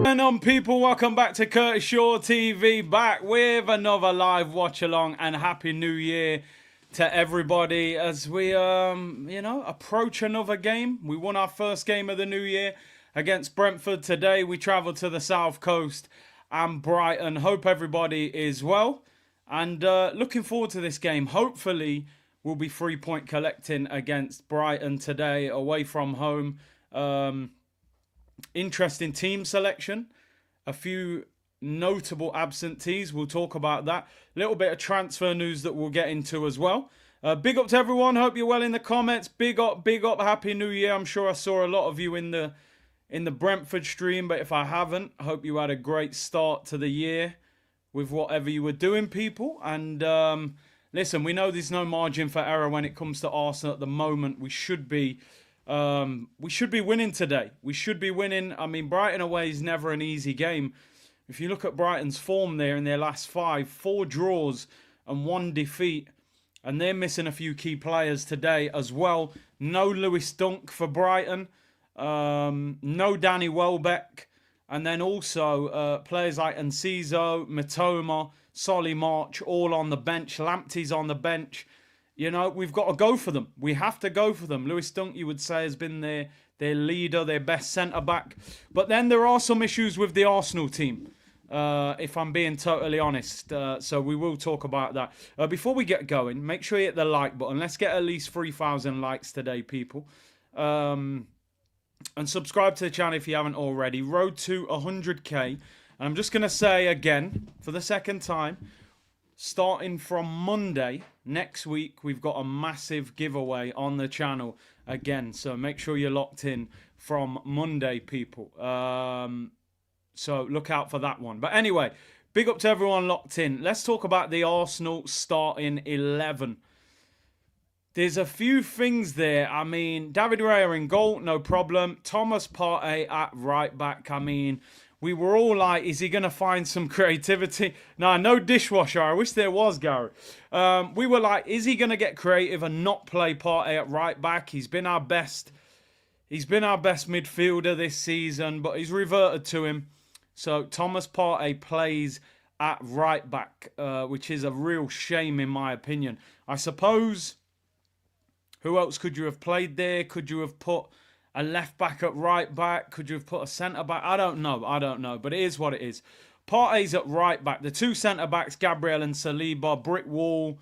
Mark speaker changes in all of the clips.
Speaker 1: And on people, welcome back to Curtis Shaw TV, back with another live watch along, and happy new year to everybody as we approach another game. We won our first game of the new year against Brentford. Today we travel to the south coast and Brighton. Hope everybody is well and looking forward to this game. Hopefully we'll be 3-point collecting against Brighton today away from home. Interesting team selection. A few notable absentees. We'll talk about that. A little bit of transfer news that we'll get into as well. Big up to everyone. Hope you're well in the comments. Big up. Happy New Year. I'm sure I saw a lot of you in the Brentford stream, but if I haven't, I hope you had a great start to the year with whatever you were doing, people. And listen, we know there's no margin for error when it comes to Arsenal at the moment. We should be winning today. We should be winning. I mean, Brighton away is never an easy game. If you look at Brighton's form there in their last 4 draws and 1 defeat, and they're missing a few key players today as well. No Lewis Dunk for Brighton. No Danny Welbeck. And then also players like Enciso, Matoma, Solly March, all on the bench. Lamptey's on the bench. You know, we've got to go for them. We have to go for them. Lewis Dunk, you would say, has been their leader, their best centre-back. But then there are some issues with the Arsenal team, if I'm being totally honest. So we will talk about that. Before we get going, make sure you hit the like button. Let's get at least 3,000 likes today, people. And subscribe to the channel if you haven't already. Road to 100k. And I'm just going to say again, for the second time, starting from Monday next week, we've got a massive giveaway on the channel again. So make sure you're locked in from Monday, people. So look out for that one. But anyway, big up to everyone locked in. Let's talk about the Arsenal starting 11. There's a few things there. I mean, David Raya in goal, no problem. Thomas Partey at right back. I mean, we were all like, is he going to find some creativity? No dishwasher. I wish there was, Gary. We were like, is he going to get creative and not play Partey at right back? He's been our best midfielder this season, but he's reverted to him. So Thomas Partey plays at right back, which is a real shame in my opinion. I suppose, who else could you have played there? Could you have put a left back at right back? Could you have put a centre back? I don't know. But it is what it is. Partey's at right back. The 2 centre backs, Gabriel and Saliba, brick wall,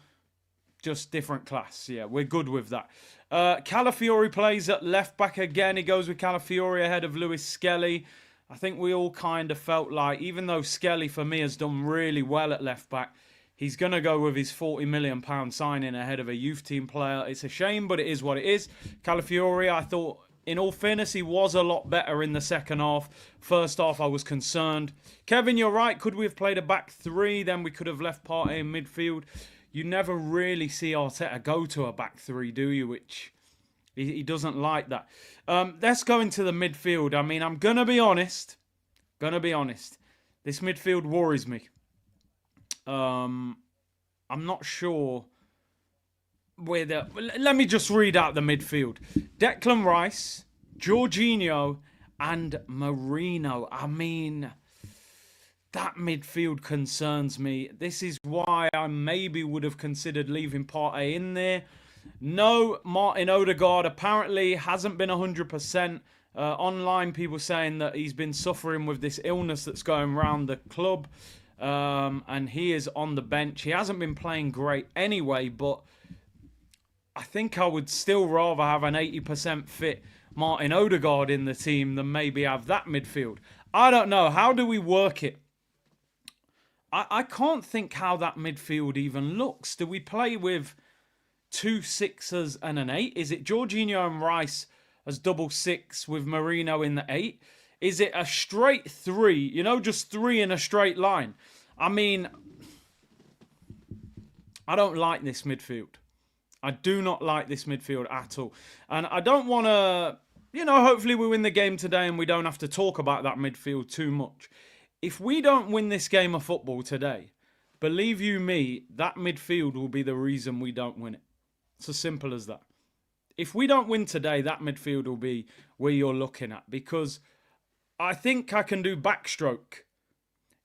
Speaker 1: just different class. Yeah, we're good with that. Calafiori plays at left back again. He goes with Calafiori ahead of Lewis Skelly. I think we all kind of felt like, even though Skelly for me has done really well at left back, he's going to go with his £40 million signing ahead of a youth team player. It's a shame, but it is what it is. Calafiori, I thought, in all fairness, he was a lot better in the second half. First half, I was concerned. Kevin, you're right. Could we have played a back 3? Then we could have left Partey in midfield. You never really see Arteta go to a back 3, do you? Which he doesn't like that. Let's go into the midfield. I mean, I'm going to be honest. This midfield worries me. I'm not sure whether... Let me just read out the midfield. Declan Rice, Jorginho, and Marino. I mean, that midfield concerns me. This is why I maybe would have considered leaving Partey in there. No, Martin Odegaard apparently hasn't been 100%. Online, people saying that he's been suffering with this illness that's going around the club. And he is on the bench. He hasn't been playing great anyway, but I think I would still rather have an 80% fit Martin Odegaard in the team than maybe have that midfield. I don't know. How do we work it? I can't think how that midfield even looks. Do we play with 2 6s and an 8? Is it Jorginho and Rice as double 6 with Marino in the 8? Is it a straight 3? You know, just 3 in a straight line. I mean, I don't like this midfield. I do not like this midfield at all. And I don't want to, hopefully we win the game today and we don't have to talk about that midfield too much. If we don't win this game of football today, believe you me, that midfield will be the reason we don't win it. It's as simple as that. If we don't win today, that midfield will be where you're looking at. Because I think I can do backstroke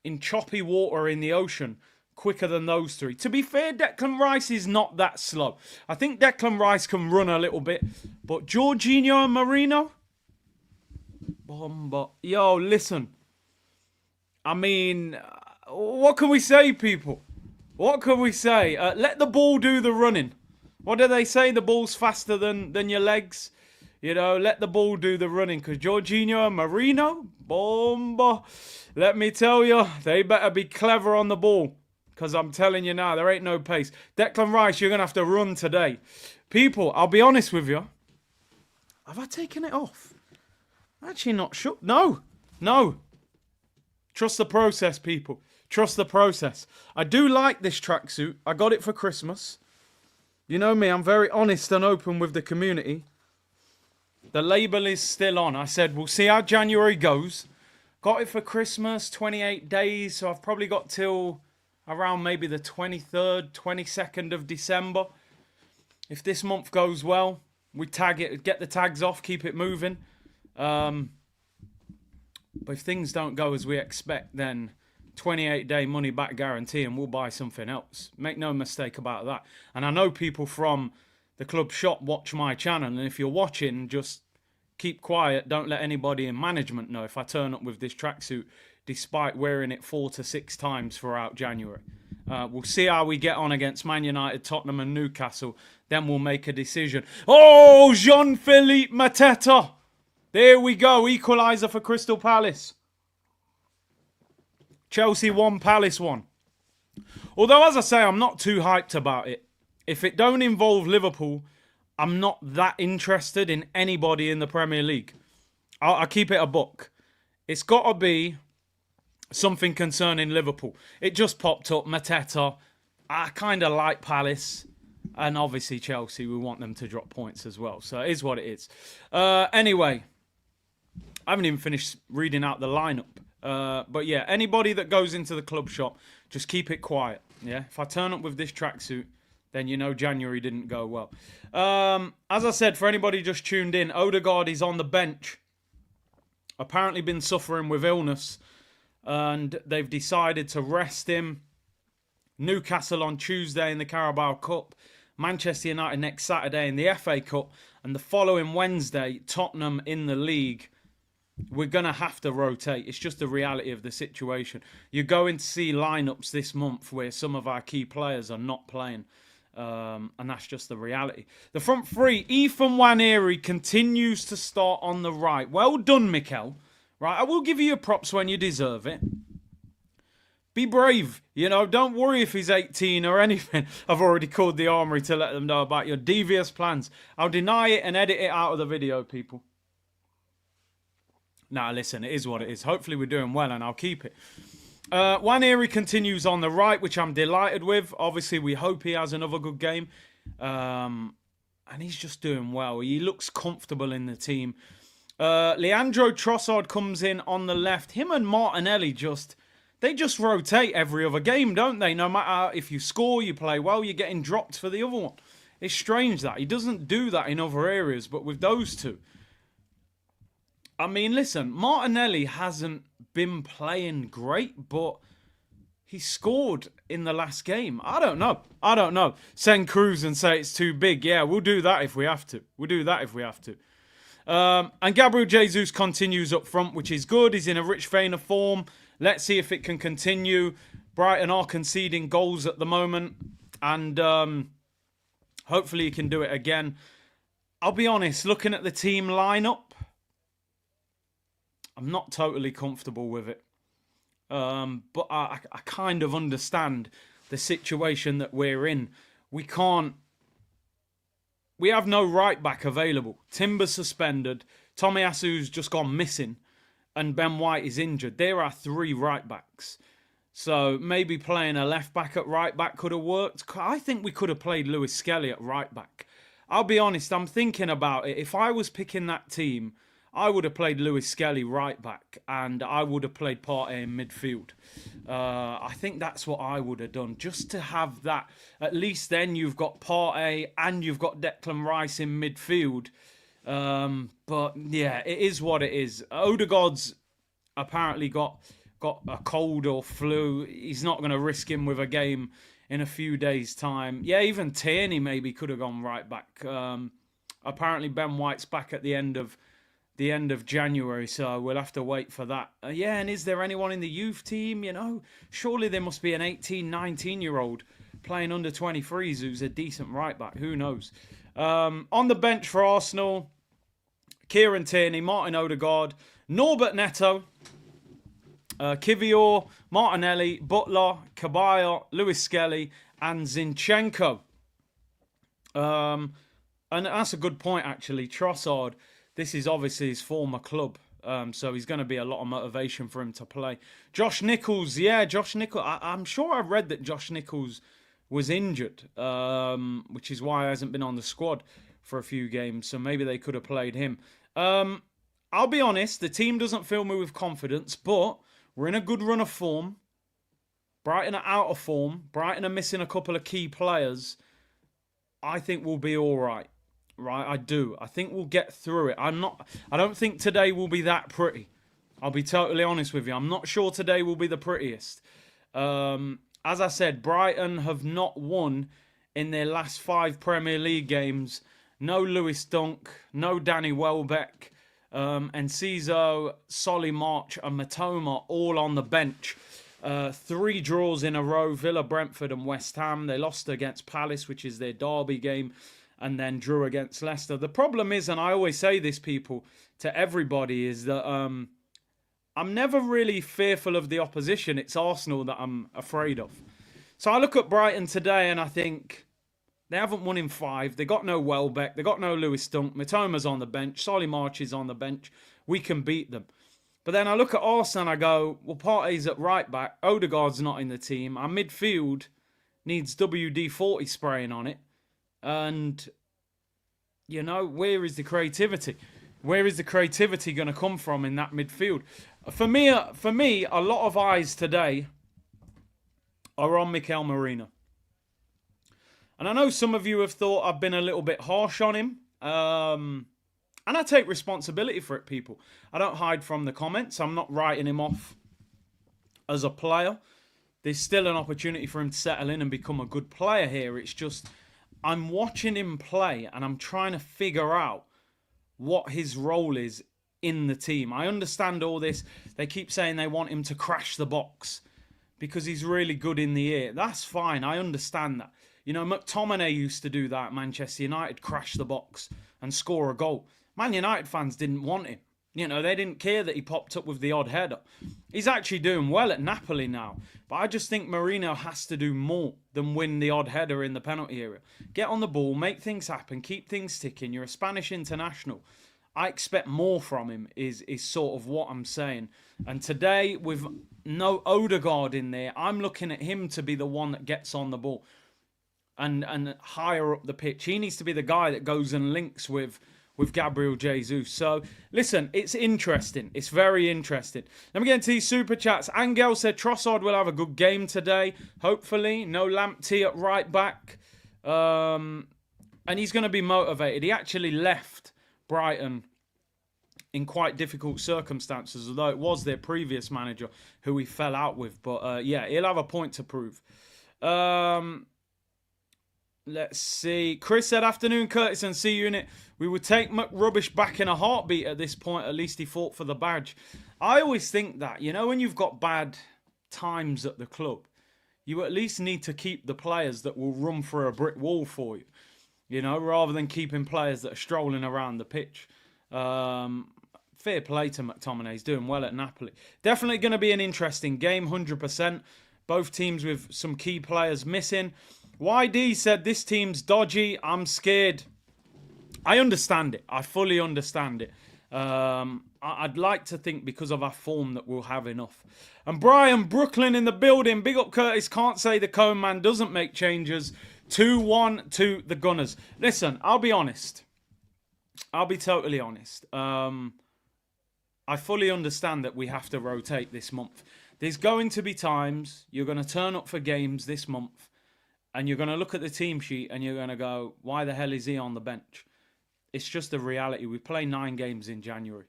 Speaker 1: in choppy water in the ocean quicker than those three. To be fair, Declan Rice is not that slow. I think Declan Rice can run a little bit, but Jorginho and Marino? Bomba. Yo, listen. I mean, what can we say, people? What can we say? Let the ball do the running. What do they say? The ball's faster than your legs. You know, let the ball do the running. Because Jorginho and Marino, bomba. Let me tell you, they better be clever on the ball. Because I'm telling you now, there ain't no pace. Declan Rice, you're going to have to run today. People, I'll be honest with you. Have I taken it off? Actually not sure. No. Trust the process, people. Trust the process. I do like this tracksuit. I got it for Christmas. You know me, I'm very honest and open with the community. The label is still on. I said, we'll see how January goes. Got it for Christmas, 28 days. So I've probably got till around maybe the 23rd, 22nd of December. If this month goes well, we tag it, get the tags off, keep it moving. But if things don't go as we expect, then 28-day money back guarantee and we'll buy something else. Make no mistake about that. And I know people from the club shop watch my channel, and if you're watching, just keep quiet. Don't let anybody in management know if I turn up with this tracksuit despite wearing it 4 to 6 times throughout January. We'll see how we get on against Man United, Tottenham and Newcastle. Then we'll make a decision. Oh, Jean-Philippe Mateta. There we go. Equalizer for Crystal Palace. Chelsea 1, Palace 1. Although, as I say, I'm not too hyped about it. If it don't involve Liverpool, I'm not that interested in anybody in the Premier League. I'll keep it a buck. It's got to be something concerning Liverpool. It just popped up. Mateta. I kind of like Palace. And obviously Chelsea, we want them to drop points as well. So it is what it is. Anyway, I haven't even finished reading out the lineup. But yeah, anybody that goes into the club shop, just keep it quiet. Yeah, if I turn up with this tracksuit, then you know January didn't go well. As I said, for anybody just tuned in, Odegaard is on the bench. Apparently been suffering with illness. And they've decided to rest him. Newcastle on Tuesday in the Carabao Cup. Manchester United next Saturday in the FA Cup. And the following Wednesday, Tottenham in the league. We're going to have to rotate. It's just the reality of the situation. You're going to see lineups this month where some of our key players are not playing. And that's just the reality. The front three, Ethan Nwaneri continues to start on the right. Well done, Mikel. Right, I will give you your props when you deserve it. Be brave. You know, don't worry if he's 18 or anything. I've already called the armory to let them know about your devious plans. I'll deny it and edit it out of the video, people. Nah, listen, it is what it is. Hopefully we're doing well and I'll keep it. Nwaneri continues on the right, which I'm delighted with. Obviously, we hope he has another good game. And he's just doing well. He looks comfortable in the team. Leandro Trossard comes in on the left. Him and Martinelli they just rotate every other game, don't they? No matter if you score, you play well, you're getting dropped for the other one. It's strange that. He doesn't do that in other areas, but with those two. I mean, listen, Martinelli hasn't been playing great, but he scored in the last game. I don't know. Send Cruz and say it's too big. Yeah, we'll do that if we have to. And Gabriel Jesus continues up front, which is good. He's in a rich vein of form. Let's see if it can continue. Brighton are conceding goals at the moment. And hopefully he can do it again. I'll be honest, looking at the team lineup, I'm not totally comfortable with it. But I kind of understand the situation that we're in. We have no right back available. Timber's suspended. Tomiyasu's just gone missing. And Ben White is injured. There are 3 right backs. So maybe playing a left back at right back could have worked. I think we could have played Lewis Skelly at right back. I'll be honest, I'm thinking about it. If I was picking that team, I would have played Lewis Skelly right back. And I would have played Partey in midfield. I think that's what I would have done. Just to have that. At least then you've got Partey and you've got Declan Rice in midfield. But yeah, it is what it is. Odegaard's apparently got a cold or flu. He's not going to risk him with a game in a few days' time. Yeah, even Tierney maybe could have gone right back. Apparently Ben White's back at the end of January, so we'll have to wait for that. Yeah, and is there anyone in the youth team? Surely there must be an 18, 19-year-old playing under 23s who's a decent right back. Who knows? On the bench for Arsenal, Kieran Tierney, Martin Odegaard, Norbert Neto, Kivior, Martinelli, Butler, Caballero, Lewis Skelly, and Zinchenko. And that's a good point, actually. Trossard, this is obviously his former club, so he's going to be a lot of motivation for him to play. Josh Nichols, I'm sure I read that Josh Nichols was injured, which is why he hasn't been on the squad for a few games, so maybe they could have played him. I'll be honest, the team doesn't fill me with confidence, but we're in a good run of form. Brighton are out of form. Brighton are missing a couple of key players. I think we'll be all right. Right, I do. I think we'll get through it. I don't think today will be that pretty. I'll be totally honest with you. I'm not sure today will be the prettiest. As I said, Brighton have not won in their last 5 Premier League games. No Lewis Dunk, no Danny Welbeck, Enciso, Solly March and Matoma all on the bench. 3 draws in a row, Villa, Brentford and West Ham. They lost against Palace, which is their derby game, and then drew against Leicester. The problem is, and I always say this, people, to everybody, is that I'm never really fearful of the opposition. It's Arsenal that I'm afraid of. So I look at Brighton today and I think they haven't won in 5. They got no Welbeck. They got no Lewis Dunk. Matoma's on the bench. Solly March is on the bench. We can beat them. But then I look at Arsenal and I go, well, Partey's at right back. Odegaard's not in the team. Our midfield needs WD-40 spraying on it. And, where is the creativity? Where is the creativity going to come from in that midfield? For me, a lot of eyes today are on Mikel Merino. And I know some of you have thought I've been a little bit harsh on him. And I take responsibility for it, people. I don't hide from the comments. I'm not writing him off as a player. There's still an opportunity for him to settle in and become a good player here. It's just, I'm watching him play and I'm trying to figure out what his role is in the team. I understand all this. They keep saying they want him to crash the box because he's really good in the air. That's fine. I understand that. McTominay used to do that at Manchester United, crash the box and score a goal. Man United fans didn't want him. They didn't care that he popped up with the odd header. He's actually doing well at Napoli now. But I just think Mourinho has to do more than win the odd header in the penalty area. Get on the ball, make things happen, keep things ticking. You're a Spanish international. I expect more from him is sort of what I'm saying. And today, with no Odegaard in there, I'm looking at him to be the one that gets on the ball and higher up the pitch. He needs to be the guy that goes and links with Gabriel Jesus. So, listen, it's interesting. It's very interesting. Let me get into these super chats. Angel said Trossard will have a good game today, hopefully. No Lamptey at right back. And he's going to be motivated. He actually left Brighton in quite difficult circumstances, although it was their previous manager who he fell out with. But, yeah, he'll have a point to prove. Let's see. Chris said, afternoon, Curtis and C Unit. We would take McRubbish back in a heartbeat at this point. At least he fought for the badge. I always think that, when you've got bad times at the club, you at least need to keep the players that will run through a brick wall for you, rather than keeping players that are strolling around the pitch. Fair play to McTominay. He's doing well at Napoli. Definitely going to be an interesting game, 100%. Both teams with some key players missing. YD said, this team's dodgy. I'm scared. I understand it. I fully understand it. I'd like to think because of our form that we'll have enough. And Brian, Brooklyn in the building. Big up Curtis. Can't say the Cone Man doesn't make changes. 2-1 to the Gunners. Listen, I'll be honest. I'll be totally honest. I fully understand that we have to rotate this month. There's going to be times you're going to turn up for games this month and you're going to look at the team sheet and you're going to go, why the hell is he on the bench? It's just a reality. We play 9 games in January.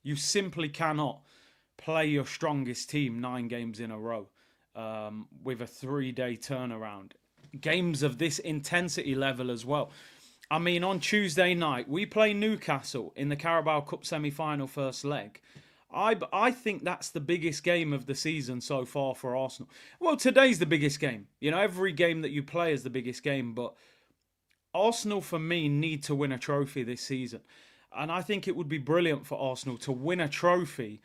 Speaker 1: You simply cannot play your strongest team 9 games in a row with a 3-day turnaround. Games of this intensity level as well. I mean, on Tuesday night, we play Newcastle in the Carabao Cup semi-final first leg. I think that's the biggest game of the season so far for Arsenal. Well, today's the biggest game. You know, every game that you play is the biggest game, but Arsenal, for me, need to win a trophy this season. And I think it would be brilliant for Arsenal to win a trophy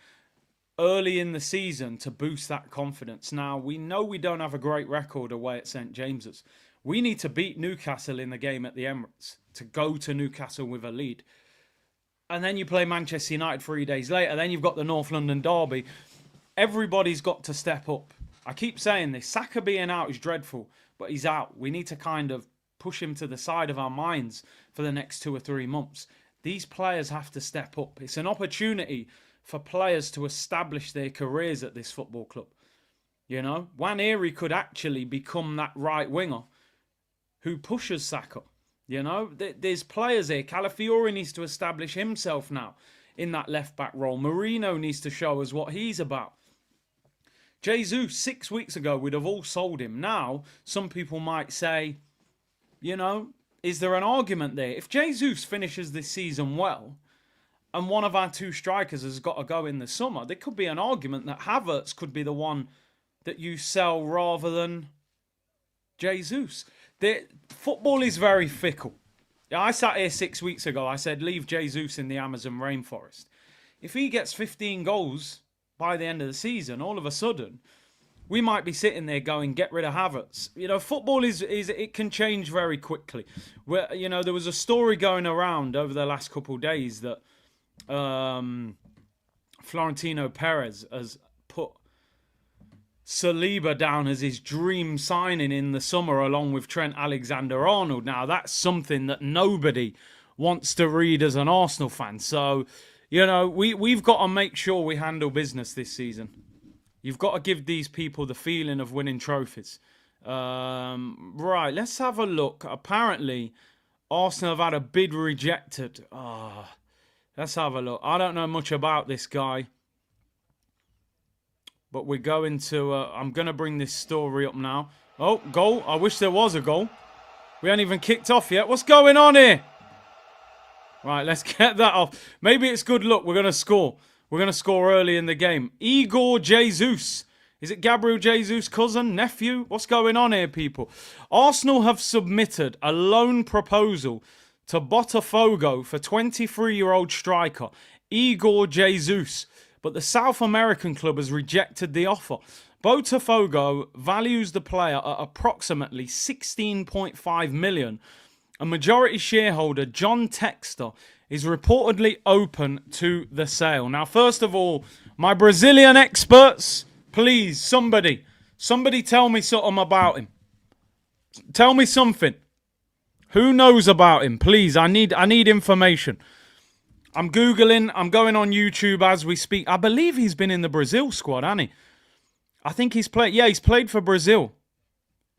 Speaker 1: early in the season to boost that confidence. Now, we know we don't have a great record away at St. James's. We need to beat Newcastle in the game at the Emirates to go to Newcastle with a lead. And then you play Manchester United 3 days later. Then you've got the North London derby. Everybody's got to step up. I keep saying this. Saka being out is dreadful, but he's out. We need to kind of push him to the side of our minds for the next 2 or 3 months. These players have to step up. It's an opportunity for players to establish their careers at this football club. You know, Nwaneri could actually become that right winger who pushes Saka. You know, there's players here. Calafiori needs to establish himself now in that left-back role. Marino needs to show us what he's about. Jesus, 6 weeks ago, we'd have all sold him. Now, some people might say, you know, is there an argument there? If Jesus finishes this season well, and one of our 2 strikers has got to go in the summer, there could be an argument that Havertz could be the one that you sell rather than Jesus. Football is very fickle. I sat here 6 weeks ago. I said, leave Jesus in the Amazon rainforest. If he gets 15 goals by the end of the season, all of a sudden, we might be sitting there going, get rid of Havertz. You know, football is it can change very quickly. Where, you know, there was a story going around over the last couple of days that Florentino Perez has put Saliba down as his dream signing in the summer along with Trent Alexander-Arnold. Now, that's something that nobody wants to read as an Arsenal fan. So, you know, we've got to make sure we handle business this season. You've got to give these people the feeling of winning trophies. Right, let's have a look. Apparently, Arsenal have had a bid rejected. Let's have a look. I don't know much about this guy. But we're going to... I'm going to bring this story up now. Oh, goal. I wish there was a goal. We ain't even kicked off yet. What's going on here? Right, let's get that off. Maybe it's good luck. We're going to score. We're going to score early in the game. Igor Jesus. Is it Gabriel Jesus' cousin, nephew? What's going on here, people? Arsenal have submitted a loan proposal to Botafogo for 23-year-old striker Igor Jesus. But the South American club has rejected the offer. Botafogo values the player at approximately 16.5 million. A majority shareholder, John Textor, is reportedly open to the sale. Now, first of all, my Brazilian experts, please, somebody tell me something about him. Tell me something. Who knows about him? Please, I need information. I'm Googling. I'm going on YouTube as we speak. I believe he's been in the Brazil squad, hasn't he? I think he's played. Yeah, he's played for Brazil.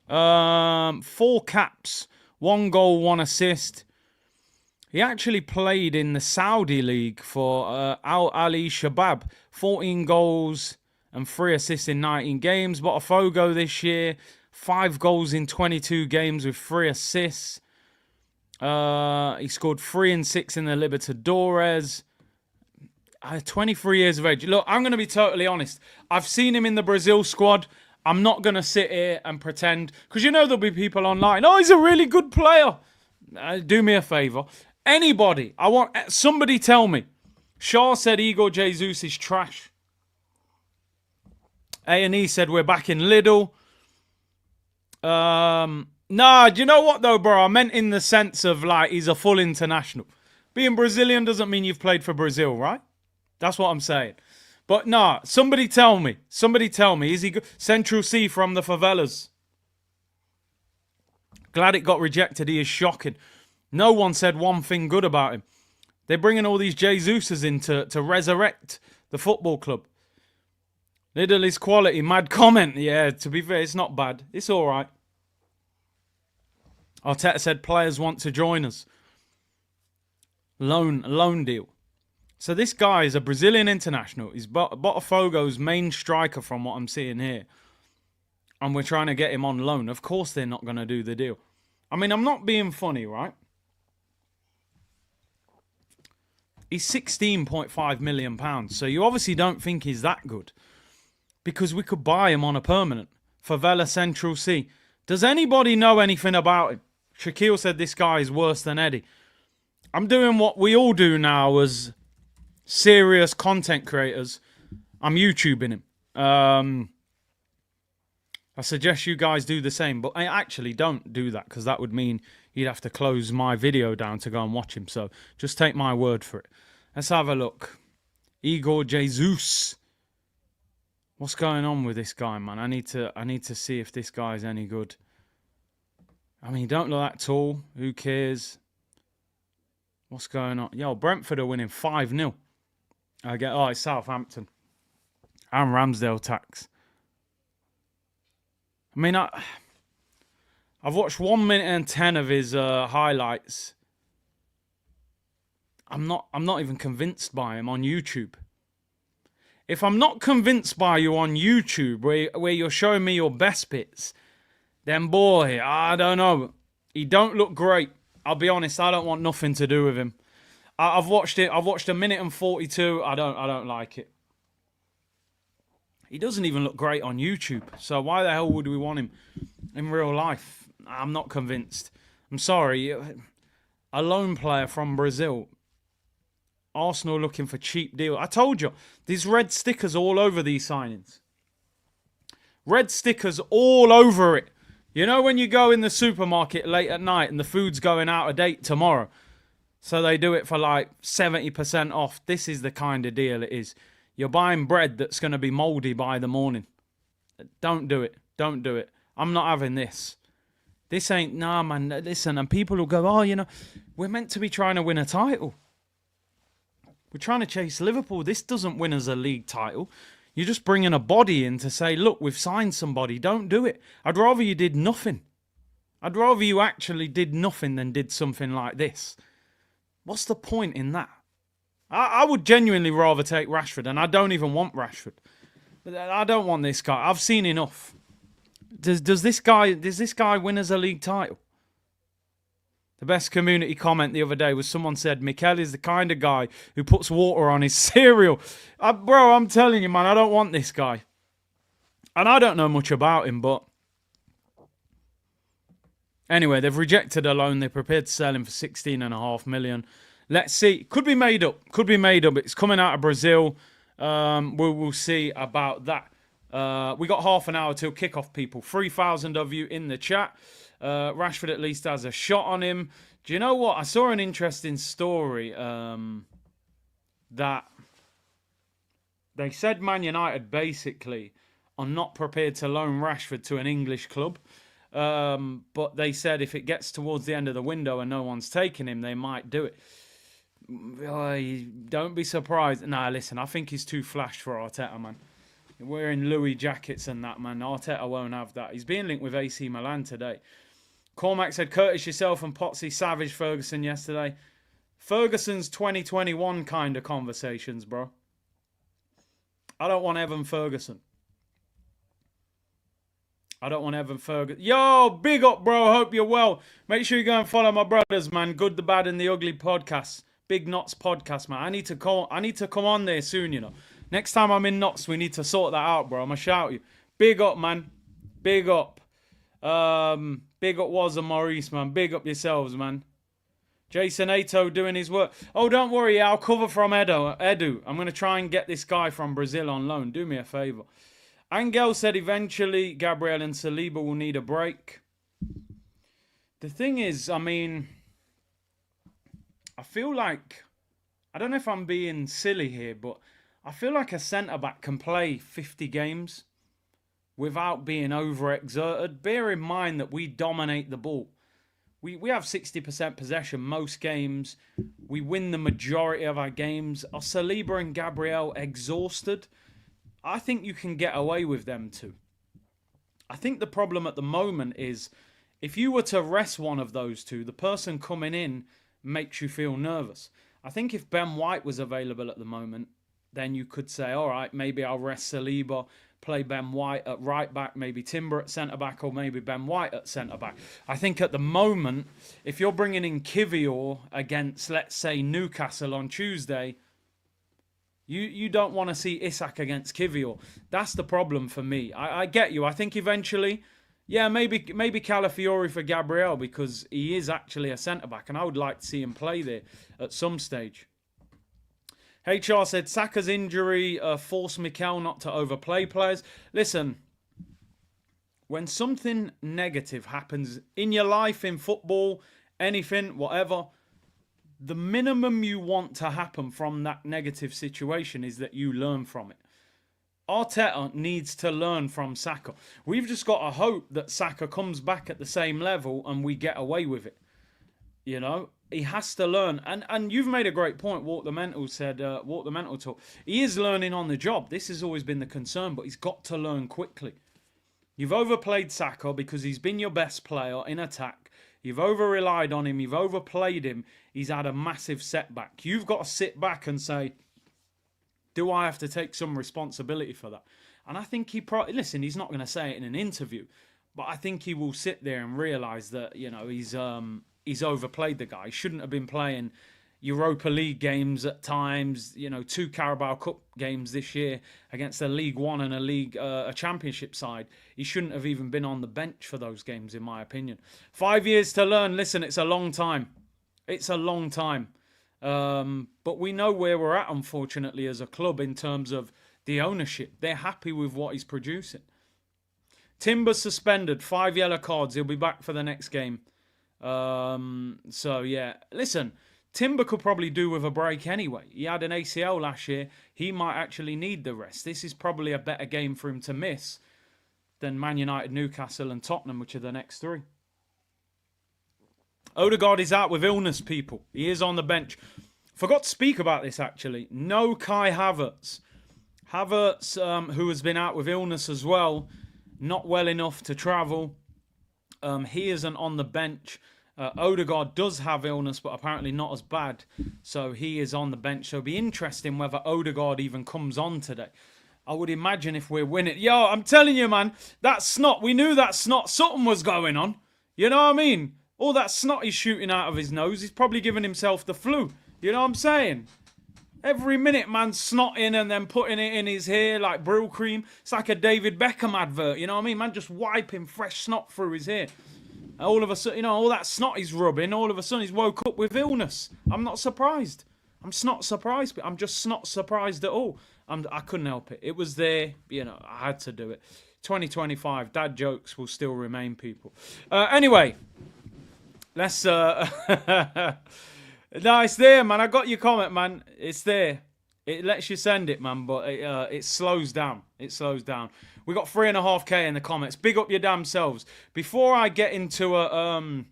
Speaker 1: 4 caps, 1 goal, 1 assist. He actually played in the Saudi league for Al Ali Shabab. 14 goals and 3 assists in 19 games. Botafogo this year, 5 goals in 22 games with 3 assists. He scored 3 and 6 in the Libertadores. 23 years of age. Look, I'm going to be totally honest. I've seen him in the Brazil squad. I'm not going to sit here and pretend. Because you know there'll be people online. Oh, he's a really good player. Do me a favour. Anybody. I want somebody tell me. Shaw said Igor Jesus is trash. A&E said we're back in Lidl. Nah, do you know what though, bro? I meant in the sense of like he's a full international. Being Brazilian doesn't mean you've played for Brazil, right? That's what I'm saying. But nah, somebody tell me. Somebody tell me. Is he good? Central C from the favelas. Glad it got rejected. He is shocking. No one said one thing good about him. They're bringing all these Jesuses in to resurrect the football club. Lidl is quality. Mad comment. Yeah, to be fair, it's not bad. It's all right. Arteta said players want to join us. Loan deal. So this guy is a Brazilian international. He's Botafogo's main striker from what I'm seeing here. And we're trying to get him on loan. Of course they're not going to do the deal. I mean, I'm not being funny, right? He's £16.5 million. So you obviously don't think he's that good. Because we could buy him on a permanent. Favela Central C. Does anybody know anything about him? Shaquille said this guy is worse than Eddie. I'm doing what we all do now as serious content creators. I'm YouTubing him. I suggest you guys do the same. But I actually don't do that because that would mean you'd have to close my video down to go and watch him. So just take my word for it. Let's have a look. Igor Jesus. What's going on with this guy, man? I need to see if this guy's any good. I mean, he don't look that tall. Who cares? What's going on? Yo, Brentford are winning 5-0. It's Southampton. And Ramsdale tax. I mean, I've watched 1 minute and 10 of his highlights. I'm not even convinced by him on YouTube. If I'm not convinced by you on YouTube, where you're showing me your best bits, then boy, I don't know. He don't look great. I'll be honest. I don't want nothing to do with him. I've watched it. I've watched 1 minute and 42. I don't like it. He doesn't even look great on YouTube. So why the hell would we want him in real life? I'm not convinced. I'm sorry. A lone player from Brazil. Arsenal looking for cheap deal. I told you, there's red stickers all over these signings. Red stickers all over it. You know when you go in the supermarket late at night and the food's going out of date tomorrow? So they do it for like 70% off. This is the kind of deal it is. You're buying bread that's going to be mouldy by the morning. Don't do it. Don't do it. I'm not having this. This ain't, nah, man, listen. And people will go, oh, you know, we're meant to be trying to win a title. We're trying to chase Liverpool. This doesn't win us a league title. You're just bringing a body in to say, look, we've signed somebody. Don't do it. I'd rather you did nothing. I'd rather you actually did nothing than did something like this. What's the point in that? I would genuinely rather take Rashford, and I don't even want Rashford. I don't want this guy. I've seen enough. Does this guy win us a league title? The best community comment the other day was someone said, Mikel is the kind of guy who puts water on his cereal. Bro, I'm telling you, man, I don't want this guy. And I don't know much about him, but anyway, they've rejected a loan. They're prepared to sell him for $16.5 million. Let's see. Could be made up. Could be made up. It's coming out of Brazil. We'll see about that. We got half an hour till kickoff, people. 3,000 of you in the chat. Rashford at least has a shot on him. Do you know what? I saw an interesting story that they said Man United basically are not prepared to loan Rashford to an English club. But they said if it gets towards the end of the window and no one's taking him, they might do it. Don't be surprised. Nah, listen, I think he's too flash for Arteta, man. Wearing Louis jackets and that, man. Arteta won't have that. He's being linked with AC Milan today. Cormac said, Curtis yourself and Potsy savage Ferguson yesterday. Ferguson's 2021 kind of conversations, bro. I don't want Evan Ferguson. I don't want Evan Ferguson. Yo, big up, bro. Hope you're well. Make sure you go and follow my brothers, man. Good, the Bad, and the Ugly podcast. Big Knots podcast, man. I need to come on there soon, you know. Next time I'm in Knots, we need to sort that out, bro. I'm going to shout you. Big up, man. Big up. Big up Waz and Maurice, man. Big up yourselves, man. Jason Ato doing his work. Oh, don't worry. I'll cover from Edu. I'm going to try and get this guy from Brazil on loan. Do me a favour. Angel said eventually Gabriel and Saliba will need a break. The thing is, I mean, I feel like, I don't know if I'm being silly here, but I feel like a centre-back can play 50 games without being overexerted. Bear in mind that we dominate the ball. We have 60% possession most games. We win the majority of our games. Are Saliba and Gabriel exhausted? I think you can get away with them too. I think the problem at the moment is if you were to rest one of those two, the person coming in makes you feel nervous. I think if Ben White was available at the moment, then you could say, all right, maybe I'll rest Saliba, play Ben White at right back, maybe Timber at centre back, or maybe Ben White at centre back. I think at the moment, if you're bringing in Kivior against, let's say, Newcastle on Tuesday, you don't want to see Isak against Kivior. That's the problem for me. I get you. I think eventually, yeah, maybe Calafiori for Gabriel, because he is actually a centre back, and I would like to see him play there at some stage. HR said Saka's injury forced Mikel not to overplay players. Listen, when something negative happens in your life, in football, anything, whatever, the minimum you want to happen from that negative situation is that you learn from it. Arteta needs to learn from Saka. We've just got to hope that Saka comes back at the same level and we get away with it. You know, he has to learn. And you've made a great point. Walk the Mental said, Walk the Mental talk. He is learning on the job. This has always been the concern, but he's got to learn quickly. You've overplayed Saka because he's been your best player in attack. You've over-relied on him. You've overplayed him. He's had a massive setback. You've got to sit back and say, do I have to take some responsibility for that? And I think he probably, listen, he's not going to say it in an interview, but I think he will sit there and realise that, you know, he's overplayed the guy. He shouldn't have been playing Europa League games at times, you know, 2 Carabao Cup games this year against a League One and a Championship side. He shouldn't have even been on the bench for those games, in my opinion. 5 years to learn. Listen, it's a long time. It's a long time. But we know where we're at, unfortunately, as a club in terms of the ownership. They're happy with what he's producing. Timber suspended, 5 yellow cards. He'll be back for the next game. So, yeah. Listen, Timber could probably do with a break anyway. He had an ACL last year. He might actually need the rest. This is probably a better game for him to miss than Man United, Newcastle and Tottenham, which are the next 3. Odegaard is out with illness, people. He is on the bench. Forgot to speak about this, actually. No Kai Havertz. Havertz, who has been out with illness as well, not well enough to travel. He isn't on the bench. Odegaard does have illness, but apparently not as bad. So he is on the bench. So it'll be interesting whether Odegaard even comes on today. I would imagine if we're winning. Yo, I'm telling you, man, that snot, we knew that snot, something was going on. You know what I mean? All that snot he's shooting out of his nose, he's probably giving himself the flu. You know what I'm saying? Every minute, man, snotting and then putting it in his hair like Brill cream. It's like a David Beckham advert, you know what I mean? Man, just wiping fresh snot through his hair. All of a sudden, you know, all that snot he's rubbing, all of a sudden he's woke up with illness. I'm not surprised. I'm not surprised. I'm just not surprised at all. I couldn't help it. It was there, you know, I had to do it. 2025, dad jokes will still remain, people. Anyway, let's... No, it's there, man. I got your comment, man. It's there. It lets you send it, man, but it slows down. It slows down. We got 3.5K in the comments. Big up your damn selves. Before I get into a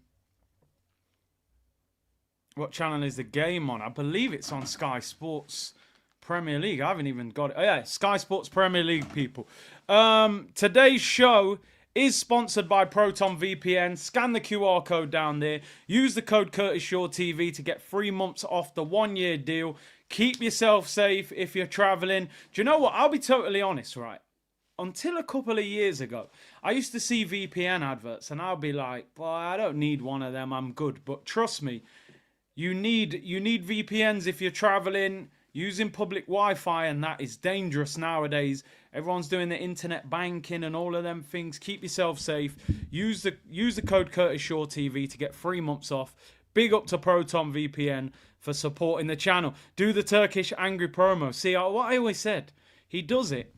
Speaker 1: what channel is the game on? I believe it's on Sky Sports Premier League. I haven't even got it. Oh, yeah, Sky Sports Premier League, people. Today's show is sponsored by Proton VPN. Scan the QR code down there. Use the code CurtisShawTV to get 3 months off the 1-year deal. Keep yourself safe if you're traveling. Do you know what? I'll be totally honest, right? Until a couple of years ago, I used to see VPN adverts and I'll be like, boy, I don't need one of them. I'm good. But trust me, you need VPNs if you're traveling. Using public Wi-Fi and that is dangerous nowadays. Everyone's doing the internet banking and all of them things. Keep yourself safe. Use the code CurtisShawTV to get 3 months off. Big up to Proton VPN for supporting the channel. Do the Turkish angry promo. See, what I always said, he does it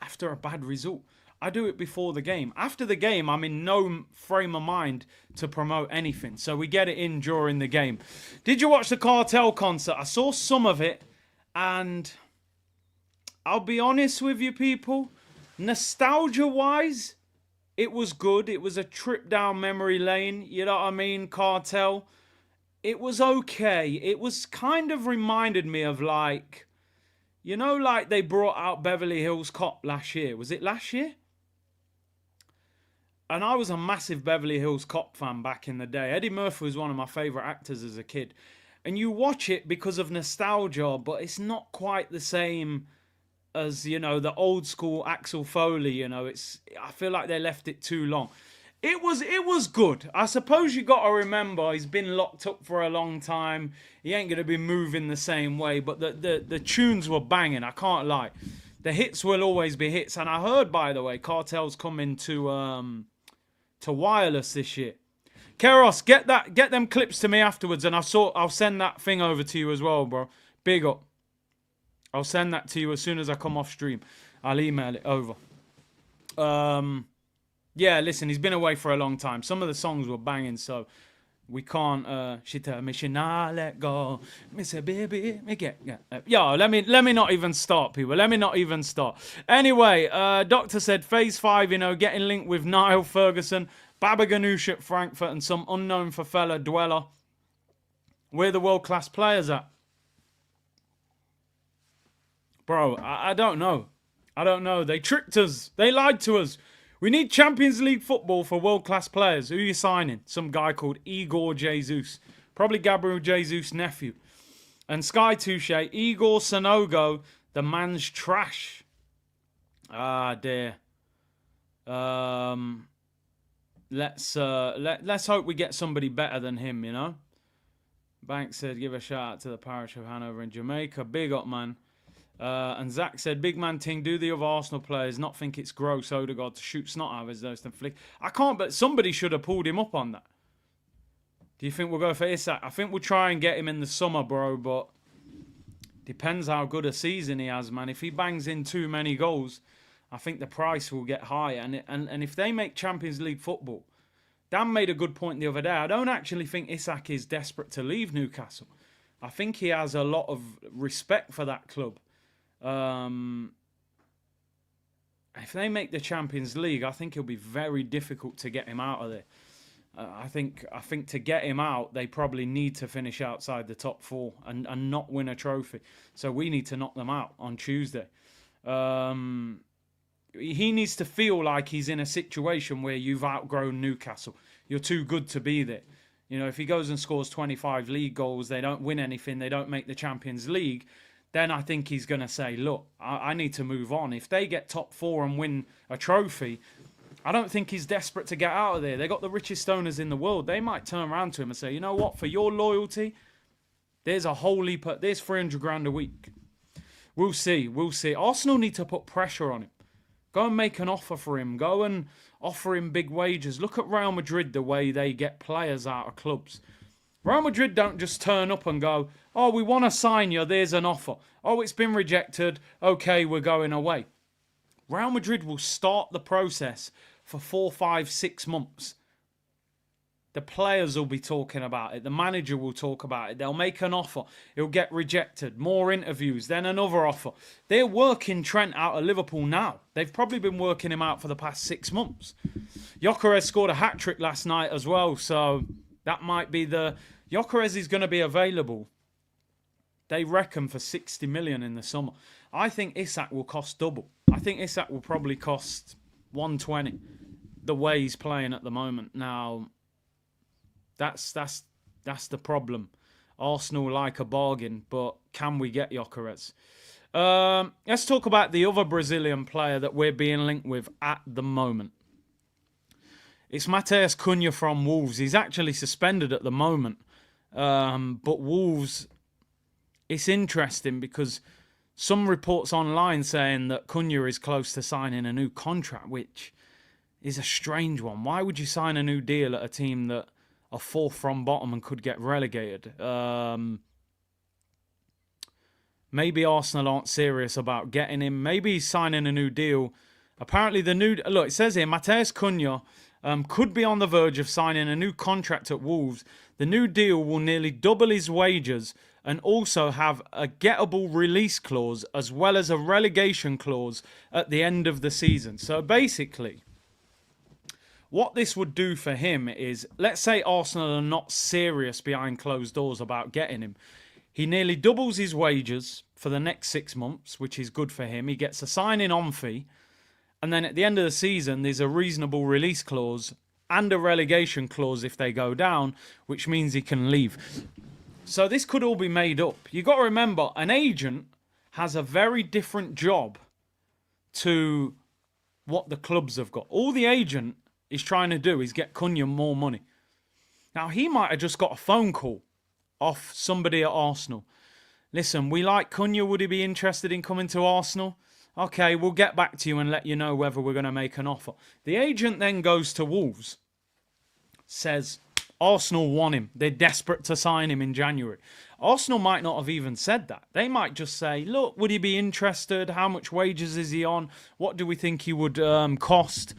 Speaker 1: after a bad result. I do it before the game. After the game, I'm in no frame of mind to promote anything. So we get it in during the game. Did you watch the Cartel concert? I saw some of it. And I'll be honest with you, people. Nostalgia-wise, it was good. It was a trip down memory lane. You know what I mean? Cartel. It was okay. It was kind of reminded me of like... You know, like they brought out Beverly Hills Cop last year. Was it last year? And I was a massive Beverly Hills Cop fan back in the day. Eddie Murphy was one of my favourite actors as a kid. and you watch it because of nostalgia, but it's not quite the same as, you know, the old school Axel Foley. You know, I feel like they left it too long. It was good. I suppose you got to remember he's been locked up for a long time. He ain't gonna be moving the same way. But the tunes were banging. I can't lie. The hits will always be hits. And I heard, by the way, Cartel's coming to wireless this year. Keros, get them clips to me afterwards, and I'll send that thing over to you as well, bro. Big up. I'll send that to you as soon as I come off stream. I'll email it over. Yeah, listen, he's been away for a long time. Some of the songs were banging, so we can't. She tell me she not let go. Me say, baby, me get. Yo, let me not even start, people. Let me not even start. Anyway, Doctor said phase 5. You know, getting linked with Niall Ferguson, Baba Ganoush at Frankfurt, and some unknown Fafella dweller. Where the world class players at? Bro, I don't know. I don't know. They tricked us. They lied to us. We need Champions League football for world-class players. Who are you signing? Some guy called Igor Jesus. Probably Gabriel Jesus' nephew. And Sky Touche, Igor Sanogo, the man's trash. Ah, dear. Let's hope we get somebody better than him, you know? Banks said, give a shout out to the parish of Hanover in Jamaica. Big up, man. And Zach said, big man ting, do the other Arsenal players not think it's gross Odegaard to shoot snot out of his nose and flick? I can't, but somebody should have pulled him up on that. Do you think we'll go for Isak? I think we'll try and get him in the summer, bro, but depends how good a season he has, man. If he bangs in too many goals, I think the price will get high. And if they make Champions League football, Dan made a good point the other day. I don't actually think Isak is desperate to leave Newcastle. I think he has a lot of respect for that club. If they make the Champions League, I think it'll be very difficult to get him out of there. I think to get him out, they probably need to finish outside the top 4 and not win a trophy. So we need to knock them out on Tuesday. He needs to feel like he's in a situation where you've outgrown Newcastle. You're too good to be there. You know, if he goes and scores 25 league goals, they don't win anything, they don't make the Champions League, then I think he's going to say, look, I need to move on. If they get top 4 and win a trophy, I don't think he's desperate to get out of there. They got the richest owners in the world. They might turn around to him and say, you know what, for your loyalty, there's there's 300 grand a week. We'll see. Arsenal need to put pressure on him. Go and make an offer for him. Go and offer him big wages. Look at Real Madrid, the way they get players out of clubs. Real Madrid don't just turn up and go, oh, we want to sign you, there's an offer. Oh, it's been rejected. Okay, we're going away. Real Madrid will start the process for 4, 5, 6 months. The players will be talking about it. The manager will talk about it. They'll make an offer. It'll get rejected. More interviews. Then another offer. They're working Trent out of Liverpool now. They've probably been working him out for the past 6 months. Gyökeres scored a hat-trick last night as well. So that might be Gyökeres is going to be available. They reckon for 60 million in the summer. I think Isak will cost double. I think Isak will probably cost 120. The way he's playing at the moment. Now, that's the problem. Arsenal like a bargain, but can we get Gyökeres? Let's talk about the other Brazilian player that we're being linked with at the moment. It's Matheus Cunha from Wolves. He's actually suspended at the moment. But Wolves, it's interesting because some reports online saying that Cunha is close to signing a new contract, which is a strange one. Why would you sign a new deal at a team that are 4th from bottom and could get relegated? Maybe Arsenal aren't serious about getting him. Maybe he's signing a new deal. Apparently look, it says here, Matheus Cunha could be on the verge of signing a new contract at Wolves. The new deal will nearly double his wages and also have a gettable release clause as well as a relegation clause at the end of the season. So basically, what this would do for him is, let's say Arsenal are not serious behind closed doors about getting him. He nearly doubles his wages for the next 6 months, which is good for him. He gets a signing-on fee. And then at the end of the season, there's a reasonable release clause and a relegation clause if they go down, which means he can leave. So this could all be made up. You got to remember, an agent has a very different job to what the clubs have got. All the agent is trying to do is get Cunha more money. Now, he might have just got a phone call off somebody at Arsenal. Listen, we like Cunha. Would he be interested in coming to Arsenal? Okay, we'll get back to you and let you know whether we're going to make an offer. The agent then goes to Wolves, says Arsenal want him. They're desperate to sign him in January. Arsenal might not have even said that. They might just say, look, would he be interested? How much wages is he on? What do we think he would cost?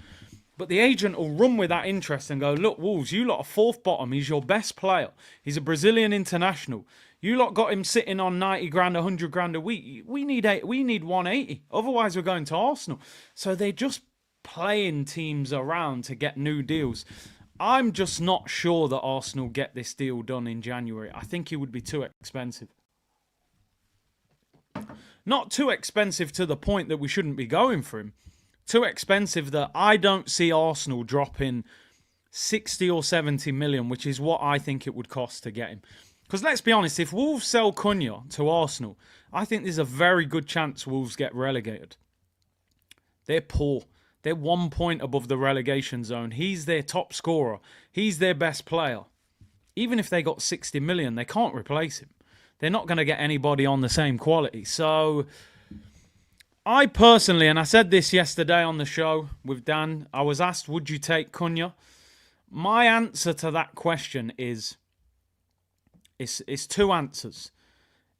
Speaker 1: But the agent will run with that interest and go, look, Wolves, you lot are fourth bottom. He's your best player. He's a Brazilian international. You lot got him sitting on 90 grand, 100 grand a week. We need 180. Otherwise, we're going to Arsenal. So they're just playing teams around to get new deals. I'm just not sure that Arsenal get this deal done in January. I think it would be too expensive. Not too expensive to the point that we shouldn't be going for him. Too expensive that I don't see Arsenal dropping 60 or 70 million, which is what I think it would cost to get him. Because let's be honest, if Wolves sell Cunha to Arsenal, I think there's a very good chance Wolves get relegated. They're poor. They're 1 point above the relegation zone. He's their top scorer. He's their best player. Even if they got 60 million, they can't replace him. They're not going to get anybody on the same quality. So I personally, and I said this yesterday on the show with Dan, I was asked, would you take Cunha? My answer to that question is two answers.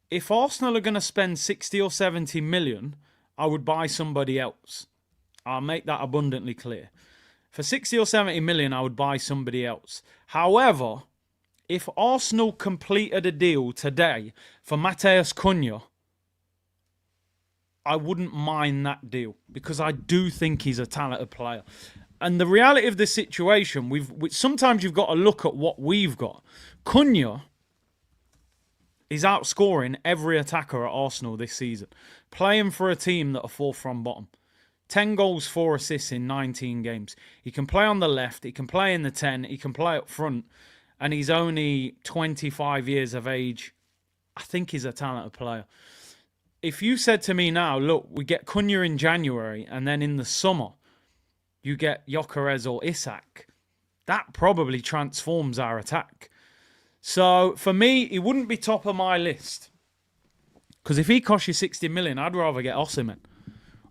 Speaker 1: If Arsenal are going to spend 60 or 70 million, I would buy somebody else. I'll make that abundantly clear. For 60 or 70 million, I would buy somebody else. However, if Arsenal completed a deal today for Matheus Cunha, I wouldn't mind that deal because I do think he's a talented player. And the reality of the situation, sometimes you've got to look at what we've got. Cunha is outscoring every attacker at Arsenal this season, playing for a team that are fourth from bottom. 10 goals, 4 assists in 19 games. He can play on the left, he can play in the 10, he can play up front, and he's only 25 years of age. I think he's a talented player. If you said to me now, look, we get Cunha in January, and then in the summer, you get Gyökeres or Isak, that probably transforms our attack. So, for me, he wouldn't be top of my list. Because if he costs you 60 million, I'd rather get Osimhen.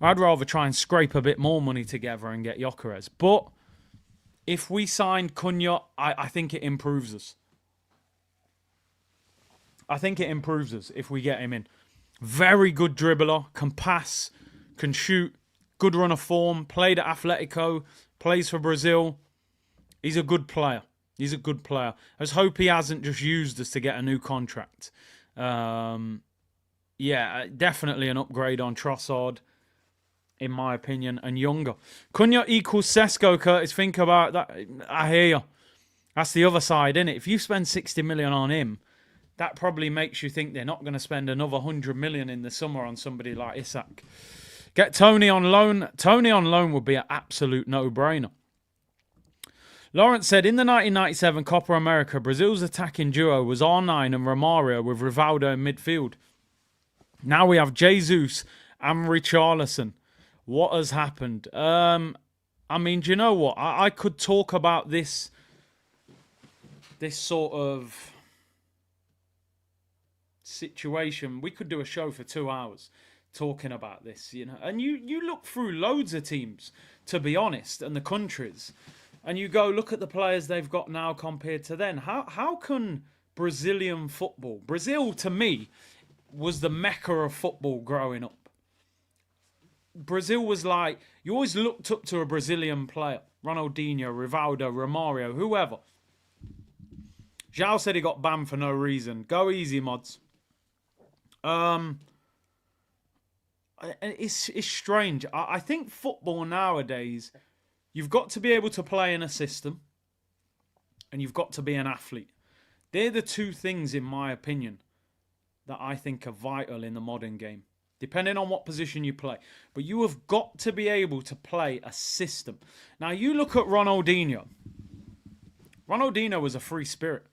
Speaker 1: I'd rather try and scrape a bit more money together and get Gyökeres. But if we signed Cunha, I think it improves us. I think it improves us if we get him in. Very good dribbler, can pass, can shoot, good run of form, played at Atletico, plays for Brazil. He's a good player. He's a good player. I just hope he hasn't just used us to get a new contract. Yeah, definitely an upgrade on Trossard, in my opinion, and younger. Cunha equals Sesko, Curtis. Think about that. I hear you. That's the other side, isn't it? If you spend 60 million on him, that probably makes you think they're not going to spend another 100 million in the summer on somebody like Isak. Get Tony on loan. Tony on loan would be an absolute no-brainer. Lawrence said, in the 1997 Copa America, Brazil's attacking duo was R9 and Romario with Rivaldo in midfield. Now we have Jesus and Richarlison. What has happened? I mean, do you know what? I could talk about this sort of situation. We could do a show for 2 hours talking about this, you know. And you look through loads of teams, to be honest, and the countries, and you go, look at the players they've got now compared to then. How can Brazilian football... Brazil, to me, was the mecca of football growing up. Brazil was like, you always looked up to a Brazilian player. Ronaldinho, Rivaldo, Romario, whoever. Joao said he got banned for no reason. Go easy, mods. It's strange. I think football nowadays, you've got to be able to play in a system and you've got to be an athlete. They're the two things, in my opinion, that I think are vital in the modern game. Depending on what position you play. But you have got to be able to play a system. Now, you look at Ronaldinho. Ronaldinho was a free spirit.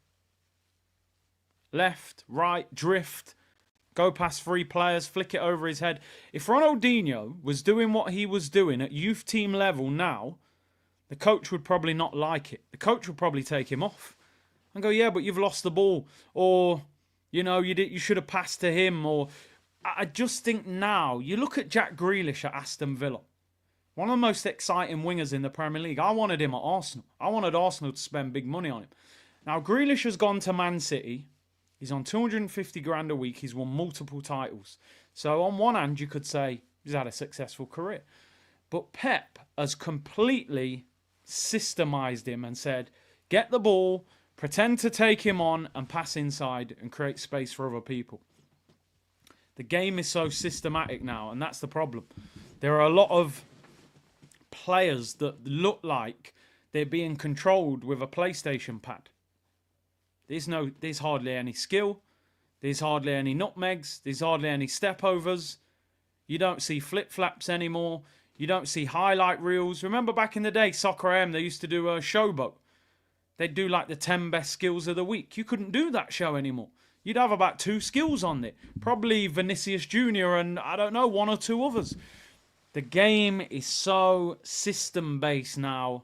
Speaker 1: left, right, drift, go past 3 players, flick it over his head. If Ronaldinho was doing what he was doing at youth team level now, the coach would probably not like it. The coach would probably take him off and go, yeah, but you've lost the ball. Or, you should have passed to him. Or I just think now, you look at Jack Grealish at Aston Villa. One of the most exciting wingers in the Premier League. I wanted him at Arsenal. I wanted Arsenal to spend big money on him. Now, Grealish has gone to Man City. He's on 250 grand a week. He's won multiple titles. So on one hand, you could say he's had a successful career. But Pep has completely systemized him and said, get the ball, pretend to take him on and pass inside and create space for other people. The game is so systematic now, and that's the problem. There are a lot of players that look like they're being controlled with a PlayStation pad. There's hardly any skill. There's hardly any nutmegs. There's hardly any step-overs. You don't see flip-flaps anymore. You don't see highlight reels. Remember back in the day, Soccer AM, they used to do a showboat. They'd do like the 10 best skills of the week. You couldn't do that show anymore. You'd have about 2 skills on it. Probably Vinicius Jr. and, I don't know, 1 or 2 others. The game is so system-based now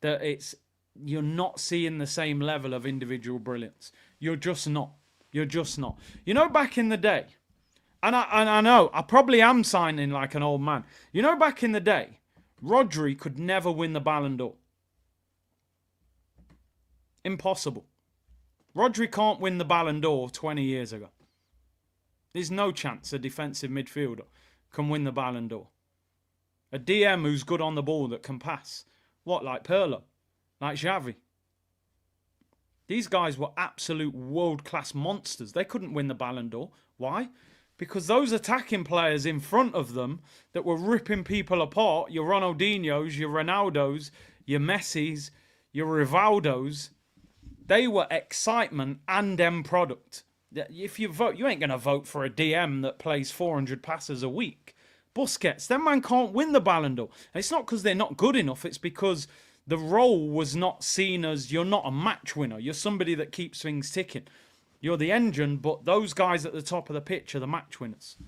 Speaker 1: that you're not seeing the same level of individual brilliance. You're just not. You're just not. Back in the day, and I know, I probably am signing like an old man. Back in the day, Rodri could never win the Ballon d'Or. Impossible. Rodri can't win the Ballon d'Or 20 years ago. There's no chance a defensive midfielder can win the Ballon d'Or. A DM who's good on the ball that can pass. What, like Pirlo? Like Xavi? These guys were absolute world-class monsters. They couldn't win the Ballon d'Or. Why? Because those attacking players in front of them that were ripping people apart, your Ronaldinhos, your Ronaldos, your Messis, your Rivaldos, they were excitement and end product. If you vote, you ain't going to vote for a DM that plays 400 passes a week. Busquets, that man can't win the Ballon d'Or. And it's not because they're not good enough. It's because the role was not seen as, you're not a match winner. You're somebody that keeps things ticking. You're the engine, but those guys at the top of the pitch are the match winners.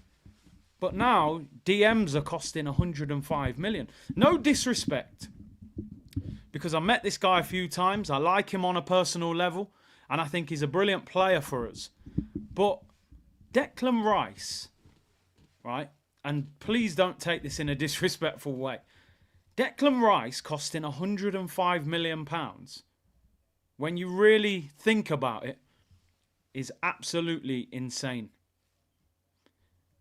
Speaker 1: But now, DMs are costing 105 million. No disrespect. Because I met this guy a few times. I like him on a personal level. And I think he's a brilliant player for us. But Declan Rice, right? And please don't take this in a disrespectful way. Declan Rice costing £105 million, when you really think about it, is absolutely insane.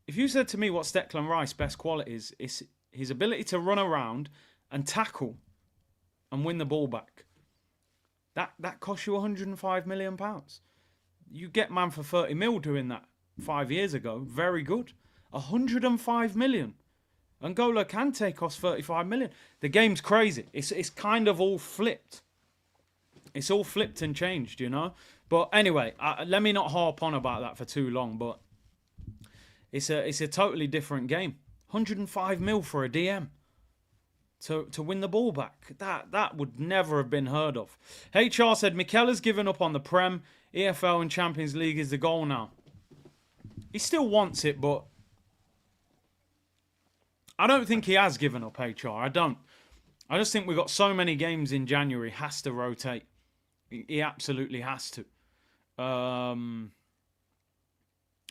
Speaker 1: If you said to me what's Declan Rice's best qualities, it's his ability to run around and tackle and win the ball back. That costs you £105 million. You get man for 30 mil doing that 5 years ago. Very good. 105 million. N'Golo Kante cost 35 million. The game's crazy. It's kind of all flipped. It's all flipped and changed, But anyway, let me not harp on about that for too long. But it's a totally different game. 105 mil for a DM to win the ball back. That would never have been heard of. HR said Mikel has given up on the Prem, EFL and Champions League is the goal now. He still wants it, but I don't think he has given up, HR. I don't. I just think we've got so many games in January. Has to rotate. He absolutely has to.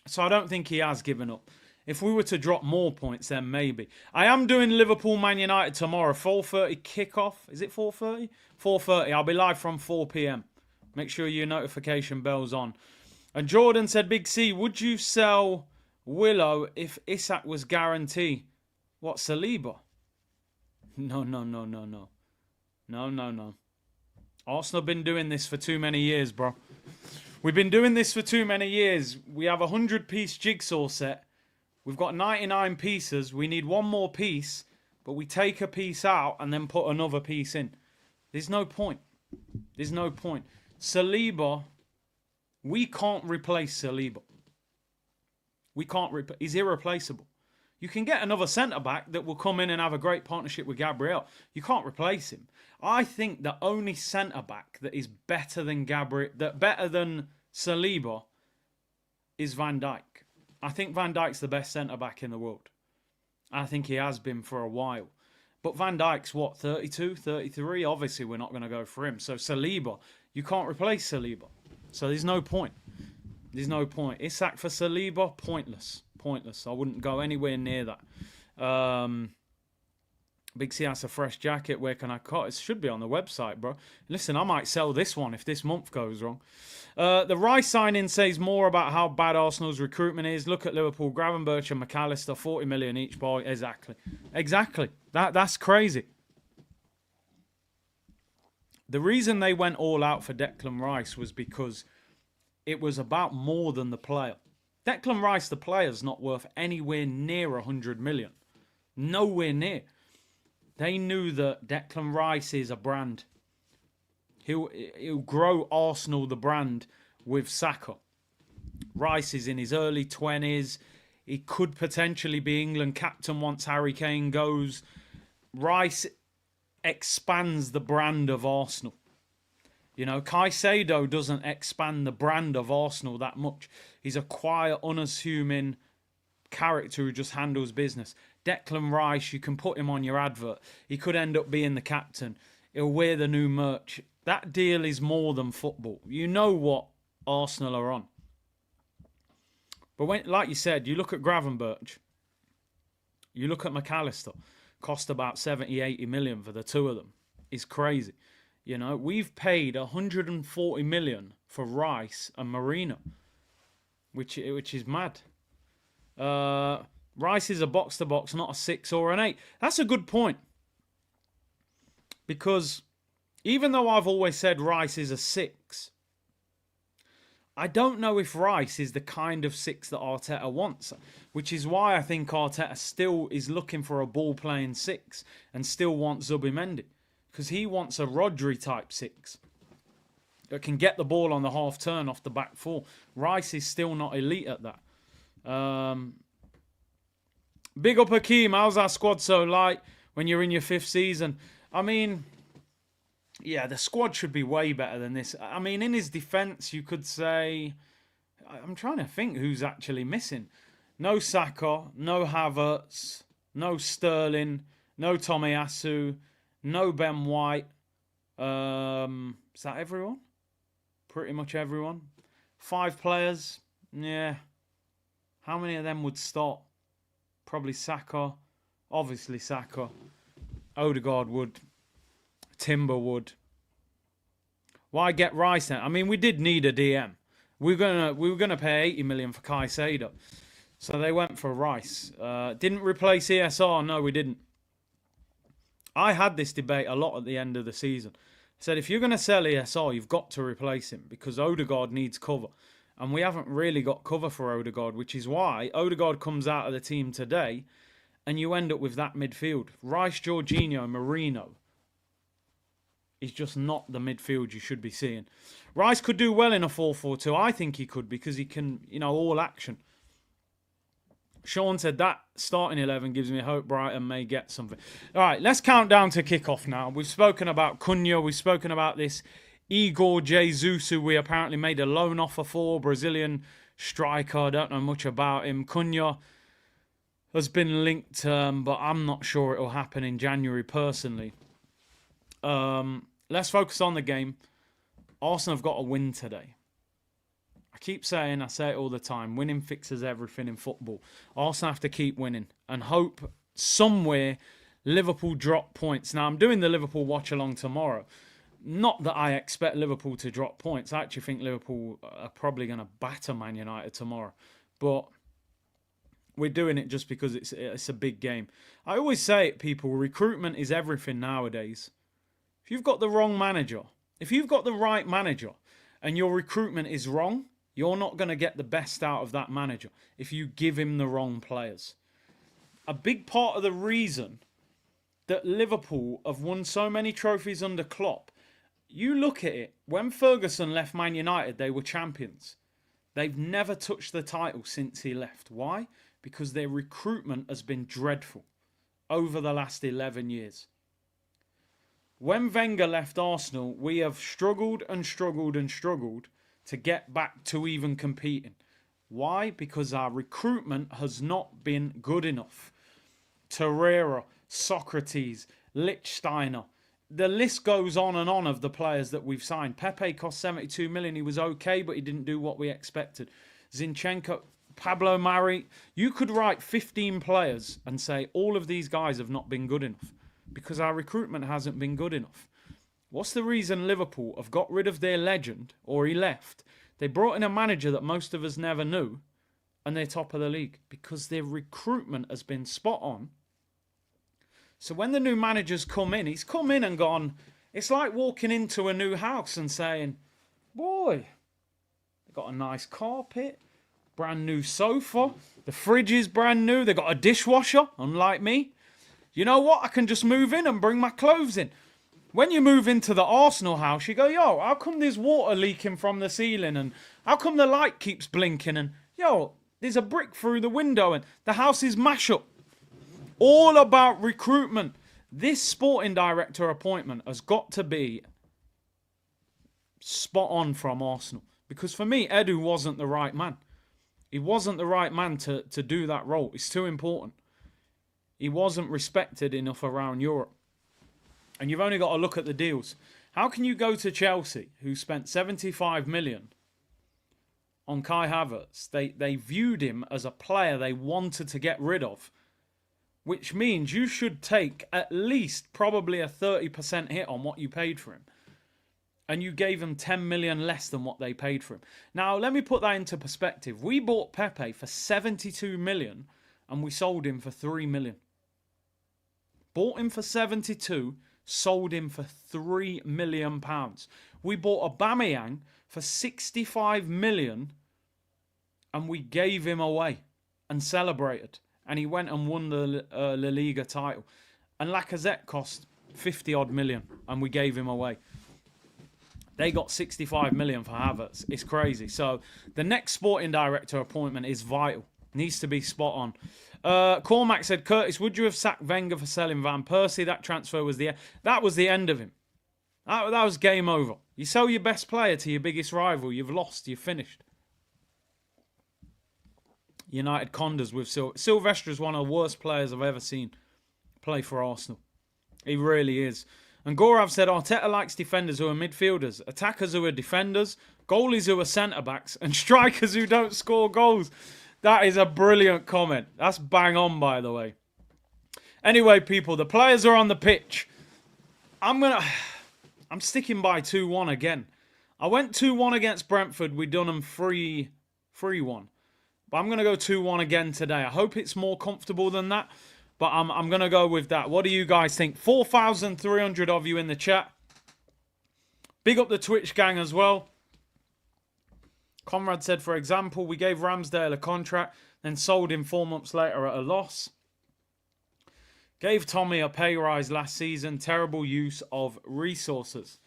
Speaker 1: So I don't think he has given up. If we were to drop more points, then maybe. I am doing Liverpool Man United tomorrow. 4:30 kickoff. Is it 4:30? 4:30. I'll be live from 4 p.m. Make sure your notification bell's on. And Jordan said, Big C, would you sell Willow if Isak was guaranteed? What, Saliba? No. No. Arsenal have been doing this for too many years, bro. We've been doing this for too many years. We have a 100-piece jigsaw set. We've got 99 pieces. We need one more piece, but we take a piece out and then put another piece in. There's no point. There's no point. Saliba, we can't replace Saliba. We can't replace. He's irreplaceable. You can get another centre-back that will come in and have a great partnership with Gabriel. You can't replace him. I think the only centre-back that is better than Gabriel, that better than Saliba is Van Dijk. I think Van Dijk's the best centre-back in the world. I think he has been for a while. But Van Dijk's what, 32, 33? Obviously, we're not going to go for him. So Saliba, you can't replace Saliba. So there's no point. There's no point. Isak for Saliba, pointless. Pointless. I wouldn't go anywhere near that. Big C has a fresh jacket. Where can I cut? It should be on the website, bro. Listen, I might sell this one if this month goes wrong. The Rice signing says more about how bad Arsenal's recruitment is. Look at Liverpool, Gravenberch and McAllister, 40 million each. Boy, exactly. That's crazy. The reason they went all out for Declan Rice was because it was about more than the player. Declan Rice, the player's not worth anywhere near 100 million. Nowhere near. They knew that Declan Rice is a brand. He'll grow Arsenal, the brand, with Saka. Rice is in his early 20s. He could potentially be England captain once Harry Kane goes. Rice expands the brand of Arsenal. You know, Caicedo doesn't expand the brand of Arsenal that much. He's a quiet, unassuming character who just handles business. Declan Rice, you can put him on your advert. He could end up being the captain. He'll wear the new merch. That deal is more than football. You know what Arsenal are on. But when, like you said, you look at Gravenberch, you look at McAllister, cost about 70, 80 million for the two of them. It's crazy. You know, we've paid 140 million for Rice and Marino, which is mad. Rice is a box-to-box, not a 6 or an 8. That's a good point. Because even though I've always said Rice is a 6, I don't know if Rice is the kind of 6 that Arteta wants, which is why I think Arteta still is looking for a ball-playing 6 and still wants Zubimendi, because he wants a Rodri-type 6 that can get the ball on the half-turn off the back four. Rice is still not elite at that. Big up Hakeem, how's our squad so light when you're in your 5th season? I mean, yeah, the squad should be way better than this. I mean, in his defence, you could say... I'm trying to think who's actually missing. No Saka, no Havertz, no Sterling, no Tomiyasu, no Ben White. Is that everyone? Pretty much everyone. 5 players. Yeah. How many of them would start? Probably Saka. Obviously Saka. Odegaard would. Timber would. Why get Rice then? I mean, we did need a DM. We were gonna pay 80 million for Caicedo. So they went for Rice. Didn't replace ESR. No, we didn't. I had this debate a lot at the end of the season. I said, if you're going to sell ESR, you've got to replace him because Odegaard needs cover. And we haven't really got cover for Odegaard, which is why Odegaard comes out of the team today and you end up with that midfield. Rice, Jorginho, Marino is just not the midfield you should be seeing. Rice could do well in a 4-4-2. I think he could because he can, all action. Sean said that starting 11 gives me hope Brighton may get something. All right, let's count down to kickoff now. We've spoken about Cunha. We've spoken about this Igor Jesus, who we apparently made a loan offer for. Brazilian striker. I don't know much about him. Cunha has been linked, but I'm not sure it will happen in January personally. Let's focus on the game. Arsenal have got a win today. I say it all the time, winning fixes everything in football. Arsenal have to keep winning and hope somewhere Liverpool drop points. Now, I'm doing the Liverpool watch-along tomorrow. Not that I expect Liverpool to drop points. I actually think Liverpool are probably going to batter Man United tomorrow. But we're doing it just because it's a big game. I always say it, people, recruitment is everything nowadays. If you've got the wrong manager, if you've got the right manager and your recruitment is wrong, you're not going to get the best out of that manager if you give him the wrong players. A big part of the reason that Liverpool have won so many trophies under Klopp, you look at it, when Ferguson left Man United, they were champions. They've never touched the title since he left. Why? Because their recruitment has been dreadful over the last 11 years. When Wenger left Arsenal, we have struggled and struggled and struggled to get back to even competing. Why? Because our recruitment has not been good enough. Torreira, Socrates, Lichtsteiner. The list goes on and on of the players that we've signed. Pepe cost 72 million. He was okay, but he didn't do what we expected. Zinchenko, Pablo Mari. You could write 15 players and say all of these guys have not been good enough because our recruitment hasn't been good enough. What's the reason Liverpool have got rid of their legend, or he left? They brought in a manager that most of us never knew, and they're top of the league because their recruitment has been spot on. So when the new manager's come in, he's come in and gone, it's like walking into a new house and saying, boy, they've got a nice carpet, brand new sofa, the fridge is brand new, they've got a dishwasher, unlike me. You know what? I can just move in and bring my clothes in. When you move into the Arsenal house, you go, yo, how come there's water leaking from the ceiling? And how come the light keeps blinking? And, yo, there's a brick through the window and the house is mash up. All about recruitment. This sporting director appointment has got to be spot on from Arsenal. Because for me, Edu wasn't the right man. He wasn't the right man to do that role. It's too important. He wasn't respected enough around Europe. And you've only got to look at the deals. How can you go to Chelsea, who spent 75 million on Kai Havertz? They viewed him as a player they wanted to get rid of, which means you should take at least probably a 30% hit on what you paid for him. And you gave him 10 million less than what they paid for him. Now, let me put that into perspective. We bought Pepe for 72 million and we sold him for 3 million. Bought him for 72, sold him for £3 million. We bought Aubameyang for 65 million and we gave him away and celebrated. And he went and won the La Liga title. And Lacazette cost 50 odd million and we gave him away. They got 65 million for Havertz. It's crazy. So the next sporting director appointment is vital. Needs to be spot on. Cormac said, Curtis, would you have sacked Wenger for selling Van Persie? That transfer was the end of him. That was game over. You sell your best player to your biggest rival, you've lost, you've finished. United Condors with Silvestre is one of the worst players I've ever seen play for Arsenal. He really is. And Gorav said, Arteta likes defenders who are midfielders, attackers who are defenders, goalies who are centre-backs, and strikers who don't score goals. That is a brilliant comment. That's bang on, by the way. Anyway, people, the players are on the pitch. I'm sticking by 2-1 again. I went 2-1 against Brentford. We done them 3-1. But I'm going to go 2-1 again today. I hope it's more comfortable than that. But I'm going to go with that. What do you guys think? 4,300 of you in the chat. Big up the Twitch gang as well. Conrad said, for example, we gave Ramsdale a contract, then sold him 4 months later at a loss. Gave Tommy a pay rise last season. Terrible use of resources.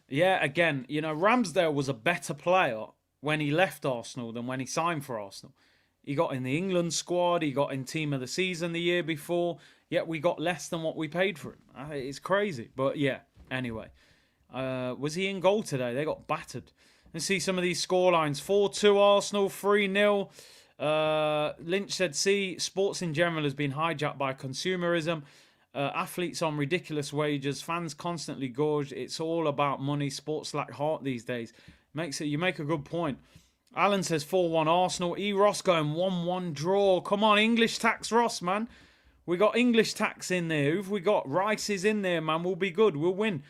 Speaker 1: Yeah, again, you know, Ramsdale was a better player when he left Arsenal than when he signed for Arsenal. He got in the England squad. He got in Team of the Season the year before. Yet we got less than what we paid for him. It's crazy. But yeah, anyway. Was he in goal today? They got battered. Let's see some of these scorelines. 4-2 Arsenal, 3-0. Lynch said, see, sports in general has been hijacked by consumerism. Athletes on ridiculous wages. Fans constantly gorged. It's all about money. Sports lack heart these days. You make a good point. Alan says 4-1 Arsenal. E. Ross going 1-1 draw. Come on, English tax Ross, man. We got English tax in there. Who've we got? Rice is in there, man. We'll be good. We'll win.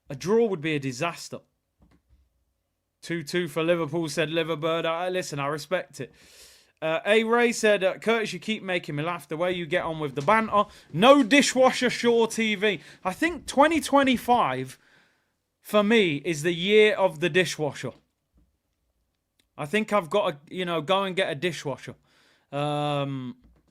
Speaker 1: A draw would be a disaster. 2-2 for Liverpool, said Liverbird. Listen, I respect it. A. Ray said, Curtis, you keep making me laugh the way you get on with the banter. No dishwasher, Shaw TV. I think 2025, for me, is the year of the dishwasher. I think I've got to, go and get a dishwasher.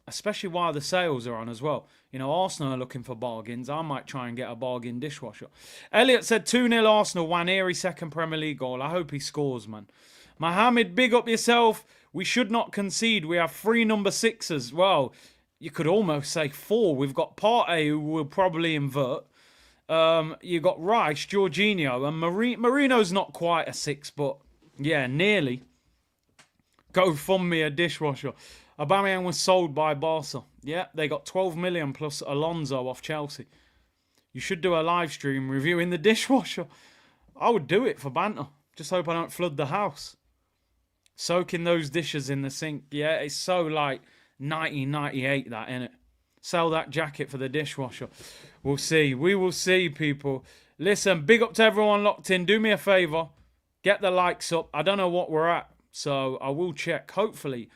Speaker 1: Especially while the sales are on as well. You know, Arsenal are looking for bargains. I might try and get a bargain dishwasher. Elliot said 2-0 Arsenal. Nwaneri, second Premier League goal. I hope he scores, man. Mohammed, big up yourself. We should not concede. We have 3 number 6s. Well, you could almost say 4. We've got Partey, who will probably invert. You've got Rice, Jorginho, and Marino's not quite a 6, but Yeah, nearly. Go fund me a dishwasher. Aubameyang was sold by Barca. Yeah, they got 12 million plus Alonso off Chelsea. You should do a live stream reviewing the dishwasher. I would do it for banter. Just hope I don't flood the house. Soaking those dishes in the sink. Yeah, it's so like 1998 that, innit? Sell that jacket for the dishwasher. We'll see. We will see, people. Listen, big up to everyone locked in. Do me a favour. Get the likes up. I don't know what we're at, so I will check. Hopefully.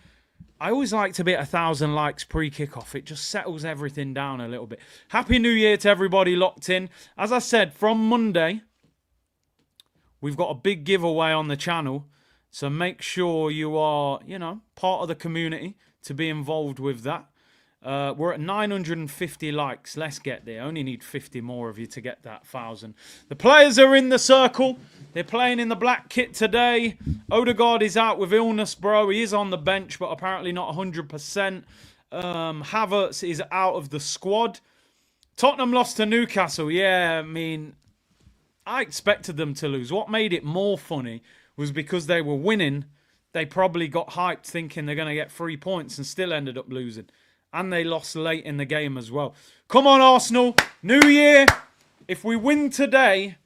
Speaker 1: I always like to be at 1,000 likes pre-kickoff. It just settles everything down a little bit. Happy New Year to everybody locked in. As I said, from Monday, we've got a big giveaway on the channel. So make sure you are, part of the community to be involved with that. We're at 950 likes. Let's get there. Only need 50 more of you to get that 1,000. The players are in the circle. They're playing in the black kit today. Odegaard is out with illness, bro. He is on the bench, but apparently not 100%. Havertz is out of the squad. Tottenham lost to Newcastle. Yeah, I mean, I expected them to lose. What made it more funny was because they were winning, they probably got hyped thinking they're going to get 3 points and still ended up losing. And they lost late in the game as well. Come on, Arsenal. New year. If we win today,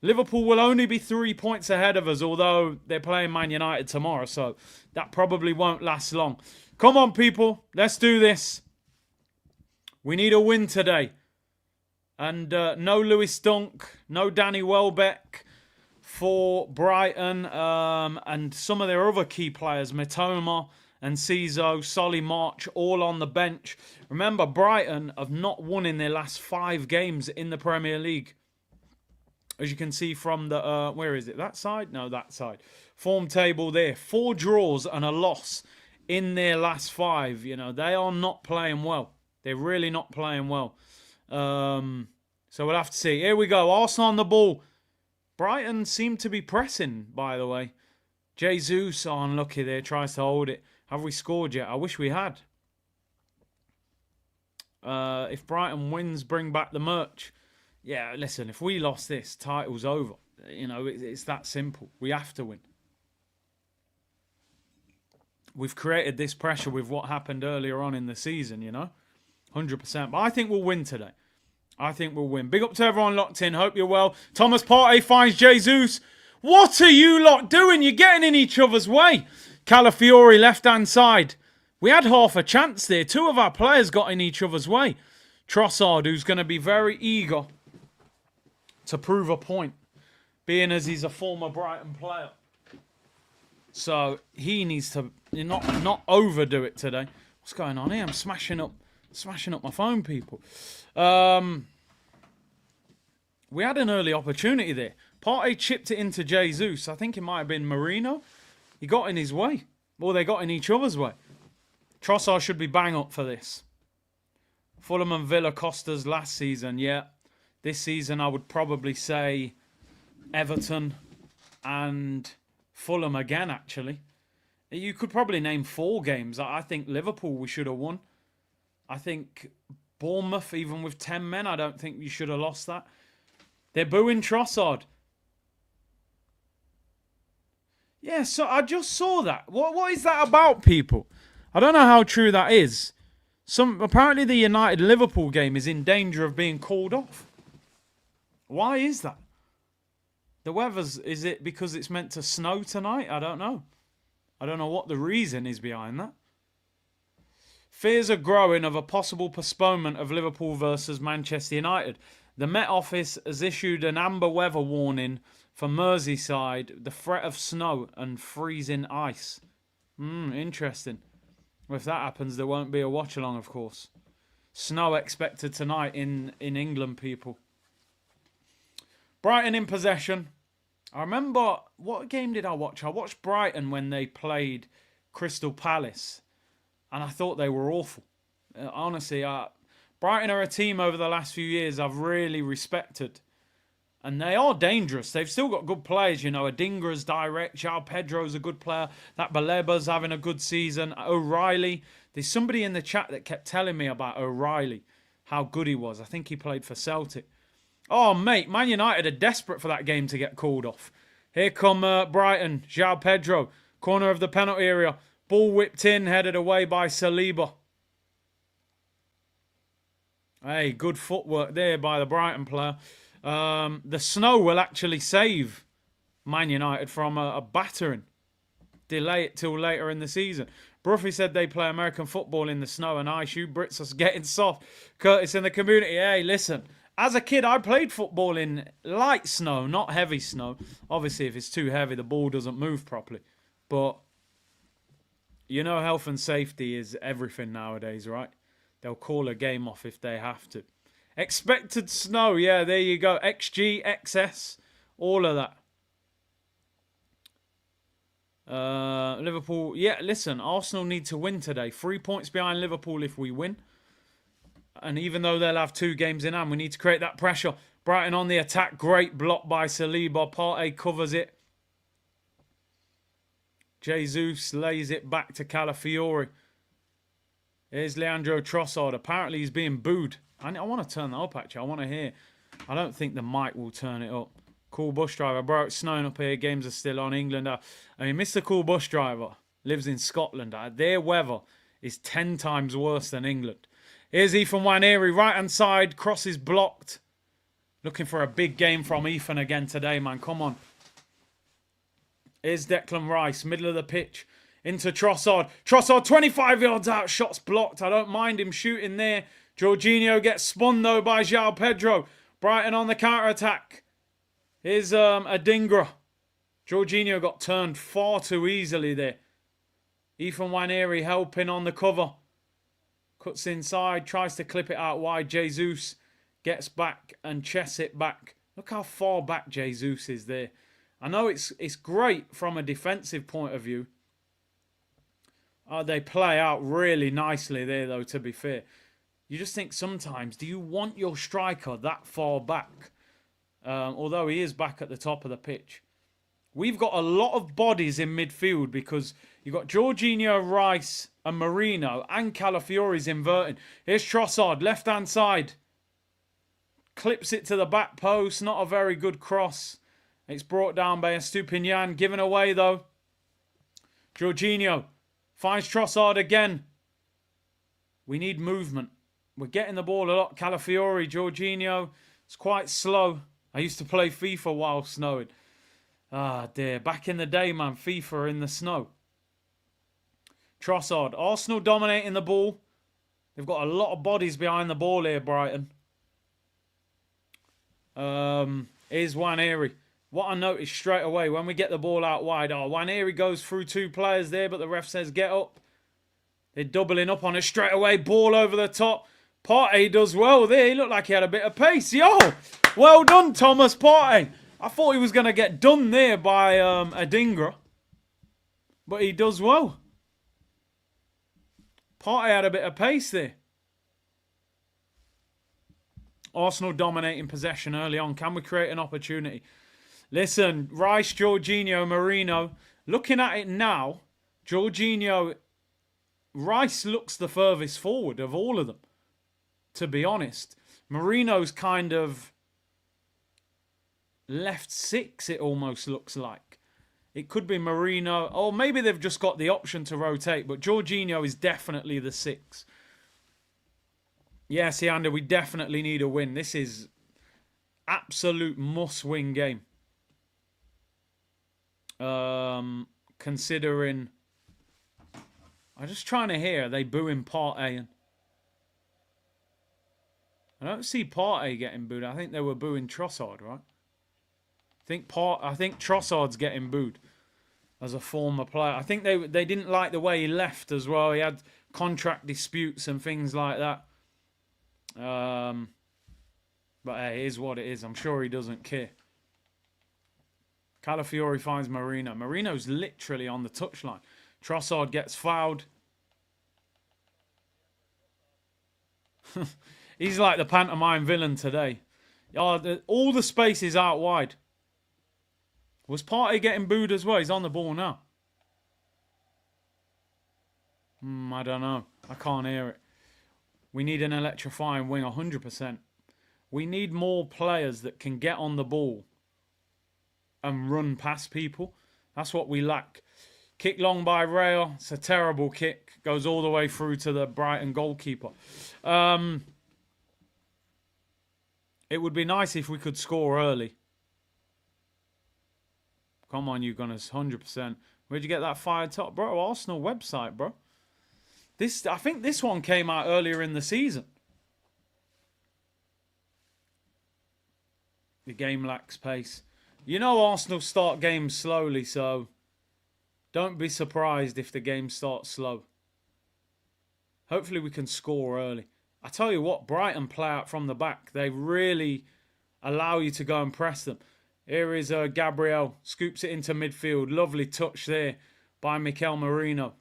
Speaker 1: Liverpool will only be 3 points ahead of us, although they're playing Man United tomorrow, so that probably won't last long. Come on, people. Let's do this. We need a win today. And no Lewis Dunk, no Danny Welbeck for Brighton, and some of their other key players, Mitoma and Ciso, Solly March, all on the bench. Remember, Brighton have not won in their last 5 games in the Premier League. As you can see from the, where is it? That side? No, that side. Form table there. 4 draws and a loss in their last 5. They are not playing well. They're really not playing well. So we'll have to see. Here we go. Arsenal on the ball. Brighton seem to be pressing, by the way. Jesus, unlucky there, tries to hold it. Have we scored yet? I wish we had. If Brighton wins, bring back the merch. Yeah, listen, if we lost this, title's over. It's that simple. We have to win. We've created this pressure with what happened earlier on in the season, 100%. But I think we'll win today. I think we'll win. Big up to everyone locked in. Hope you're well. Thomas Partey finds Jesus. What are you lot doing? You're getting in each other's way. Calafiori, left-hand side. We had half a chance there. 2 of our players got in each other's way. Trossard, who's going to be very eager to prove a point, being as he's a former Brighton player. So he needs to not overdo it today. What's going on here? I'm smashing up my phone, people. We had an early opportunity there. Partey chipped it into Jesus. I think it might have been Marino. He got in his way. Or they got in each other's way. Trossard should be bang up for this. Fulham and Villa cost us last season, yeah. This season I would probably say Everton and Fulham again, actually. You could probably name 4 games. I think Liverpool we should have won. I think Bournemouth, even with 10 men, I don't think you should have lost that. They're booing Trossard. Yeah, so I just saw that. What is that about, people? I don't know how true that is. Apparently the United-Liverpool game is in danger of being called off. Why is that? The weather's... Is it because it's meant to snow tonight? I don't know. I don't know what the reason is behind that. Fears are growing of a possible postponement of Liverpool versus Manchester United. The Met Office has issued an amber weather warning for Merseyside, the threat of snow and freezing ice. Interesting. If that happens, there won't be a watch-along, of course. Snow expected tonight in England, people. Brighton in possession. I remember, what game did I watch? I watched Brighton when they played Crystal Palace. And I thought they were awful. Honestly, Brighton are a team over the last few years I've really respected. And they are dangerous. They've still got good players, Adingra's direct. Joao Pedro's a good player. That Baleba's having a good season. O'Reilly. There's somebody in the chat that kept telling me about O'Reilly. How good he was. I think he played for Celtic. Oh, mate. Man United are desperate for that game to get called off. Here come Brighton. Joao Pedro. Corner of the penalty area. Ball whipped in, headed away by Saliba. Hey, good footwork there by the Brighton player. The snow will actually save Man United from a battering. Delay it till later in the season. Bruffy said they play American football in the snow and ice. You Brits are getting soft. Curtis in the community. Hey, listen. As a kid, I played football in light snow, not heavy snow. Obviously, if it's too heavy, the ball doesn't move properly. But, you know, health and safety is everything nowadays, right? They'll call a game off if they have to. Expected snow. Yeah, there you go. XG, XS, all of that. Liverpool. Yeah, listen, Arsenal need to win today. 3 points behind Liverpool if we win. And even though they'll have 2 games in hand, we need to create that pressure. Brighton on the attack. Great block by Saliba. Partey covers it. Jesus lays it back to Calafiori. Here's Leandro Trossard. Apparently he's being booed. I want to turn that up, actually. I want to hear. I don't think the mic will turn it up. Cool bus driver. Bro, it's snowing up here. Games are still on. England. I mean, Mr. Cool bus driver lives in Scotland. Their weather is 10 times worse than England. Here's Ethan Nwaneri. Right-hand side. Cross is blocked. Looking for a big game from Ethan again today, man. Come on. Here's Declan Rice. Middle of the pitch. Into Trossard. Trossard 25 yards out. Shots blocked. I don't mind him shooting there. Jorginho gets spun, though, by Joao Pedro. Brighton on the counter-attack. Here's Adingra. Jorginho got turned far too easily there. Ethan Nwaneri helping on the cover. Cuts inside. Tries to clip it out wide. Jesus gets back and chests it back. Look how far back Jesus is there. I know it's great from a defensive point of view. They play out really nicely there, though, to be fair. You just think sometimes, do you want your striker that far back? Although he is back at the top of the pitch. We've got a lot of bodies in midfield because you've got Jorginho, Rice and Marino and Calafiori's inverting. Here's Trossard, left-hand side. Clips it to the back post. Not a very good cross. It's brought down by Estupinian. Given away, though. Jorginho finds Trossard again. We need movement. We're getting the ball a lot. Calafiori, Jorginho. It's quite slow. I used to play FIFA while snowing. Ah, dear. Back in the day, man. FIFA in the snow. Trossard. Arsenal dominating the ball. They've got a lot of bodies behind the ball here, Brighton. Here's Nwaneri. What I noticed straight away, when we get the ball out wide, Nwaneri goes through 2 players there, but the ref says get up. They're doubling up on it straight away. Ball over the top. Partey does well there. He looked like he had a bit of pace. Yo, well done, Thomas Partey. I thought he was going to get done there by Adingra. But he does well. Partey had a bit of pace there. Arsenal dominating possession early on. Can we create an opportunity? Listen, Rice, Jorginho, Marino. Looking at it now, Jorginho, Rice looks the furthest forward of all of them, to be honest. Marino's kind of left 6, it almost looks like. It could be Marino, or maybe they've just got the option to rotate, but Jorginho is definitely the 6. Yes, Leander, we definitely need a win. This is absolute must-win game. Considering, I'm just trying to hear, are they booing Partey? I don't see Partey getting booed. I think they were booing Trossard, right? I think Trossard's getting booed as a former player. I think they didn't like the way he left as well. He had contract disputes and things like that. But hey, it is what it is. I'm sure he doesn't care. Calafiori finds Marino. Marino's literally on the touchline. Trossard gets fouled. He's like the pantomime villain today. All the space is out wide. Was Partey getting booed as well? He's on the ball now. I don't know. I can't hear it. We need an electrifying wing, 100%. We need more players that can get on the ball and run past people. That's what we lack. Kick long by Rail. It's a terrible kick. Goes all the way through to the Brighton goalkeeper. It would be nice if we could score early. Come on, you Gunners. 100%. Where'd you get that fired top? Bro, Arsenal website, bro. I think this one came out earlier in the season. The game lacks pace. You know Arsenal start games slowly, so don't be surprised if the game starts slow. Hopefully we can score early. I tell you what, Brighton play out from the back. They really allow you to go and press them. Here is Gabriel. Scoops it into midfield. Lovely touch there by Mikel Merino.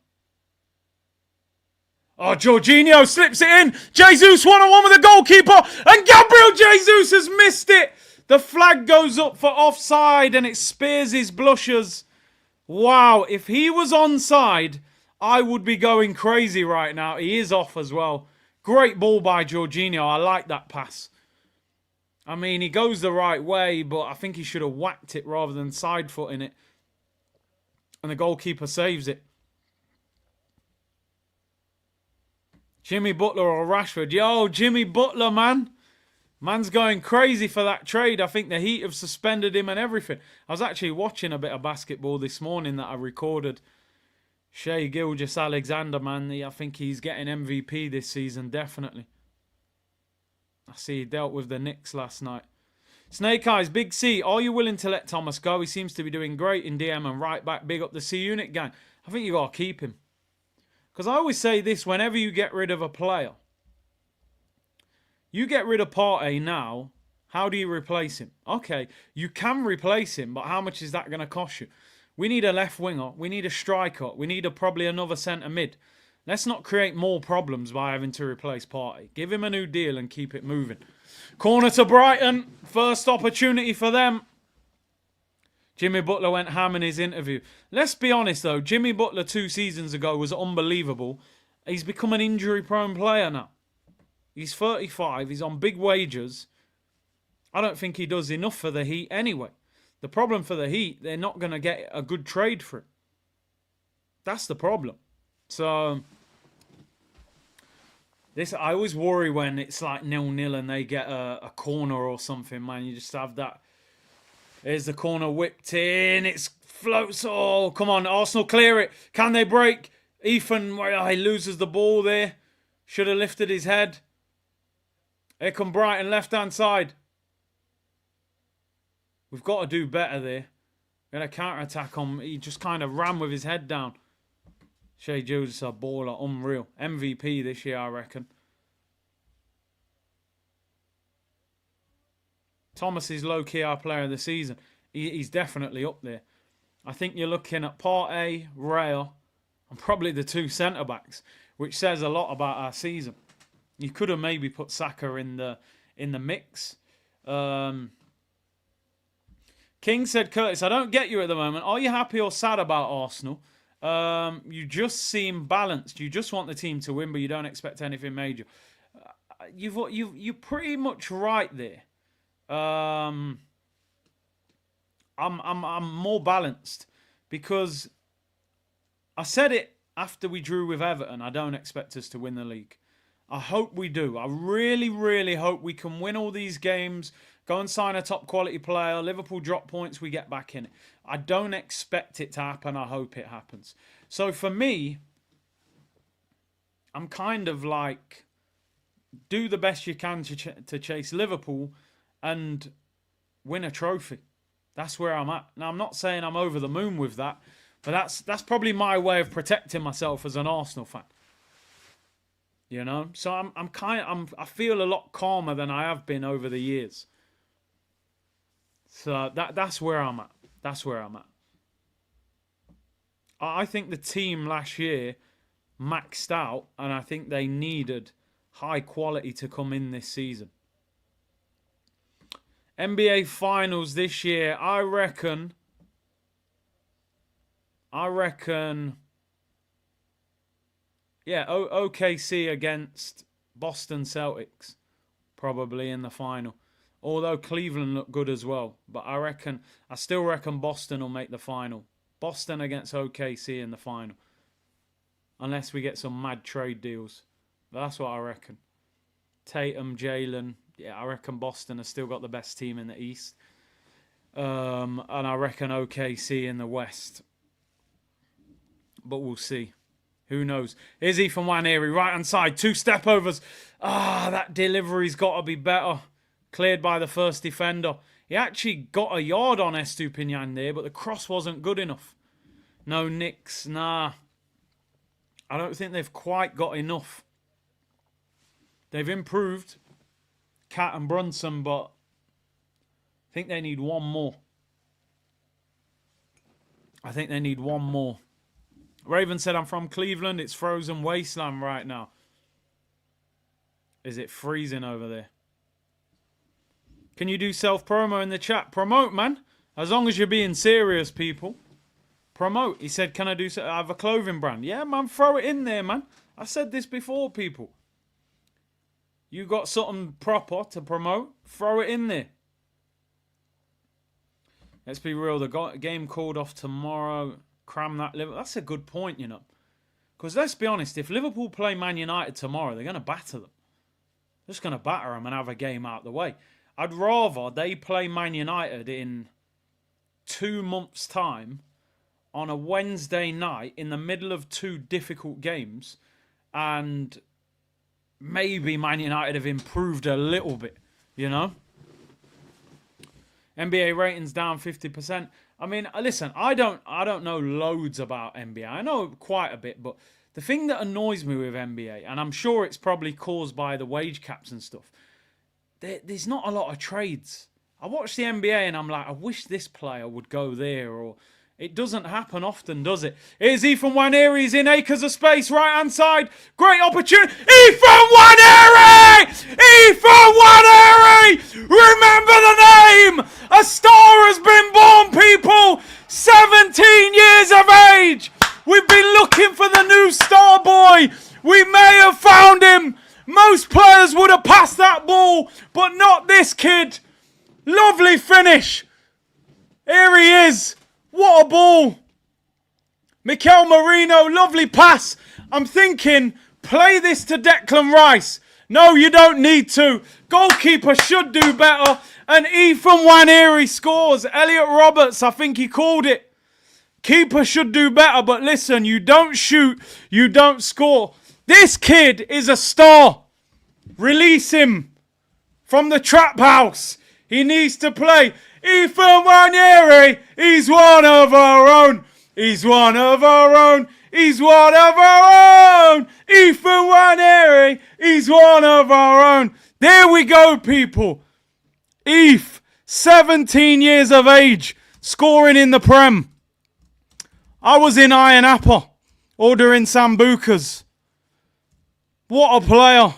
Speaker 1: Oh, Jorginho slips it in. Jesus one-on-one with the goalkeeper. And Gabriel Jesus has missed it. The flag goes up for offside and it spares his blushers. Wow, if he was onside, I would be going crazy right now. He is off as well. Great ball by Jorginho. I like that pass. I mean, he goes the right way, but I think he should have whacked it rather than side-footing it. And the goalkeeper saves it. Jimmy Butler or Rashford. Yo, Jimmy Butler, man. Man's going crazy for that trade. I think the Heat have suspended him and everything. I was actually watching a bit of basketball this morning that I recorded. Shea Gilgeous-Alexander, man. I think he's getting MVP this season, definitely. I see he dealt with the Knicks last night. Snake Eyes, Big C. Are you willing to let Thomas go? He seems to be doing great in DM and right back. Big up the C Unit gang. I think you got to keep him. Because I always say this, whenever you get rid of a player, you get rid of Partey now, how do you replace him? Okay, you can replace him, but how much is that going to cost you? We need a left winger. We need a striker. We need probably another centre mid. Let's not create more problems by having to replace Partey. Give him a new deal and keep it moving. Corner to Brighton. First opportunity for them. Jimmy Butler went ham in his interview. Let's be honest though, Jimmy Butler 2 seasons ago was unbelievable. He's become an injury-prone player now. He's 35. He's on big wages. I don't think he does enough for the Heat anyway. The problem for the Heat, they're not going to get a good trade for it. That's the problem. So, I always worry when it's like 0-0 and they get a corner or something, man. You just have that. Here's the corner whipped in. It floats. Oh, come on. Arsenal clear it. Can they break? Ethan, he loses the ball there. Should have lifted his head. Here come Brighton, left-hand side. We've got to do better there. We're going to counter-attack him. He just kind of ran with his head down. Shea Gilgeous, a baller, unreal. MVP this year, I reckon. Thomas is low-key our player of the season. He's definitely up there. I think you're looking at Partey, Rail, and probably the 2 centre-backs, which says a lot about our season. You could have maybe put Saka in the mix. King said, Curtis, I don't get you at the moment. Are you happy or sad about Arsenal? You just seem balanced. You just want the team to win, but you don't expect anything major. You're pretty much right there. I'm more balanced because I said it after we drew with Everton. I don't expect us to win the league. I hope we do. I really, really hope we can win all these games, go and sign a top quality player. Liverpool drop points, we get back in it. I don't expect it to happen. I hope it happens. So for me, I'm kind of like, do the best you can to chase Liverpool and win a trophy. That's where I'm at. Now, I'm not saying I'm over the moon with that, but that's probably my way of protecting myself as an Arsenal fan. You know, so I feel a lot calmer than I have been over the years. So that's where I'm at. That's where I'm at. I think the team last year maxed out, and I think they needed high quality to come in this season. NBA Finals this year, I reckon. Yeah, OKC against Boston Celtics, probably in the final. Although Cleveland look good as well. But I still reckon Boston will make the final. Boston against OKC in the final. Unless we get some mad trade deals. But that's what I reckon. Tatum, Jalen. Yeah, I reckon Boston has still got the best team in the East. And I reckon OKC in the West. But we'll see. Who knows? Here's Ethan Nwaneri, right-hand side. 2 step overs. That delivery's got to be better. Cleared by the first defender. He actually got a yard on Estupinian there, but the cross wasn't good enough. No nicks. Nah. I don't think they've quite got enough. They've improved. Cat and Brunson, but I think they need one more. I think they need one more. Raven said, I'm from Cleveland. It's frozen wasteland right now. Is it freezing over there? Can you do self-promo in the chat? Promote, man. As long as you're being serious, people. Promote. He said, can I do so? I have a clothing brand. Yeah, man. Throw it in there, man. I said this before, people. You got something proper to promote? Throw it in there. Let's be real. The game called off tomorrow. Cram that Liverpool. That's a good point, you know. Because let's be honest, if Liverpool play Man United tomorrow, they're going to batter them. They're just going to batter them and have a game out of the way. I'd rather they play Man United in 2 months' time on a Wednesday night in the middle of 2 difficult games, and maybe Man United have improved a little bit, you know. NBA ratings down 50%. I mean, listen, I don't know loads about NBA. I know quite a bit, but the thing that annoys me with NBA, and I'm sure it's probably caused by the wage caps and stuff, there's not a lot of trades. I watch the NBA and I'm like, I wish this player would go there, or it doesn't happen often, does it? Here's Ethan Nwaneri. He's in acres of space, right-hand side. Great opportunity. Ethan Nwaneri! Ethan Nwaneri! Remember the name! A star has been born, people! 17 years of age! We've been looking for the new star boy! We may have found him! Most players would have passed that ball, but not this kid. Lovely finish. Here he is. What a ball. Mikel Merino, lovely pass. I'm thinking, play this to Declan Rice. No, you don't need to. Goalkeeper should do better. And Ethan Nwaneri scores. Elliot Roberts, I think he called it. Keeper should do better, but listen, you don't shoot, you don't score. This kid is a star. Release him from the trap house. He needs to play. Ethan Nwaneri, he's one of our own. He's one of our own. He's one of our own. Ethan Nwaneri, he's one of our own. There we go, people. Eve, 17 years of age, scoring in the Prem. I was in Iron Apple, ordering sambucas. What a player.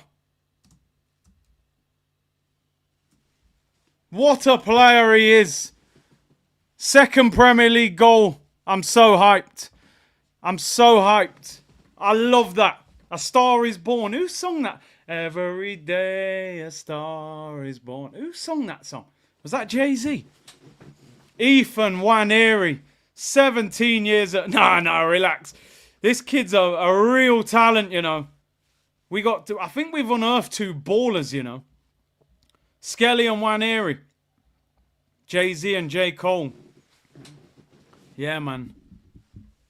Speaker 1: What a player he is. Second Premier League goal. I'm so hyped. I'm so hyped. I love that. A Star is Born. Who sung that? Every day a star is born. Who sung that song? Was that Jay-Z? Ethan Nwaneri. 17 years. No, relax. This kid's a real talent, you know. I think we've unearthed 2 ballers, you know. Skelly and Nwaneri. Jay-Z and J. Cole. Yeah, man.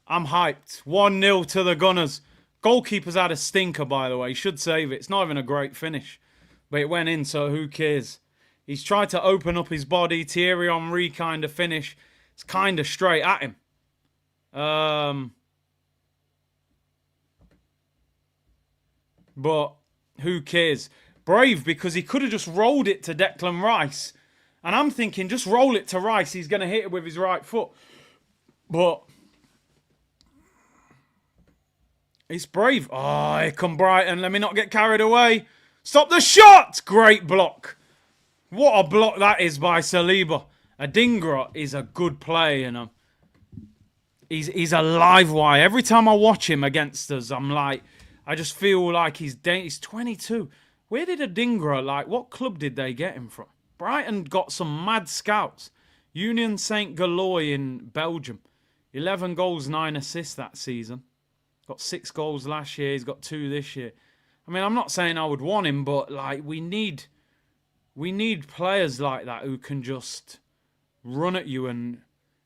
Speaker 1: I'm hyped. 1-0 to the Gunners. Goalkeeper's had a stinker, by the way. He should save it. It's not even a great finish. But it went in, so who cares? He's tried to open up his body. Thierry Henry kind of finish. It's kind of straight at him. But who cares? Brave, because he could have just rolled it to Declan Rice. And I'm thinking, just roll it to Rice. He's going to hit it with his right foot. But it's brave. Oh, here come Brighton. Let me not get carried away. Stop the shot! Great block. What a block that is by Saliba. Adingra is a good player, you know. He's a live wire. Every time I watch him against us, I'm like, I just feel like he's 22. Where did Adingra, what club did they get him from? Brighton got some mad scouts. Union Saint-Galois in Belgium. 11 goals, 9 assists that season. Got 6 goals last year. He's got 2 this year. I mean, I'm not saying I would want him, but like we need players like that who can just run at you. And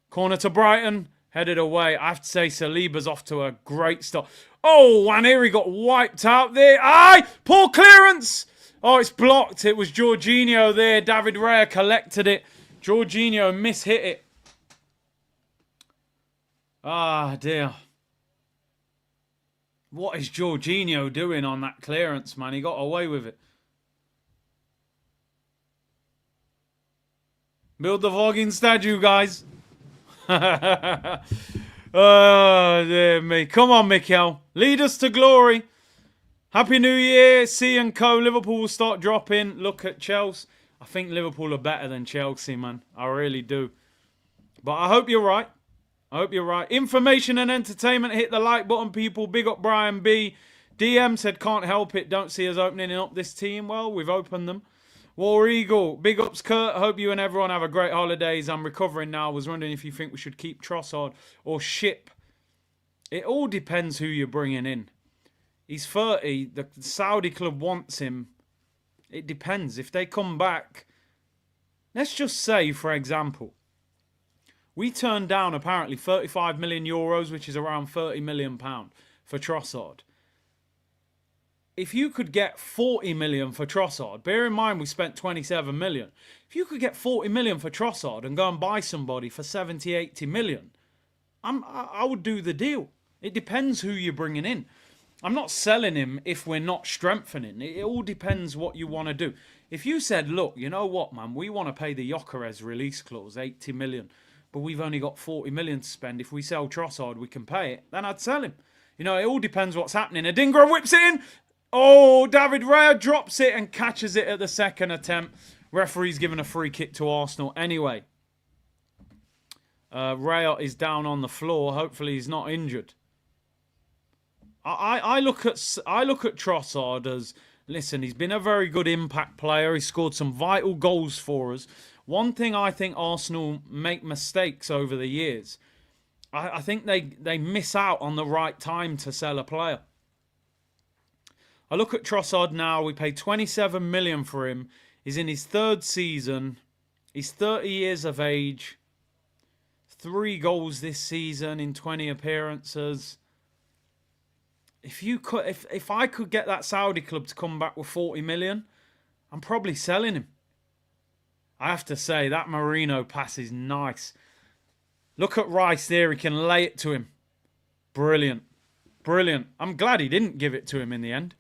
Speaker 1: corner to Brighton, headed away. I have to say Saliba's off to a great start. Oh, Nwaneri got wiped out there. Aye, poor clearance. Oh, it's blocked. It was Jorginho there. David Raya collected it. Jorginho mishit it. Ah, dear. What is Jorginho doing on that clearance, man? He got away with it. Build the vlogging statue, guys. Oh, dear me. Come on, Mikel. Lead us to glory. Happy New Year. C and Co. Liverpool will start dropping. Look at Chelsea. I think Liverpool are better than Chelsea, man. I really do. But I hope you're right. I hope you're right. Information and entertainment. Hit the like button, people. Big up Brian B. DM said, can't help it. Don't see us opening up this team. Well, we've opened them. War Eagle. Big ups, Kurt. Hope you and everyone have a great holidays. I'm recovering now. I was wondering if you think we should keep Trossard or ship. It all depends who you're bringing in. He's 30. The Saudi club wants him. It depends. If they come back, let's just say, for example, we turned down apparently 35 million euros, which is around £30 million for Trossard. If you could get 40 million for Trossard, bear in mind we spent 27 million. If you could get 40 million for Trossard and go and buy somebody for 70, 80 million, I would do the deal. It depends who you're bringing in. I'm not selling him if we're not strengthening. It all depends what you want to do. If you said, look, you know what, man, we want to pay the Gyökeres release clause, 80 million, but we've only got 40 million to spend. If we sell Trossard, we can pay it. Then I'd sell him. You know, it all depends what's happening. Adingra whips it in. Oh, David Raya drops it and catches it at the second attempt. Referee's given a free kick to Arsenal. Anyway, Raya is down on the floor. Hopefully he's not injured. I look at Trossard as, listen, he's been a very good impact player. He scored some vital goals for us. One thing I think Arsenal make mistakes over the years. I think they miss out on the right time to sell a player. I look at Trossard now. We paid 27 million for him. He's in his 3rd season. He's 30 years of age. 3 goals this season in 20 appearances. If I could get that Saudi club to come back with 40 million, I'm probably selling him. I have to say, that Marino pass is nice. Look at Rice there. He can lay it to him. Brilliant. Brilliant. I'm glad he didn't give it to him in the end.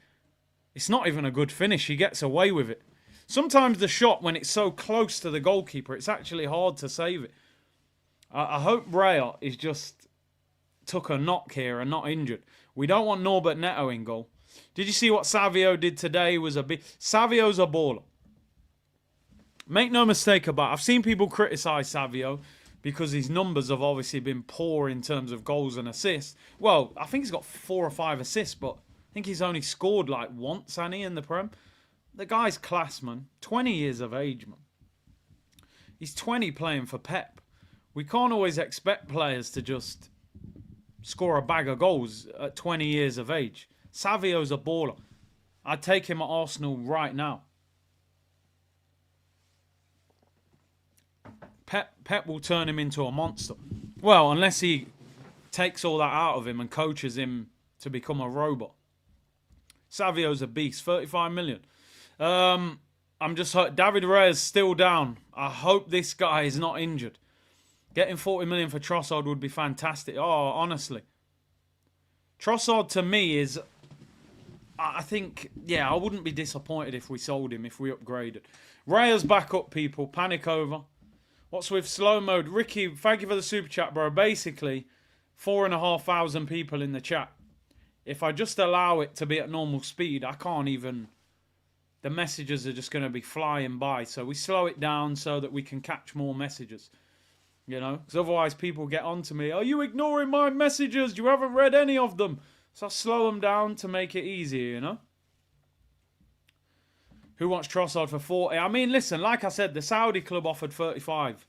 Speaker 1: It's not even a good finish. He gets away with it. Sometimes the shot, when it's so close to the goalkeeper, it's actually hard to save it. I hope Raya is just took a knock here and not injured. We don't want Norbert Neto in goal. Did you see what Savio did today? Savio's a baller. Make no mistake about it. I've seen people criticise Savio because his numbers have obviously been poor in terms of goals and assists. Well, I think he's got 4 or 5 assists, but I think he's only scored like once, hasn't he, in the Prem? The guy's class, man. 20 years of age, man. He's 20 playing for Pep. We can't always expect players to just score a bag of goals at 20 years of age. Savio's a baller. I'd take him at Arsenal right now. Pep will turn him into a monster. Well, unless he takes all that out of him and coaches him to become a robot. Savio's a beast. 35 million. I'm just hurt. David Raya's still down. I hope this guy is not injured. Getting 40 million for Trossard would be fantastic. Oh, honestly. Trossard to me is, I think, yeah, I wouldn't be disappointed if we sold him, if we upgraded. Raya's back up, people. Panic over. What's with slow mode? Ricky, thank you for the super chat, bro. Basically, 4,500 people in the chat. If I just allow it to be at normal speed, I can't even... The messages are just going to be flying by. So we slow it down so that we can catch more messages. You know? Because otherwise people get on to me. Are you ignoring my messages? You haven't read any of them. So I slow them down to make it easier, you know? Who wants Trossard for 40? I mean, listen, like I said, the Saudi club offered 35.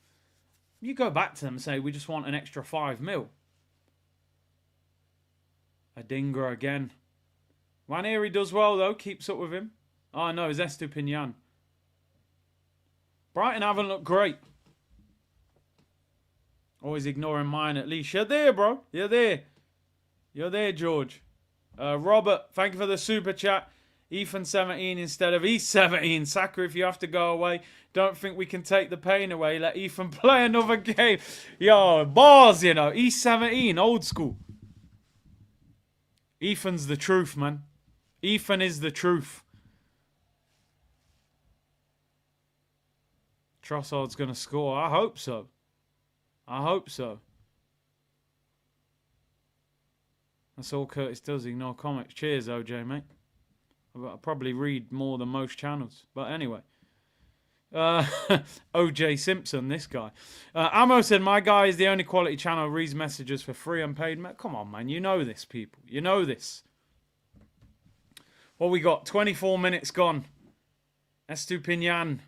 Speaker 1: You go back to them and say, we just want an extra 5 mil. Adingra again. Nwaneri does well, though. Keeps up with him. Oh, no, it's Estupinian. Brighton haven't looked great. Always ignoring mine at least. You're there, bro. You're there. You're there, George. Robert, thank you for the super chat. Ethan 17 instead of East 17. Saka, if you have to go away, don't think we can take the pain away. Let Ethan play another game. Yo, bars, you know. East 17, old school. Ethan's the truth, man. Ethan is the truth. Trossard's going to score. I hope so. I hope so. That's all Curtis does. Ignore comments. Cheers, OJ, mate. I probably read more than most channels. But anyway. OJ Simpson, this guy. Ammo said, my guy is the only quality channel reads messages for free and paid. Come on, man. You know this, people. You know this. What we got? 24 minutes gone. Estupinian.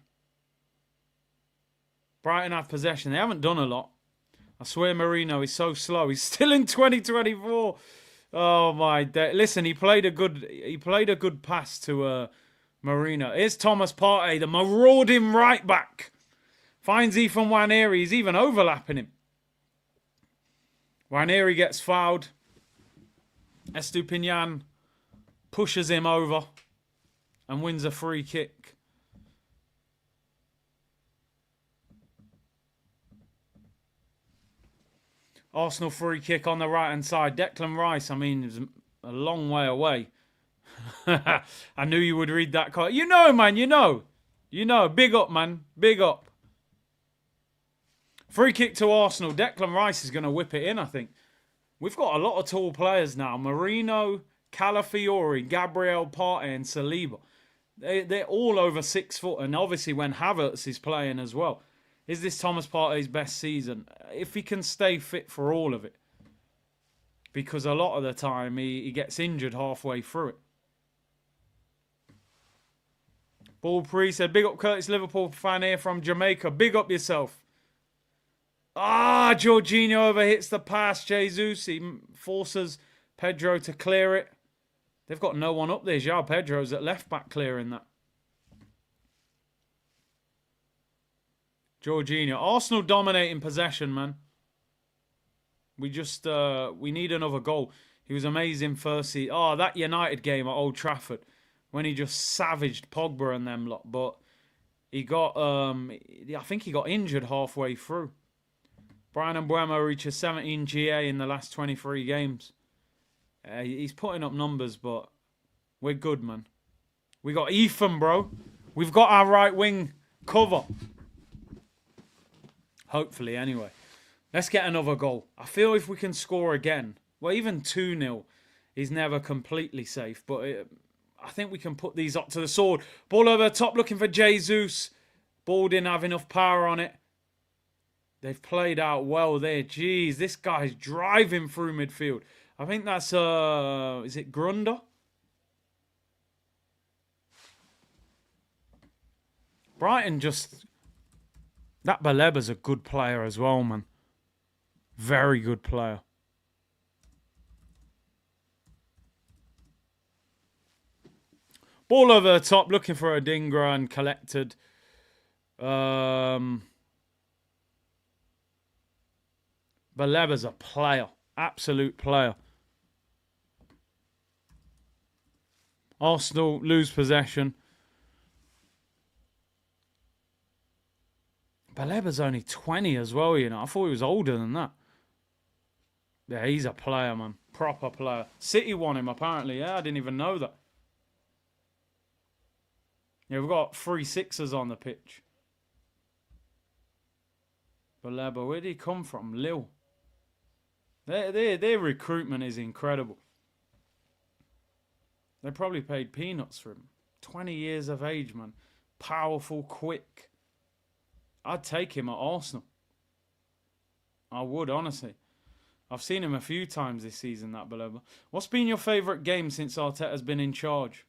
Speaker 1: Brighton have possession. They haven't done a lot. I swear Marino is so slow. He's still in 2024. Oh my day. Listen, he played a good pass to Marino. Here's Thomas Partey, the marauding right back. Finds Ethan Nwaneri. He's even overlapping him. Nwaneri gets fouled. Estupinian pushes him over and wins a free kick. Arsenal free kick on the right-hand side. Declan Rice, I mean, is a long way away. I knew you would read that card. You know, man, you know. You know, big up, man. Big up. Free kick to Arsenal. Declan Rice is going to whip it in, I think. We've got a lot of tall players now. Marino, Calafiori, Gabriel Partey and Saliba. They're all over 6 foot. And obviously when Havertz is playing as well. Is this Thomas Partey's best season? If he can stay fit for all of it. Because a lot of the time he gets injured halfway through it. Ball Pre said, big up Curtis, Liverpool fan here from Jamaica. Big up yourself. Ah, Jorginho overhits the pass. Jesus, he forces Pedro to clear it. They've got no one up there. Joao Pedro's at left back clearing that. Jorginho. Arsenal dominating possession, man. We just, we need another goal. He was amazing first season. Oh, that United game at Old Trafford. When he just savaged Pogba and them lot. But he got, I think he got injured halfway through. Brian Mbeumo reaches 17 GA in the last 23 games. He's putting up numbers, but we're good, man. We got Ethan, bro. We've got our right wing cover. Hopefully, anyway. Let's get another goal. I feel if we can score again, well, even 2-0 is never completely safe, but I think we can put these up to the sword. Ball over the top, looking for Jesus. Ball didn't have enough power on it. They've played out well there. Jeez, this guy's driving through midfield. I think that's, is it Grunder? Brighton just... That Baleba's a good player as well, man. Very good player. Ball over the top, looking for a Adingra and collected. Baleba's a player. Absolute player. Arsenal lose possession. Baleba's only 20 as well, you know. I thought he was older than that. Yeah, he's a player, man. Proper player. City won him, apparently. Yeah, I didn't even know that. Yeah, we've got 3 sixers on the pitch. Baleba, where did he come from? Lille. Their recruitment is incredible. They probably paid peanuts for him. 20 years of age, man. Powerful, quick. I'd take him at Arsenal. I would, honestly. I've seen him a few times this season, that Baleba. What's been your favourite game since Arteta's been in charge?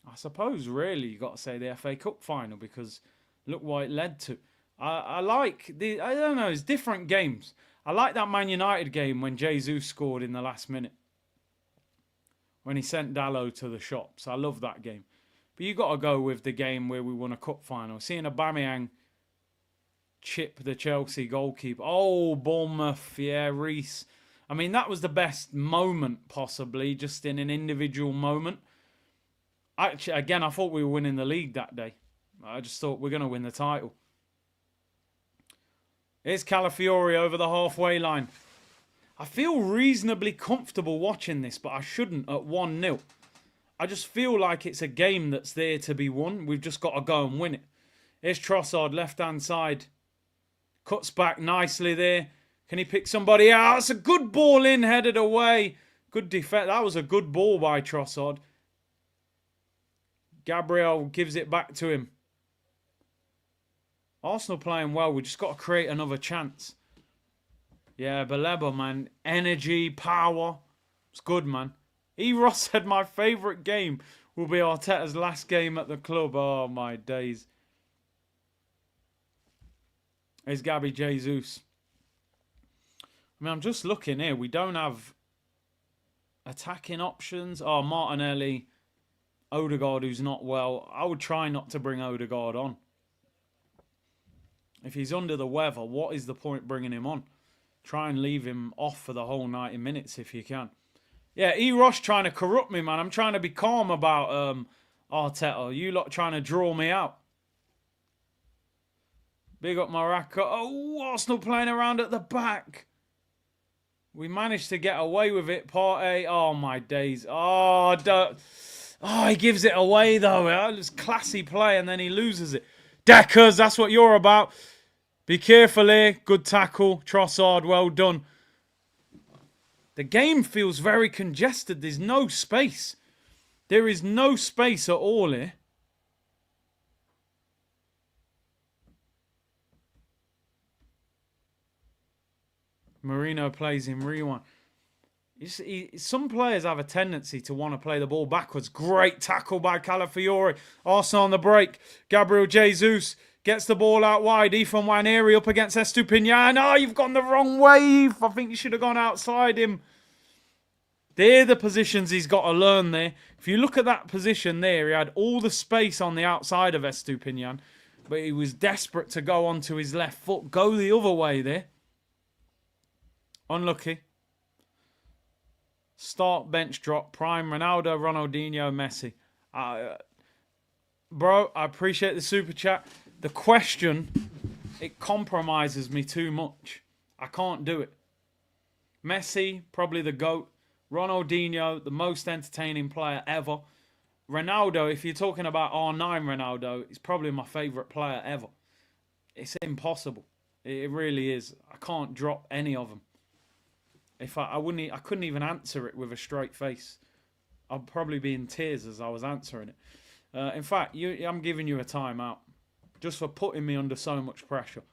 Speaker 1: I suppose, really, you got to say the FA Cup final because look what it led to. I like I don't know, it's different games. I like that Man United game when Jesus scored in the last minute. When he sent Dalot to the shops. I love that game. But you got to go with the game where we won a cup final. Seeing Aubameyang chip the Chelsea goalkeeper. Oh, Bournemouth, yeah, Reece. I mean, that was the best moment, possibly, just in an individual moment. Actually, again, I thought we were winning the league that day. I just thought we're going to win the title. Here's Calafiori over the halfway line. I feel reasonably comfortable watching this, but I shouldn't at 1-0. I just feel like it's a game that's there to be won. We've just got to go and win it. Here's Trossard, left-hand side. Cuts back nicely there. Can he pick somebody out? It's a good ball in, headed away. Good defense. That was a good ball by Trossard. Gabriel gives it back to him. Arsenal playing well. We just got to create another chance. Yeah, Baleba, man. Energy, power. It's good, man. Ross said my favourite game will be Arteta's last game at the club. Oh, my days. There's Gabby Jesus. I mean, I'm just looking here. We don't have attacking options. Oh, Martinelli. Odegaard, who's not well. I would try not to bring Odegaard on. If he's under the weather, what is the point bringing him on? Try and leave him off for the whole 90 minutes if you can. Yeah, Ross trying to corrupt me, man. I'm trying to be calm about Arteta. You lot trying to draw me out. Big up Morocco. Oh, Arsenal playing around at the back. We managed to get away with it. Partey. Oh, my days. Oh, he gives it away, though. It's classy play, and then he loses it. Deckers, that's what you're about. Be careful here. Good tackle. Trossard, well done. The game feels very congested. There's no space. There is no space at all here. Marino plays in rewind. Some players have a tendency to want to play the ball backwards. Great tackle by Calafiori. Arsenal on the break. Gabriel Jesus gets the ball out wide. Ethan Nwaneri up against Estupinian. Oh, you've gone the wrong way. I think you should have gone outside him. They're the positions he's got to learn there. If you look at that position there, he had all the space on the outside of Estupinian, but he was desperate to go onto his left foot. Go the other way there. Unlucky. Start, bench, drop, prime, Ronaldo, Ronaldinho, Messi. Bro, I appreciate the super chat. The question, it compromises me too much. I can't do it. Messi, probably the GOAT. Ronaldinho, the most entertaining player ever. Ronaldo, if you're talking about R9 Ronaldo, he's probably my favourite player ever. It's impossible. It really is. I can't drop any of them. If I couldn't even answer it with a straight face. I'd probably be in tears as I was answering it. In fact, I'm giving you a timeout just for putting me under so much pressure.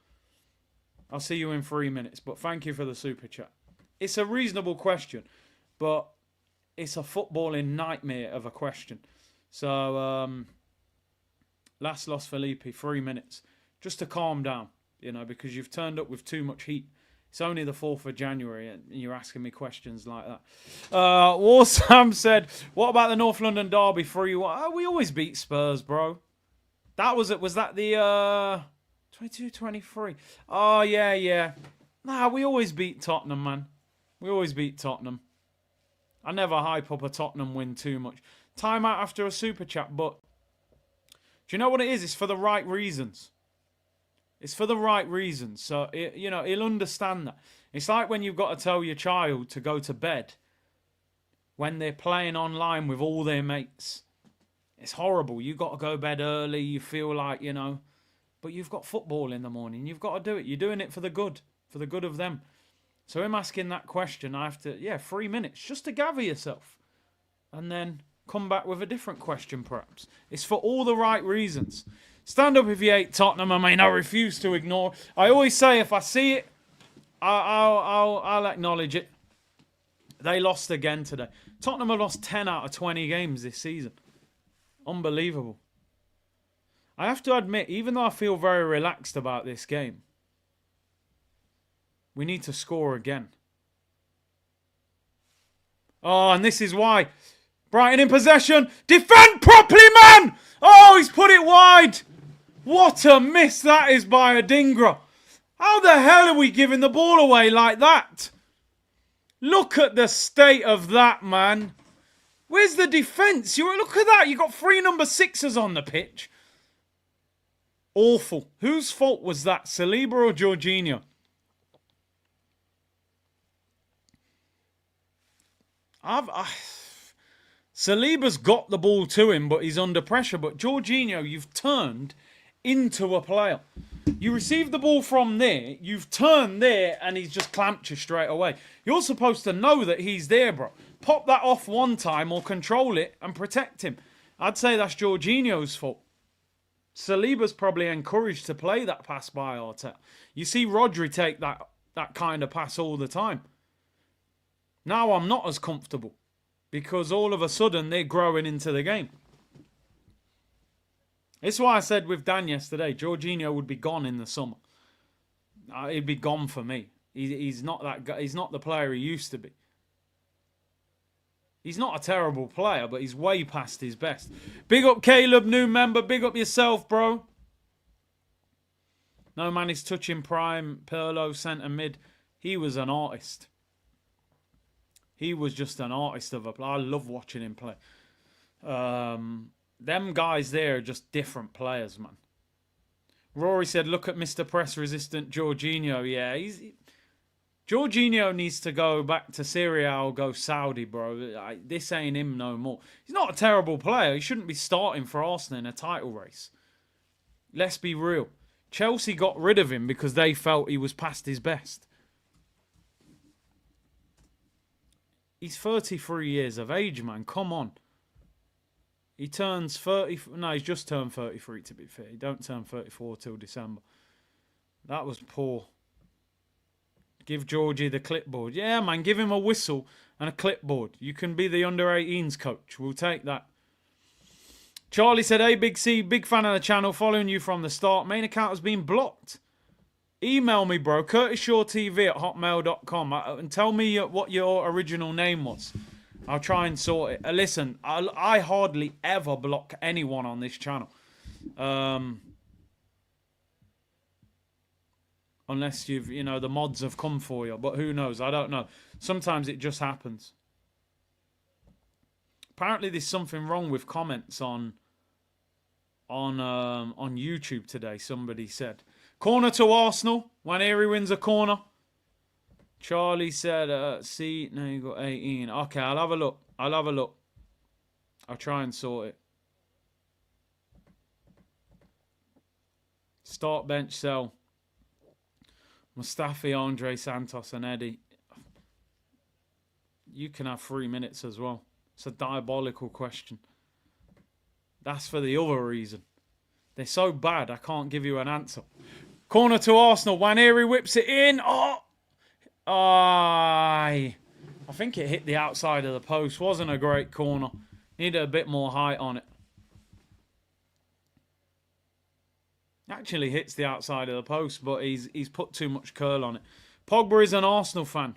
Speaker 1: I'll see you in 3 minutes, but thank you for the super chat. It's a reasonable question, but it's a footballing nightmare of a question. So, last Los Felipe, 3 minutes, just to calm down, because you've turned up with too much heat. It's only the 4th of January and you're asking me questions like that. Warsam said, what about the North London derby 3-1? Oh, we always beat Spurs, bro. Was that the 22-23? Oh, yeah. Nah, we always beat Tottenham, man. We always beat Tottenham. I never hype up a Tottenham win too much. Time out after a super chat, but do you know what it is? It's for the right reasons. It's for the right reasons. So, he'll understand that. It's like when you've got to tell your child to go to bed when they're playing online with all their mates. It's horrible. You've got to go to bed early. You feel like, but you've got football in the morning. You've got to do it. You're doing it for the good of them. So him asking that question, I have to, 3 minutes just to gather yourself and then come back with a different question perhaps. It's for all the right reasons. Stand up if you hate Tottenham. I refuse to ignore. I always say if I see it, I'll acknowledge it. They lost again today. Tottenham have lost 10 out of 20 games this season. Unbelievable. I have to admit, even though I feel very relaxed about this game, we need to score again. Oh, and this is why. Brighton in possession. Defend properly, man! Oh, he's put it wide. What a miss that is by Adingra. How the hell are we giving the ball away like that? Look at the state of that, man. Where's the defence? Look at that. You got 3 number 6s on the pitch. Awful. Whose fault was that? Saliba or Jorginho? Saliba's got the ball to him, but he's under pressure. But Jorginho, you've turned into a player. You receive the ball from there, you've turned there, and he's just clamped you straight away. You're supposed to know that he's there, bro. Pop that off one time or control it and protect him. I'd say that's Jorginho's fault. Saliba's probably encouraged to play that pass by Arteta. You see Rodri take that kind of pass all the time. Now I'm not as comfortable because all of a sudden they're growing into the game. It's why I said with Dan yesterday, Jorginho would be gone in the summer. He'd be gone for me. He's not that guy. He's not the player he used to be. He's not a terrible player, but he's way past his best. Big up Caleb, new member. Big up yourself, bro. No man is touching prime. Pirlo, centre mid. He was an artist. He was just an artist of a player. I love watching him play. Them guys there are just different players, man. Rory said, look at Mr. Press-resistant Jorginho. Yeah, Jorginho needs to go back to Syria or go Saudi, bro. This ain't him no more. He's not a terrible player. He shouldn't be starting for Arsenal in a title race. Let's be real. Chelsea got rid of him because they felt he was past his best. He's 33 years of age, man. Come on. He turns 30... No, he's just turned 33, to be fair. He don't turn 34 till December. That was poor. Give Georgie the clipboard. Yeah, man, give him a whistle and a clipboard. You can be the under-18s coach. We'll take that. Charlie said, hey, Big C, big fan of the channel, following you from the start. Main account has been blocked. Email me, bro, curtisshawtv@hotmail.com and tell me what your original name was. I'll try and sort it. Listen, I hardly ever block anyone on this channel. Unless the mods have come for you. But who knows? I don't know. Sometimes it just happens. Apparently there's something wrong with comments on YouTube today, somebody said. Corner to Arsenal. Nwaneri wins a corner. Charlie said, see, now you got 18. Okay, I'll have a look. I'll try and sort it. Start, bench, sell. Mustafi, Andre, Santos and Eddie. You can have 3 minutes as well. It's a diabolical question. That's for the other reason. They're so bad, I can't give you an answer. Corner to Arsenal. Nwaneri whips it in. Oh! I think it hit the outside of the post. Wasn't a great corner. Needed a bit more height on it. Actually hits the outside of the post, but he's put too much curl on it. Pogba is an Arsenal fan.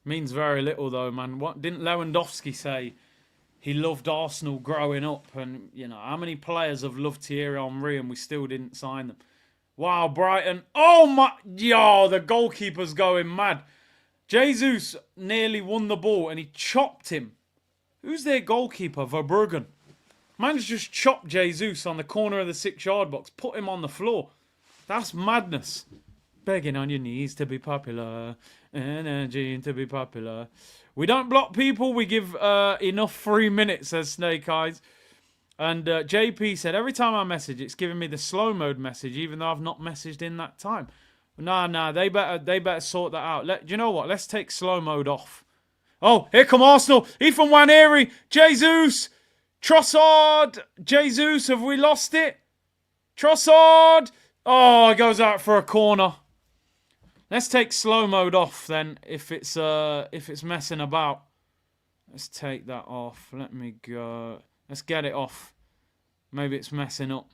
Speaker 1: Means very little though, man. What didn't Lewandowski say? He loved Arsenal growing up, and how many players have loved Thierry Henry and we still didn't sign them? Wow, Brighton. Oh my, the goalkeeper's going mad. Jesus nearly won the ball and he chopped him. Who's their goalkeeper? Verbruggen. Man's just chopped Jesus on the corner of the 6-yard box, put him on the floor. That's madness. Begging on your knees to be popular. Energy to be popular. We don't block people. We give enough 3 minutes, says Snake Eyes. And JP said, every time I message, it's giving me the slow mode message, even though I've not messaged in that time. Nah, they better sort that out. Do you know what? Let's take slow mode off. Oh, here come Arsenal. Ethan Nwaneri. Jesus. Trossard. Jesus, have we lost it? Trossard. Oh, it goes out for a corner. Let's take slow mode off then, if it's messing about. Let's take that off. Let me go. Let's get it off. Maybe it's messing up.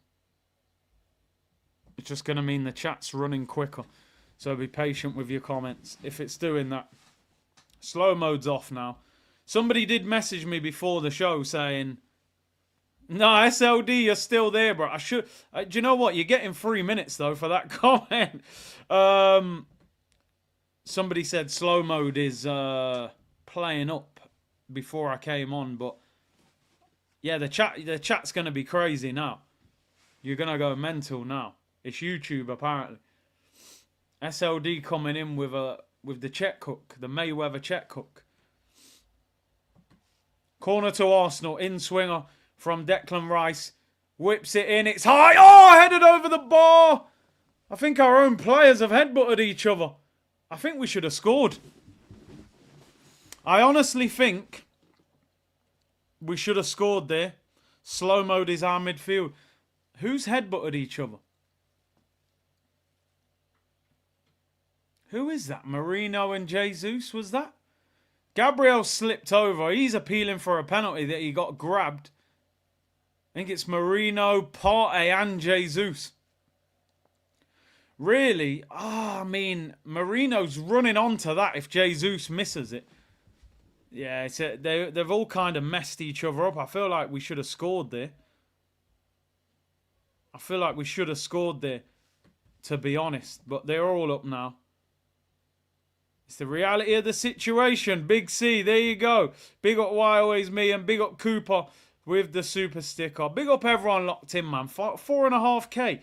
Speaker 1: It's just going to mean the chat's running quicker. So be patient with your comments if it's doing that. Slow mode's off now. Somebody did message me before the show saying, no, SLD, you're still there, bro. I should. Do you know what? You're getting 3 minutes, though, for that comment. Somebody said slow mode is playing up before I came on, but yeah, the chat's going to be crazy now. You're going to go mental now. It's YouTube, apparently. SLD coming in with the check hook, the Mayweather check hook. Corner to Arsenal, in swinger from Declan Rice. Whips it in, it's high. Oh, headed over the bar. I think our own players have headbutted each other. I think we should have scored. I honestly think we should have scored there. Slow mode is our midfield. Who's headbutted each other? Who is that? Marino and Jesus, was that? Gabriel slipped over. He's appealing for a penalty that he got grabbed. I think it's Marino, Partey and Jesus. Really? I mean, Marino's running onto that if Jesus misses it. Yeah, they've all kind of messed each other up. I feel like we should have scored there. To be honest. But they're all up now. It's the reality of the situation. Big C, there you go. Big up Why Always Me and big up Cooper with the super sticker. Big up everyone locked in, man. 4.5k.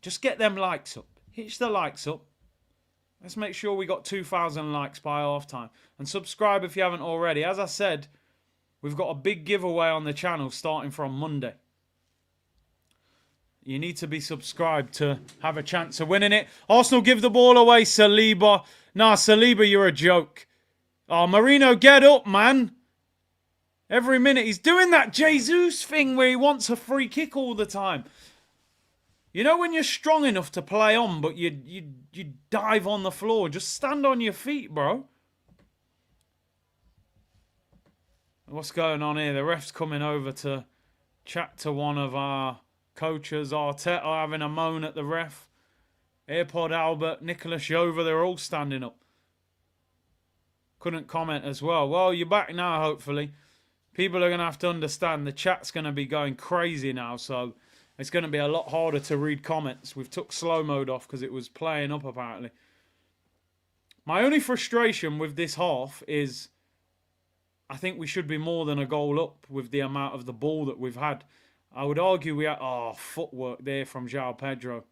Speaker 1: Just get them likes up. Hitch the likes up. Let's make sure we got 2,000 likes by half time. And subscribe if you haven't already. As I said, we've got a big giveaway on the channel starting from Monday. You need to be subscribed to have a chance of winning it. Arsenal give the ball away. Saliba. Nah, Saliba, you're a joke. Oh, Marino, get up, man. Every minute he's doing that Jesus thing where he wants a free kick all the time. You know when you're strong enough to play on, but you dive on the floor. Just stand on your feet, bro. What's going on here? The ref's coming over to chat to one of our coaches. Arteta having a moan at the ref. AirPod Albert, Nicholas Jova, they're all standing up. Couldn't comment as well. Well, you're back now, hopefully. People are going to have to understand the chat's going to be going crazy now, so it's going to be a lot harder to read comments. We've took slow mode off because it was playing up, apparently. My only frustration with this half is I think we should be more than a goal up with the amount of the ball that we've had. I would argue we had... Oh, footwork there from Joao Pedro.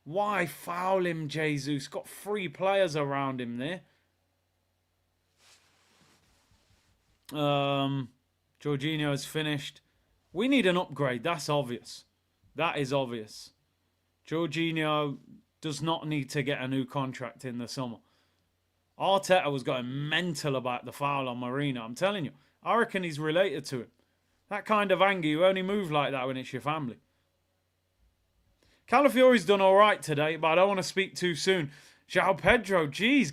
Speaker 1: Why foul him, Jesus? Got 3 players around him there. Jorginho has finished. We need an upgrade. That's obvious. That is obvious. Jorginho does not need to get a new contract in the summer. Arteta was going mental about the foul on Marino. I'm telling you. I reckon he's related to him. That kind of anger, you only move like that when it's your family. Calafiori's done all right today, but I don't want to speak too soon. Joao Pedro, geez,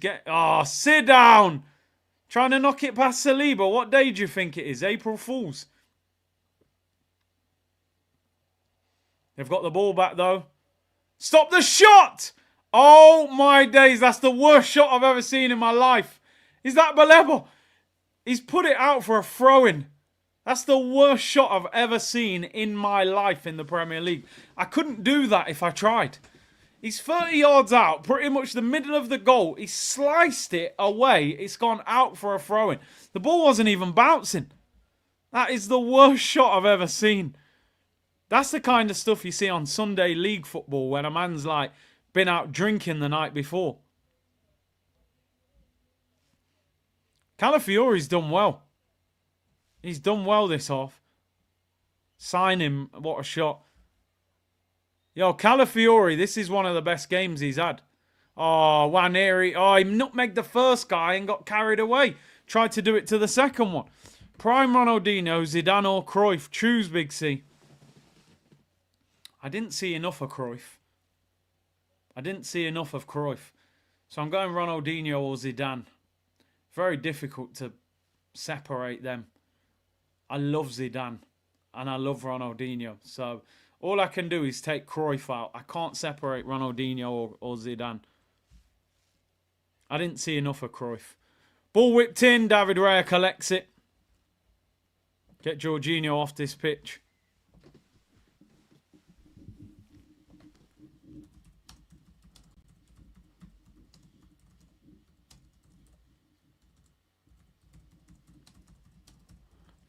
Speaker 1: sit down. Trying to knock it past Saliba. What day do you think it is? April Fool's. They've got the ball back, though. Stop the shot! Oh, my days. That's the worst shot I've ever seen in my life. Is that Baleba? He's put it out for a throw-in. That's the worst shot I've ever seen in my life in the Premier League. I couldn't do that if I tried. He's 30 yards out, pretty much the middle of the goal. He sliced it away. It's gone out for a throw-in. The ball wasn't even bouncing. That is the worst shot I've ever seen. That's the kind of stuff you see on Sunday league football when a man's like been out drinking the night before. Calafiori's done well. He's done well this half. Sign him. What a shot. Yo, Calafiori, this is one of the best games he's had. Oh, Nwaneri. Oh, he nutmegged the first guy and got carried away. Tried to do it to the second one. Prime Ronaldinho, Zidane or Cruyff. Choose, Big C. I didn't see enough of Cruyff. So I'm going Ronaldinho or Zidane. Very difficult to separate them. I love Zidane and I love Ronaldinho. So all I can do is take Cruyff out. I can't separate Ronaldinho or Zidane. I didn't see enough of Cruyff. Ball whipped in. David Raya collects it. Get Jorginho off this pitch.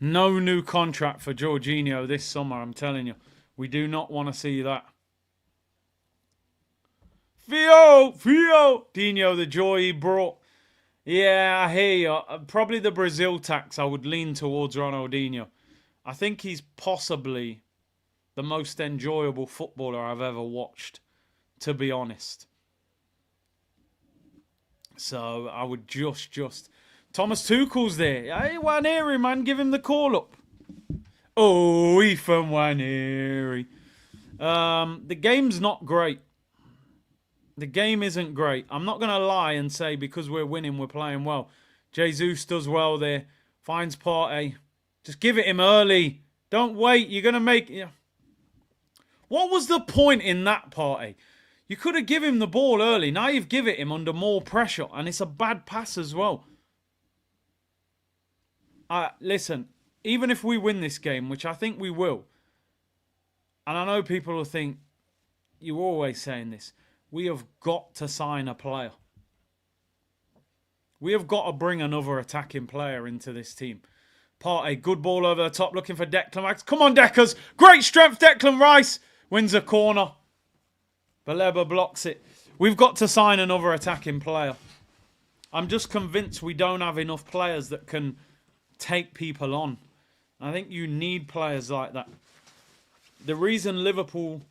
Speaker 1: No new contract for Jorginho this summer, I'm telling you. We do not want to see that. Fio! Dino, the joy he brought. Yeah, I hear you. Probably the Brazil tax, I would lean towards Ronaldinho. I think he's possibly the most enjoyable footballer I've ever watched, to be honest. So I would just... Thomas Tuchel's there. Hey, Nwaneri, man, give him the call up. Oh, Ethan Nwaneri. The game's not great. The game isn't great. I'm not going to lie and say because we're winning, we're playing well. Jesus does well there. Finds Partey. Just give it him early. Don't wait. You're going to make... Yeah. What was the point in that, Partey? You could have given him the ball early. Now you've given it him under more pressure. And it's a bad pass as well. Listen, even if we win this game, which I think we will, and I know people will think, you're always saying this, we have got to sign a player. We have got to bring another attacking player into this team. Partey, good ball over the top, looking for Declan Rice. Come on, Deckers. Great strength, Declan Rice. Wins a corner. Baleba blocks it. We've got to sign another attacking player. I'm just convinced we don't have enough players that can take people on. I think you need players like that. The reason Liverpool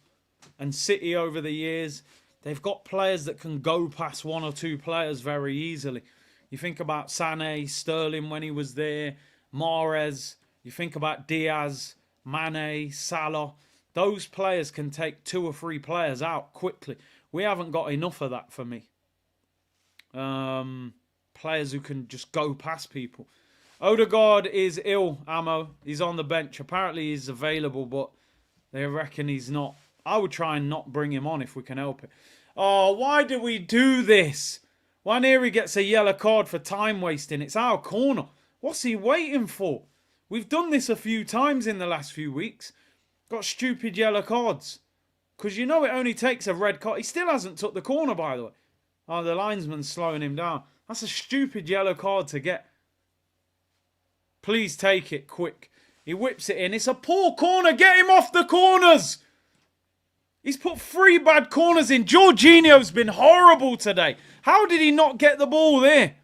Speaker 1: and City over the years, they've got players that can go past one or two players very easily. You think about Sané, Sterling when he was there, Mahrez. You think about Diaz, Mane, Salah. Those players can take 2 or 3 players out quickly. We haven't got enough of that for me. Players who can just go past people. Odegaard is ill, Ammo. He's on the bench. Apparently he's available, but they reckon he's not. I would try and not bring him on if we can help it. Oh, why do we do this? Nwaneri gets a yellow card for time wasting. It's our corner. What's he waiting for? We've done this a few times in the last few weeks. Got stupid yellow cards. Because you know it only takes a red card. He still hasn't took the corner, by the way. Oh, the linesman's slowing him down. That's a stupid yellow card to get. Please take it quick. He whips it in. It's a poor corner. Get him off the corners. He's put 3 bad corners in. Jorginho's been horrible today. How did he not get the ball there?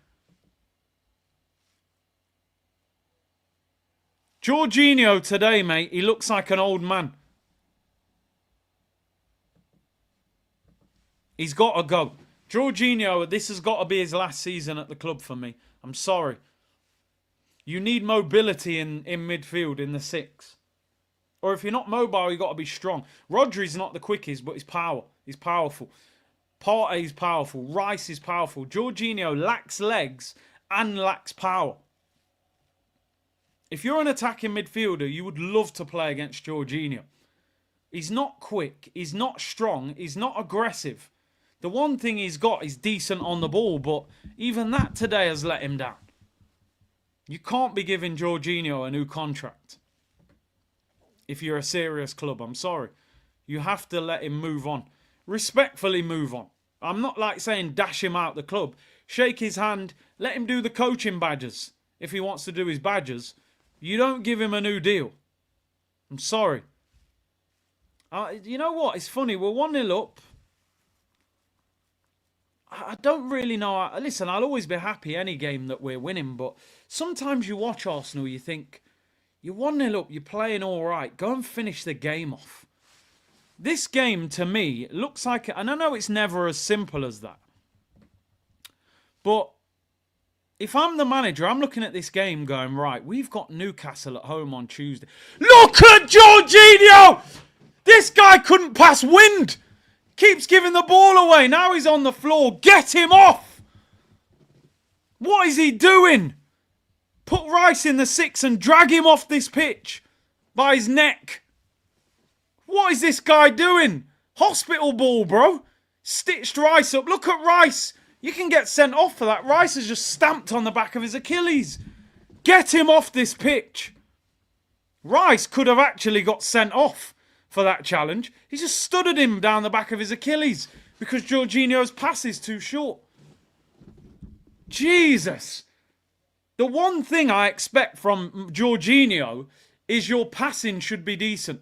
Speaker 1: Jorginho today, mate, he looks like an old man. He's got to go. Jorginho, this has got to be his last season at the club for me. I'm sorry. You need mobility in midfield in the 6. Or if you're not mobile, you've got to be strong. Rodri's not the quickest, but he's power. He's powerful. Partey's powerful. Rice is powerful. Jorginho lacks legs and lacks power. If you're an attacking midfielder, you would love to play against Jorginho. He's not quick. He's not strong. He's not aggressive. The one thing he's got is decent on the ball, but even that today has let him down. You can't be giving Jorginho a new contract. If you're a serious club, I'm sorry. You have to let him move on. Respectfully move on. I'm not like saying dash him out the club. Shake his hand. Let him do the coaching badges. If he wants to do his badges. You don't give him a new deal. I'm sorry. You know what? It's funny. We're 1-0 up. I don't really know. Listen, I'll always be happy any game that we're winning. But sometimes you watch Arsenal, you think, you're 1-0 up, you're playing all right. Go and finish the game off. This game, to me, looks like... And I know it's never as simple as that. But if I'm the manager, I'm looking at this game going, right, we've got Newcastle at home on Tuesday. Look at Jorginho! This guy couldn't pass wind. Keeps giving the ball away. Now he's on the floor. Get him off! What is he doing? Put Rice in the 6 and drag him off this pitch by his neck. What is this guy doing? Hospital ball, bro. Stitched Rice up. Look at Rice. You can get sent off for that. Rice has just stamped on the back of his Achilles. Get him off this pitch. Rice could have actually got sent off for that challenge. He just studded him down the back of his Achilles because Jorginho's pass is too short. Jesus. The one thing I expect from Jorginho is your passing should be decent.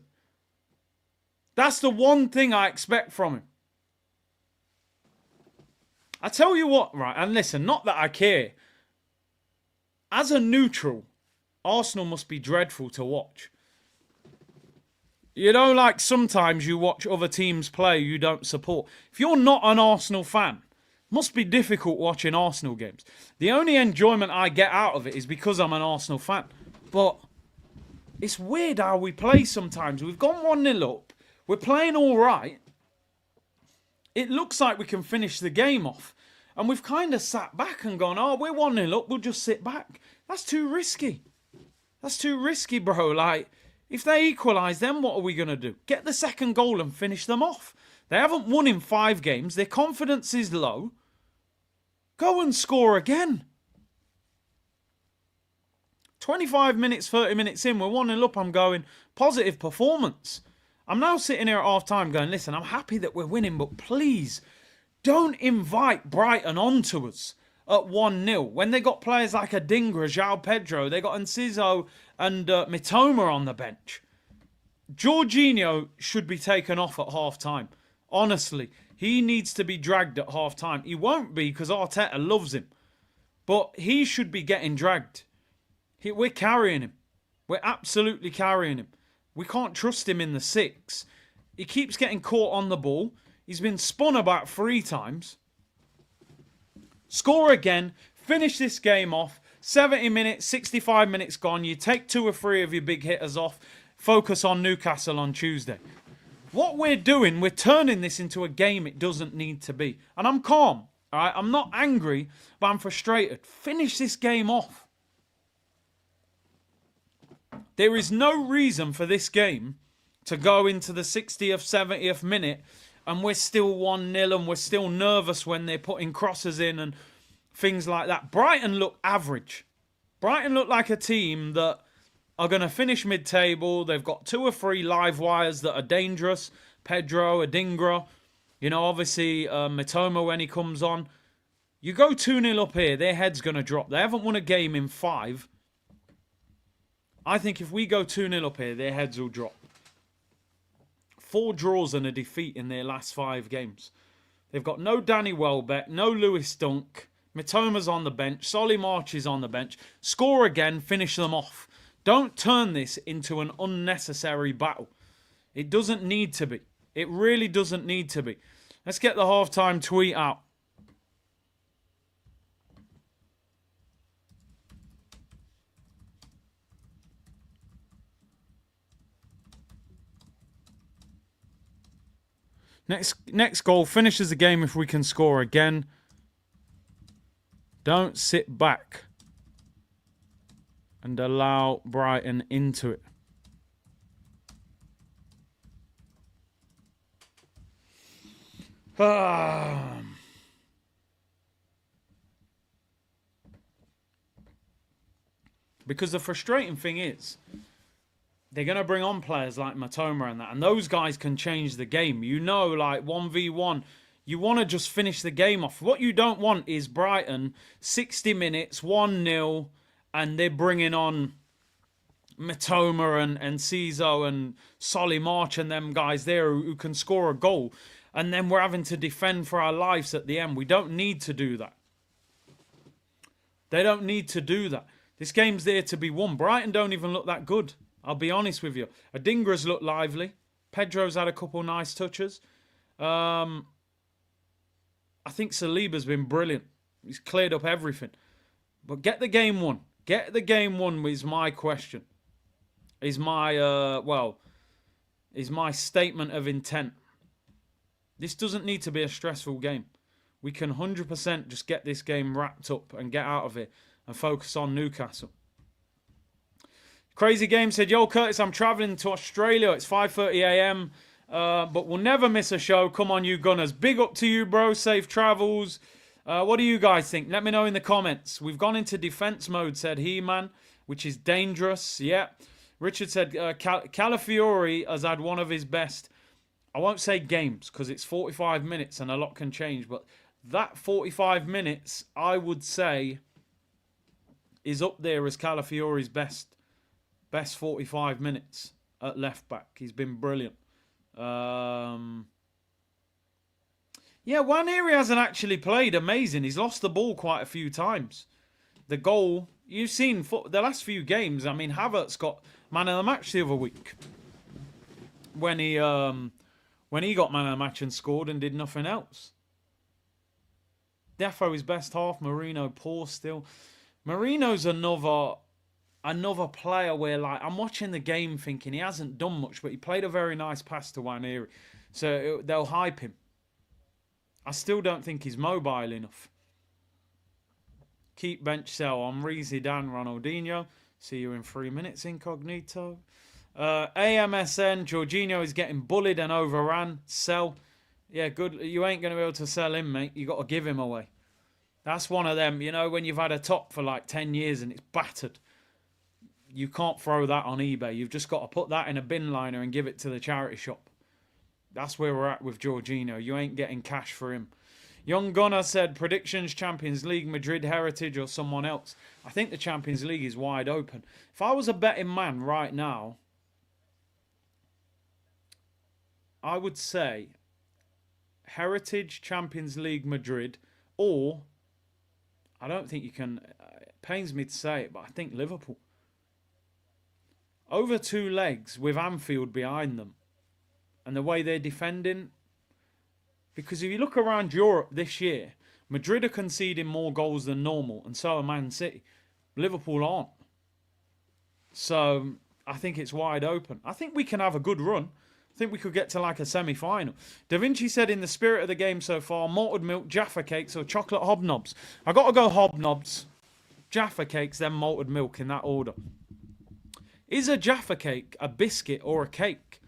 Speaker 1: That's the one thing I expect from him. I tell you what, right, and listen, not that I care. As a neutral, Arsenal must be dreadful to watch. You know, like sometimes you watch other teams play you don't support. If you're not an Arsenal fan, it must be difficult watching Arsenal games. The only enjoyment I get out of it is because I'm an Arsenal fan. But it's weird how we play sometimes. We've gone 1-0 up. We're playing all right. It looks like we can finish the game off. And we've kind of sat back and gone, oh, we're 1-0 up, we'll just sit back. That's too risky. That's too risky, bro. Like, if they equalise, then what are we going to do? Get the second goal and finish them off. They haven't won in 5 games. Their confidence is low. Go and score again. 25 minutes, 30 minutes in, we're 1-0 up, I'm going, positive performance. I'm now sitting here at half-time going, listen, I'm happy that we're winning, but please don't invite Brighton onto us at 1-0. When they got players like Adingra, Joao Pedro, they got Enciso and Mitoma on the bench. Jorginho should be taken off at half-time. Honestly, he needs to be dragged at half-time. He won't be because Arteta loves him. But he should be getting dragged. We're carrying him. We're absolutely carrying him. We can't trust him in the 6. He keeps getting caught on the ball. He's been spun about 3 times. Score again. Finish this game off. 70 minutes, 65 minutes gone. You take 2 or 3 of your big hitters off. Focus on Newcastle on Tuesday. What we're doing, we're turning this into a game it doesn't need to be. And I'm calm. All right? I'm not angry, but I'm frustrated. Finish this game off. There is no reason for this game to go into the 60th, 70th minute and we're still 1-0 and we're still nervous when they're putting crosses in and things like that. Brighton look average. Brighton look like a team that are going to finish mid-table. They've got 2 or 3 live wires that are dangerous. Pedro, Adingra, you know, obviously Mitoma when he comes on. You go 2-0 up here, their head's going to drop. They haven't won a game in 5. I think if we go 2-0 up here, their heads will drop. 4 draws and a defeat in their last 5 games. They've got no Danny Welbeck, no Lewis Dunk. Mitoma's on the bench. Solly March is on the bench. Score again, finish them off. Don't turn this into an unnecessary battle. It doesn't need to be. It really doesn't need to be. Let's get the halftime tweet out. Next goal finishes the game if we can score again. Don't sit back and allow Brighton into it. Because the frustrating thing is, they're going to bring on players like Mitoma and that. And those guys can change the game. You know, like 1v1. You want to just finish the game off. What you don't want is Brighton, 60 minutes, 1-0. And they're bringing on Mitoma and Enciso and Solly March and them guys there who can score a goal. And then we're having to defend for our lives at the end. We don't need to do that. They don't need to do that. This game's there to be won. Brighton don't even look that good. I'll be honest with you. Adingra's looked lively. Pedro's had a couple nice touches. I think Saliba's been brilliant. He's cleared up everything. But get the game won. Get the game won is my question. Is my, is my statement of intent. This doesn't need to be a stressful game. We can 100% just get this game wrapped up and get out of it and focus on Newcastle. Crazy Game said, yo, Curtis, I'm travelling to Australia. It's 5:30 a.m., but we'll never miss a show. Come on, you Gunners. Big up to you, bro. Safe travels. What do you guys think? Let me know in the comments. We've gone into defence mode, said He-Man, which is dangerous. Yeah. Richard said, Calafiori has had one of his best, I won't say games, because it's 45 minutes and a lot can change, but that 45 minutes, I would say, is up there as Calafiori's best 45 minutes at left back. He's been brilliant. Yeah, Nwaneri hasn't actually played amazing. He's lost the ball quite a few times. The goal, you've seen the last few games. I mean, Havertz got man of the match the other week when he got man of the match and scored and did nothing else. Defo is best half. Marino poor still. Marino's another player where, like, I'm watching the game thinking he hasn't done much, but he played a very nice pass to Nwaneri, so they'll hype him. I still don't think he's mobile enough. Keep bench sell on Reezy Dan Ronaldinho. See you in 3 minutes, incognito. AMSN, Jorginho is getting bullied and overran. Sell. Yeah, good. You ain't going to be able to sell him, mate. You got to give him away. That's one of them, you know, when you've had a top for like 10 years and it's battered. You can't throw that on eBay. You've just got to put that in a bin liner and give it to the charity shop. That's where we're at with Jorginho. You ain't getting cash for him. Young Gunner said, predictions, Champions League, Madrid, Heritage, or someone else. I think the Champions League is wide open. If I was a betting man right now, I would say Heritage, Champions League, Madrid, or, I don't think you can, it pains me to say it, but I think Liverpool. Over 2 legs with Anfield behind them. And the way they're defending. Because if you look around Europe this year, Madrid are conceding more goals than normal, and so are Man City. Liverpool aren't. So I think it's wide open. I think we can have a good run. I think we could get to like a semi-final. Da Vinci said, in the spirit of the game so far, malted milk, Jaffa cakes, or chocolate hobnobs. I got to go hobnobs, Jaffa cakes, then malted milk in that order. Is a Jaffa cake a biscuit or a cake?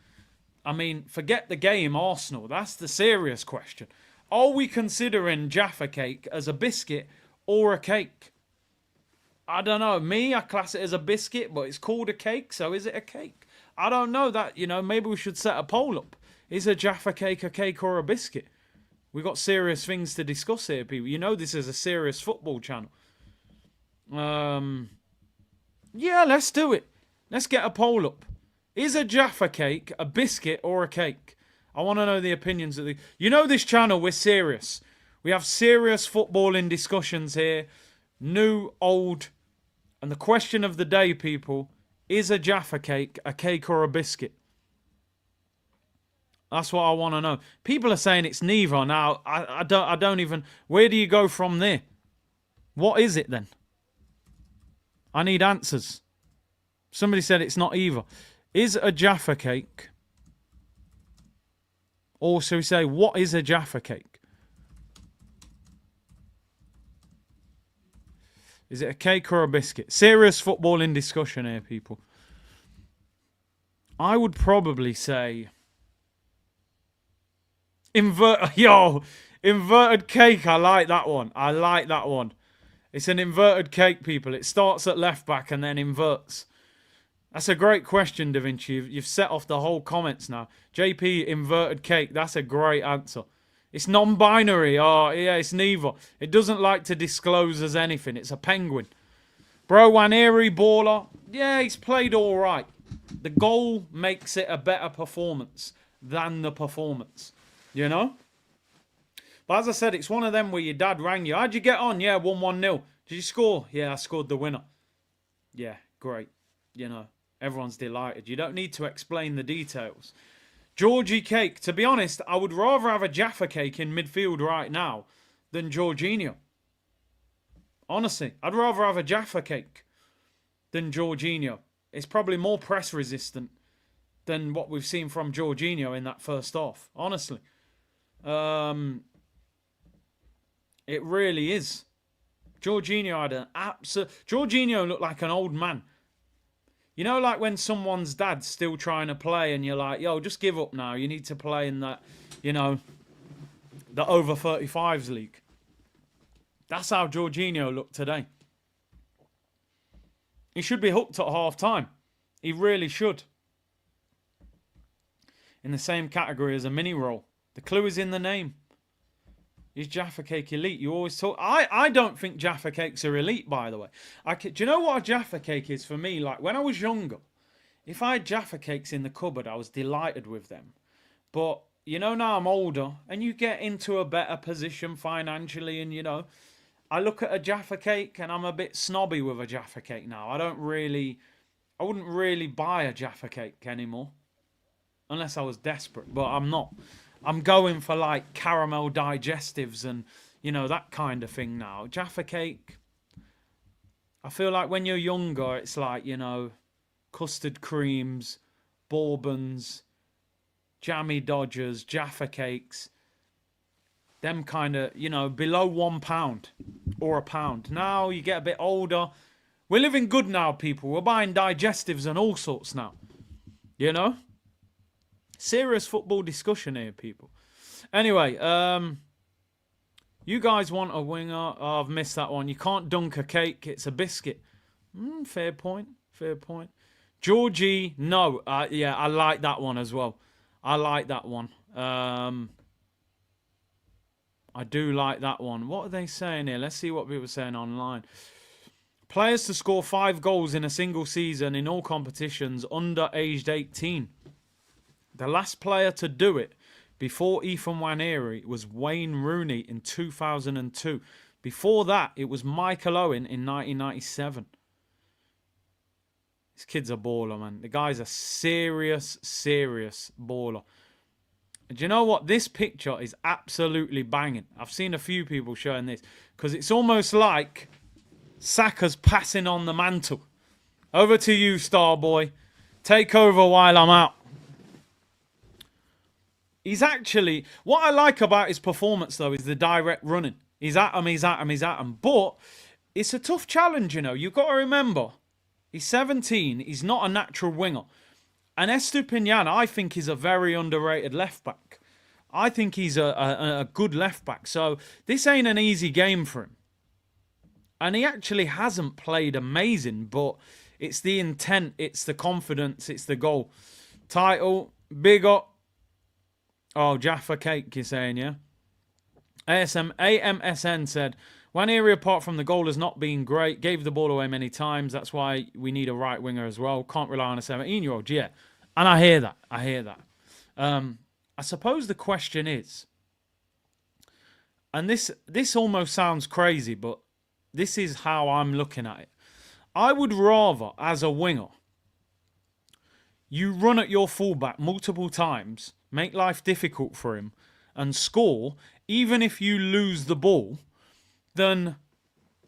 Speaker 1: I mean, forget the game, Arsenal. That's the serious question. Are we considering Jaffa cake as a biscuit or a cake? I don't know. Me, I class it as a biscuit, but it's called a cake, so is it a cake? I don't know that, you know, maybe we should set a poll up. Is a Jaffa cake a cake or a biscuit? We've got serious things to discuss here, people. You know this is a serious football channel. Yeah, let's do it. Let's get a poll up. Is a Jaffa cake a biscuit or a cake? I want to know the opinions of the... You know this channel, we're serious. We have serious footballing discussions here. New, old. And the question of the day, people, is a Jaffa cake a cake or a biscuit? That's what I want to know. People are saying it's neither. Now, I don't even... Where do you go from there? What is it then? I need answers. Somebody said it's not either. Is a Jaffa cake... Also, we say, what is a Jaffa cake? Is it a cake or a biscuit? Serious footballing discussion here, people. I would probably say... Inverted cake. I like that one. I like that one. It's an inverted cake, people. It starts at left back and then inverts. That's a great question, Da Vinci. You've set off the whole comments now. JP, inverted cake. That's a great answer. It's non-binary. Oh, yeah, it's neither. It doesn't like to disclose as anything. It's a penguin. Bro, Nwaneri, baller. Yeah, he's played all right. The goal makes it a better performance than the performance. You know? But as I said, it's one of them where your dad rang you. How'd you get on? Yeah, 1-1-0. Did you score? Yeah, I scored the winner. Yeah, great. You know, everyone's delighted. You don't need to explain the details. Georgie cake. To be honest, I would rather have a Jaffa cake in midfield right now than Jorginho. Honestly, I'd rather have a Jaffa cake than Jorginho. It's probably more press resistant than what we've seen from Jorginho in that first half. Honestly. It really is. Jorginho had an absolute... Jorginho looked like an old man. You know, like when someone's dad's still trying to play and you're like, yo, just give up now. You need to play in that, you know, the over 35s league. That's how Jorginho looked today. He should be hooked at half time. He really should. In the same category as a mini roll. The clue is in the name. Is Jaffa Cake elite? You always talk. I don't think Jaffa Cakes are elite, by the way. Do you know what a Jaffa Cake is for me? Like when I was younger, if I had Jaffa Cakes in the cupboard, I was delighted with them. But you know, now I'm older and you get into a better position financially, and you know, I look at a Jaffa Cake and I'm a bit snobby with a Jaffa Cake now. I wouldn't really buy a Jaffa Cake anymore. Unless I was desperate, but I'm not. I'm going for like caramel digestives and, you know, that kind of thing now. Jaffa Cake, I feel like when you're younger, it's like, you know, custard creams, bourbons, jammy Dodgers, Jaffa Cakes. Them kind of, you know, below £1 or £1. Now you get a bit older. We're living good now, people. We're buying digestives and all sorts now. You know? Serious football discussion here, people. Anyway, you guys want a winger? Oh, I've missed that one. You can't dunk a cake. It's a biscuit. Fair point. Fair point. Georgie, no. Yeah, I like that one as well. I like that one. I do like that one. What are they saying here? Let's see what people are saying online. Players to score 5 goals in a single season in all competitions under aged 18. The last player to do it before Ethan Nwaneri was Wayne Rooney in 2002. Before that, it was Michael Owen in 1997. This kid's a baller, man. The guy's a serious baller. And do you know what? This picture is absolutely banging. I've seen a few people showing this because it's almost like Saka's passing on the mantle. Over to you, star boy. Take over while I'm out. He's actually, what I like about his performance, though, is the direct running. He's at him. But it's a tough challenge, you know. You've got to remember, he's 17. He's not a natural winger. And Estupiñán, I think, is a very underrated left-back. I think he's a good left-back. So this ain't an easy game for him. And he actually hasn't played amazing, but it's the intent, it's the confidence, it's the goal. Title, big up. Oh, Jaffa Cake, you're saying, yeah? AMSN said, Nwaneri, apart from the goal, has not been great. Gave the ball away many times. That's why we need a right winger as well. Can't rely on a 17-year-old. Yeah. And I hear that. I suppose the question is, and this almost sounds crazy, but this is how I'm looking at it. I would rather, as a winger, you run at your fullback multiple times, make life difficult for him, and score, even if you lose the ball, than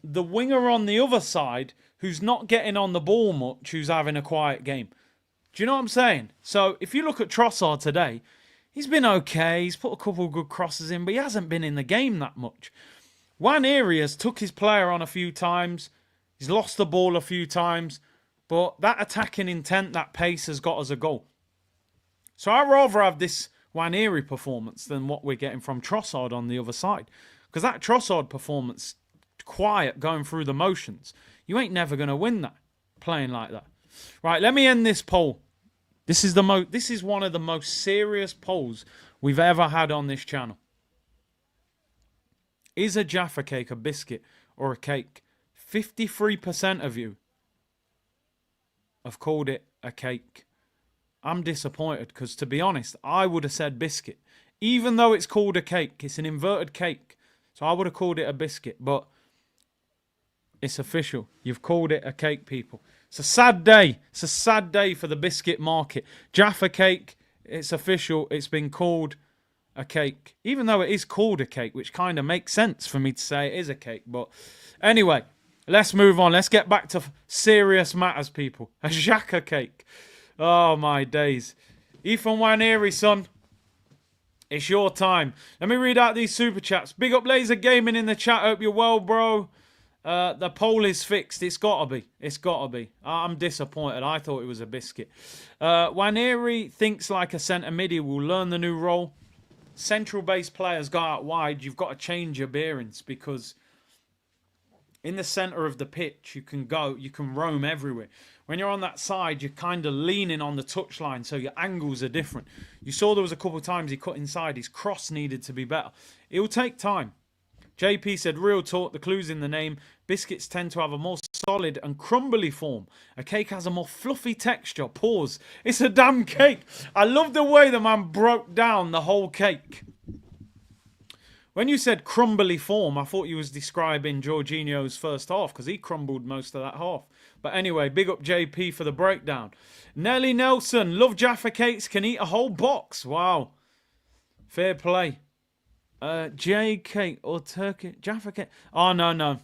Speaker 1: the winger on the other side who's not getting on the ball much, who's having a quiet game. Do you know what I'm saying? So if you look at Trossard today, he's been okay. He's put a couple of good crosses in, but he hasn't been in the game that much. Nwaneri has took his player on a few times. He's lost the ball a few times. But that attacking intent, that pace has got us a goal. So I'd rather have this Nwaneri performance than what we're getting from Trossard on the other side. Because that Trossard performance, quiet, going through the motions, you ain't never going to win that, playing like that. Right, let me end this poll. This is one of the most serious polls we've ever had on this channel. Is a Jaffa Cake a biscuit or a cake? 53% of you have called it a cake. I'm disappointed because, to be honest, I would have said biscuit. Even though it's called a cake, it's an inverted cake. So I would have called it a biscuit, but it's official. You've called it a cake, people. It's a sad day. It's a sad day for the biscuit market. Jaffa Cake, it's official. It's been called a cake. Even though it is called a cake, which kind of makes sense for me to say it is a cake. But anyway, let's move on. Let's get back to serious matters, people. A Jaffa Cake. Oh, my days. Ethan Nwaneri, son. It's your time. Let me read out these super chats. Big up Laser Gaming in the chat. Hope you're well, bro. The poll is fixed. It's got to be. It's got to be. I'm disappointed. I thought it was a biscuit. Nwaneri thinks like a centre mid. He will learn the new role. Central base players go out wide. You've got to change your bearings because in the centre of the pitch, you can roam everywhere. When you're on that side, you're kind of leaning on the touchline, so your angles are different. You saw there was a couple of times he cut inside. His cross needed to be better. It will take time. JP said, real talk, the clue's in the name. Biscuits tend to have a more solid and crumbly form. A cake has a more fluffy texture. Pause. It's a damn cake. I love the way the man broke down the whole cake. When you said crumbly form, I thought you was describing Jorginho's first half because he crumbled most of that half. But anyway, big up JP for the breakdown. Nelly Nelson, love Jaffa cakes, can eat a whole box. Wow. Fair play. J cake or Turkish Jaffa cake. Oh, no.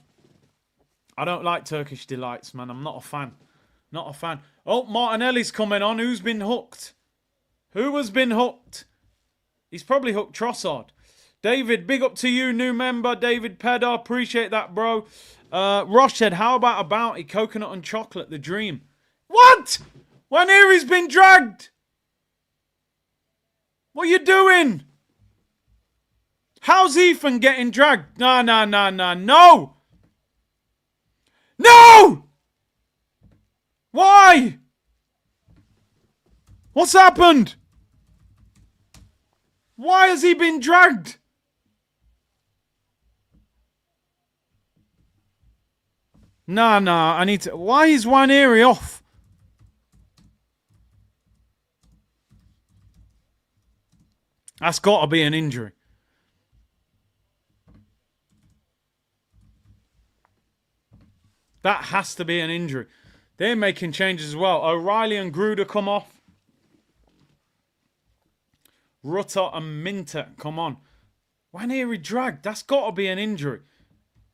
Speaker 1: I don't like Turkish delights, man. I'm not a fan. Not a fan. Oh, Martinelli's coming on. Who's been hooked? Who has been hooked? He's probably hooked Trossard. David, big up to you, new member. David Pedder, appreciate that, bro. Rosh said, how about a bounty, coconut and chocolate, the dream? What? Nwaneri's been dragged. What are you doing? How's Ethan getting dragged? No. No! Why? What's happened? Why has he been dragged? Nah, I need to... Why is Nwaneri off? That's got to be an injury. That has to be an injury. They're making changes as well. O'Reilly and Gruder come off. Rutter and Minter come on. Nwaneri dragged. That's got to be an injury.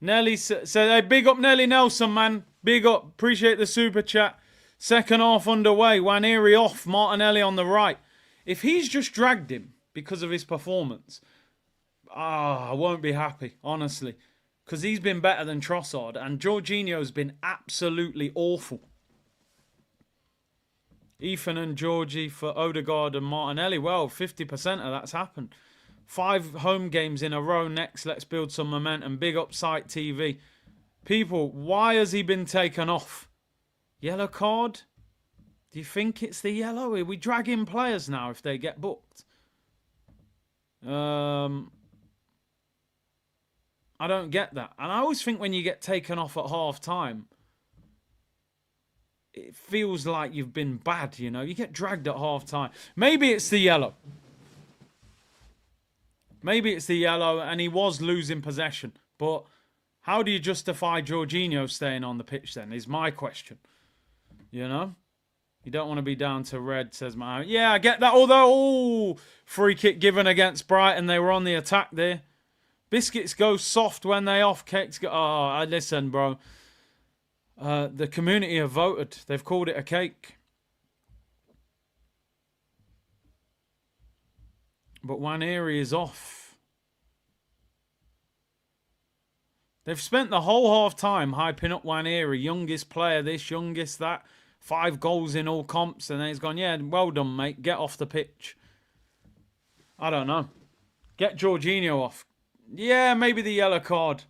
Speaker 1: Nelly said, hey, big up Nelly Nelson, man. Big up. Appreciate the super chat. Second half underway. Nwaneri off. Martinelli on the right. If he's just dragged him because of his performance, I won't be happy, honestly. Because he's been better than Trossard. And Jorginho's been absolutely awful. Ethan and Georgie for Odegaard and Martinelli. Well, 50% of that's happened. 5 home games in a row next. Let's build some momentum. Big up Site TV. People, why has he been taken off? Yellow card? Do you think it's the yellow? Are we dragging players now if they get booked? I don't get that. And I always think when you get taken off at half time, it feels like you've been bad, you know. You get dragged at half time. Maybe it's the yellow. Maybe it's the yellow and he was losing possession. But how do you justify Jorginho staying on the pitch then, is my question. You know? You don't want to be down to red, says my... Yeah, I get that. Although, free kick given against Brighton. They were on the attack there. Biscuits go soft when they off. Cakes go... Oh, listen, bro. The community have voted. They've called it a cake. But Nwaneri is off. They've spent the whole half time hyping up Nwaneri. Youngest player this, youngest that. 5 goals in all comps. And then he's gone, yeah, well done, mate. Get off the pitch. I don't know. Get Jorginho off. Yeah, maybe the yellow card.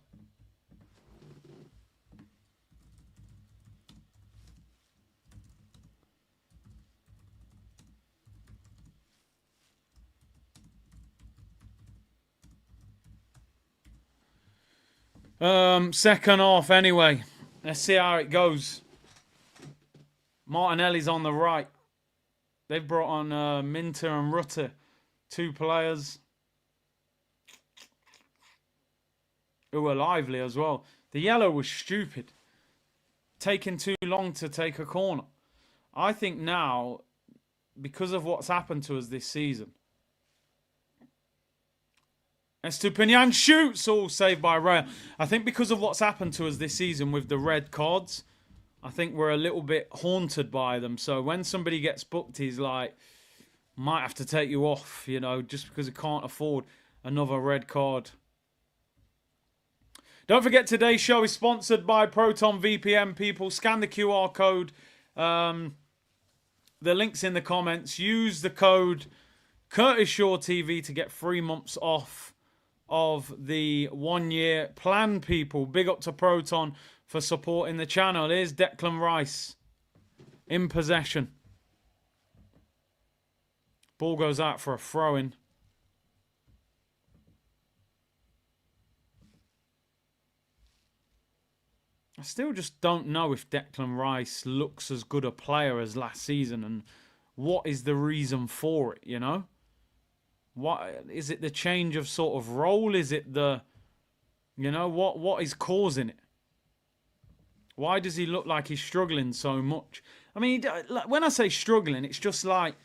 Speaker 1: Second half anyway. Let's see how it goes. Martinelli's on the right. They've brought on Minter and Rutter. 2 players who were lively as well. The yellow was stupid. Taking too long to take a corner. I think now, because of what's happened to us this season, Estupinian shoots, all saved by Raya. I think because of what's happened to us this season with the red cards, I think we're a little bit haunted by them. So when somebody gets booked, he's like, might have to take you off, you know, just because he can't afford another red card. Don't forget, today's show is sponsored by Proton VPN. People, scan the QR code. The link's in the comments. Use the code Curtis Shaw TV to get 3 months off of the 1 year plan, people. Big up to Proton for supporting the channel. Here's Declan Rice in possession. Ball goes out for a throw-in. I still just don't know if Declan Rice looks as good a player as last season, and what is the reason for it, you know? What is it, the change of sort of role? Is it the, you know, what is causing it? Why does he look like he's struggling so much? I mean, when I say struggling, it's just like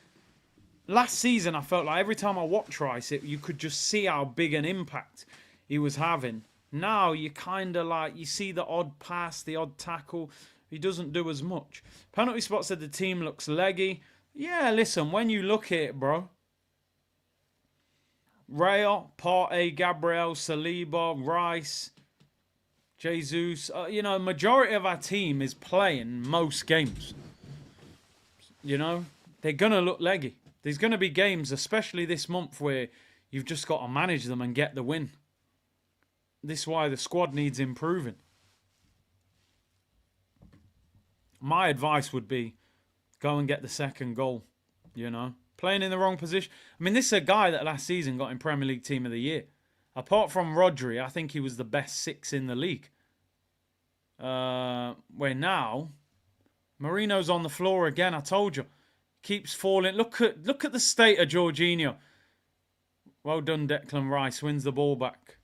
Speaker 1: last season I felt like every time I watched Rice, you could just see how big an impact he was having. Now you kind of like, you see the odd pass, the odd tackle. He doesn't do as much. Penalty Spot said the team looks leggy. Yeah, listen, when you look at it, bro. Raya, Partey, Gabriel, Saliba, Rice, Jesus. You know, majority of our team is playing most games. You know, they're going to look leggy. There's going to be games, especially this month, where you've just got to manage them and get the win. This is why the squad needs improving. My advice would be go and get the second goal, you know. Playing in the wrong position. I mean, this is a guy that last season got in Premier League Team of the Year. Apart from Rodri, I think he was the best 6 in the league. Where now, Marino's on the floor again, I told you. Keeps falling. Look at the state of Jorginho. Well done, Declan Rice. Wins the ball back.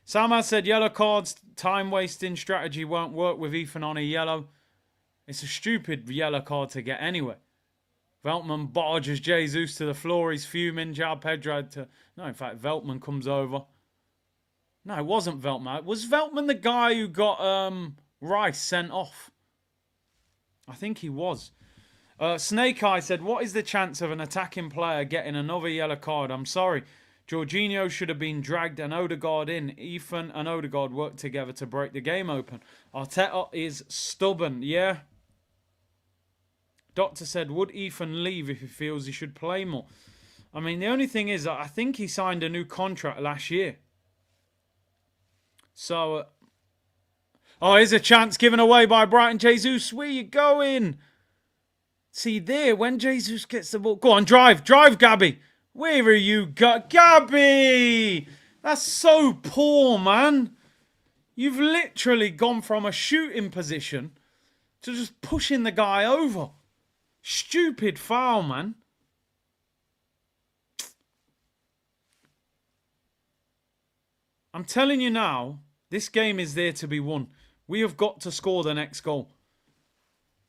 Speaker 1: Sama said yellow cards, time-wasting strategy won't work with Ethan on a yellow. It's a stupid yellow card to get anyway. Veltman barges Jesus to the floor. He's fuming. Joao Pedro to... No, in fact, Veltman comes over. No, it wasn't Veltman. Was Veltman the guy who got Rice sent off? I think he was. Snake Eye said, what is the chance of an attacking player getting another yellow card? I'm sorry. Jorginho should have been dragged and Odegaard in. Ethan and Odegaard worked together to break the game open. Arteta is stubborn. Yeah. Doctor said, would Ethan leave if he feels he should play more? I mean, the only thing is, I think he signed a new contract last year. So, oh, here's a chance given away by Brighton. Jesus, where you going? See there, when Jesus gets the ball. Go on, drive, Gabby. Where are you go? Gabby! That's so poor, man. You've literally gone from a shooting position to just pushing the guy over. Stupid foul, man. I'm telling you now, this game is there to be won. We have got to score the next goal.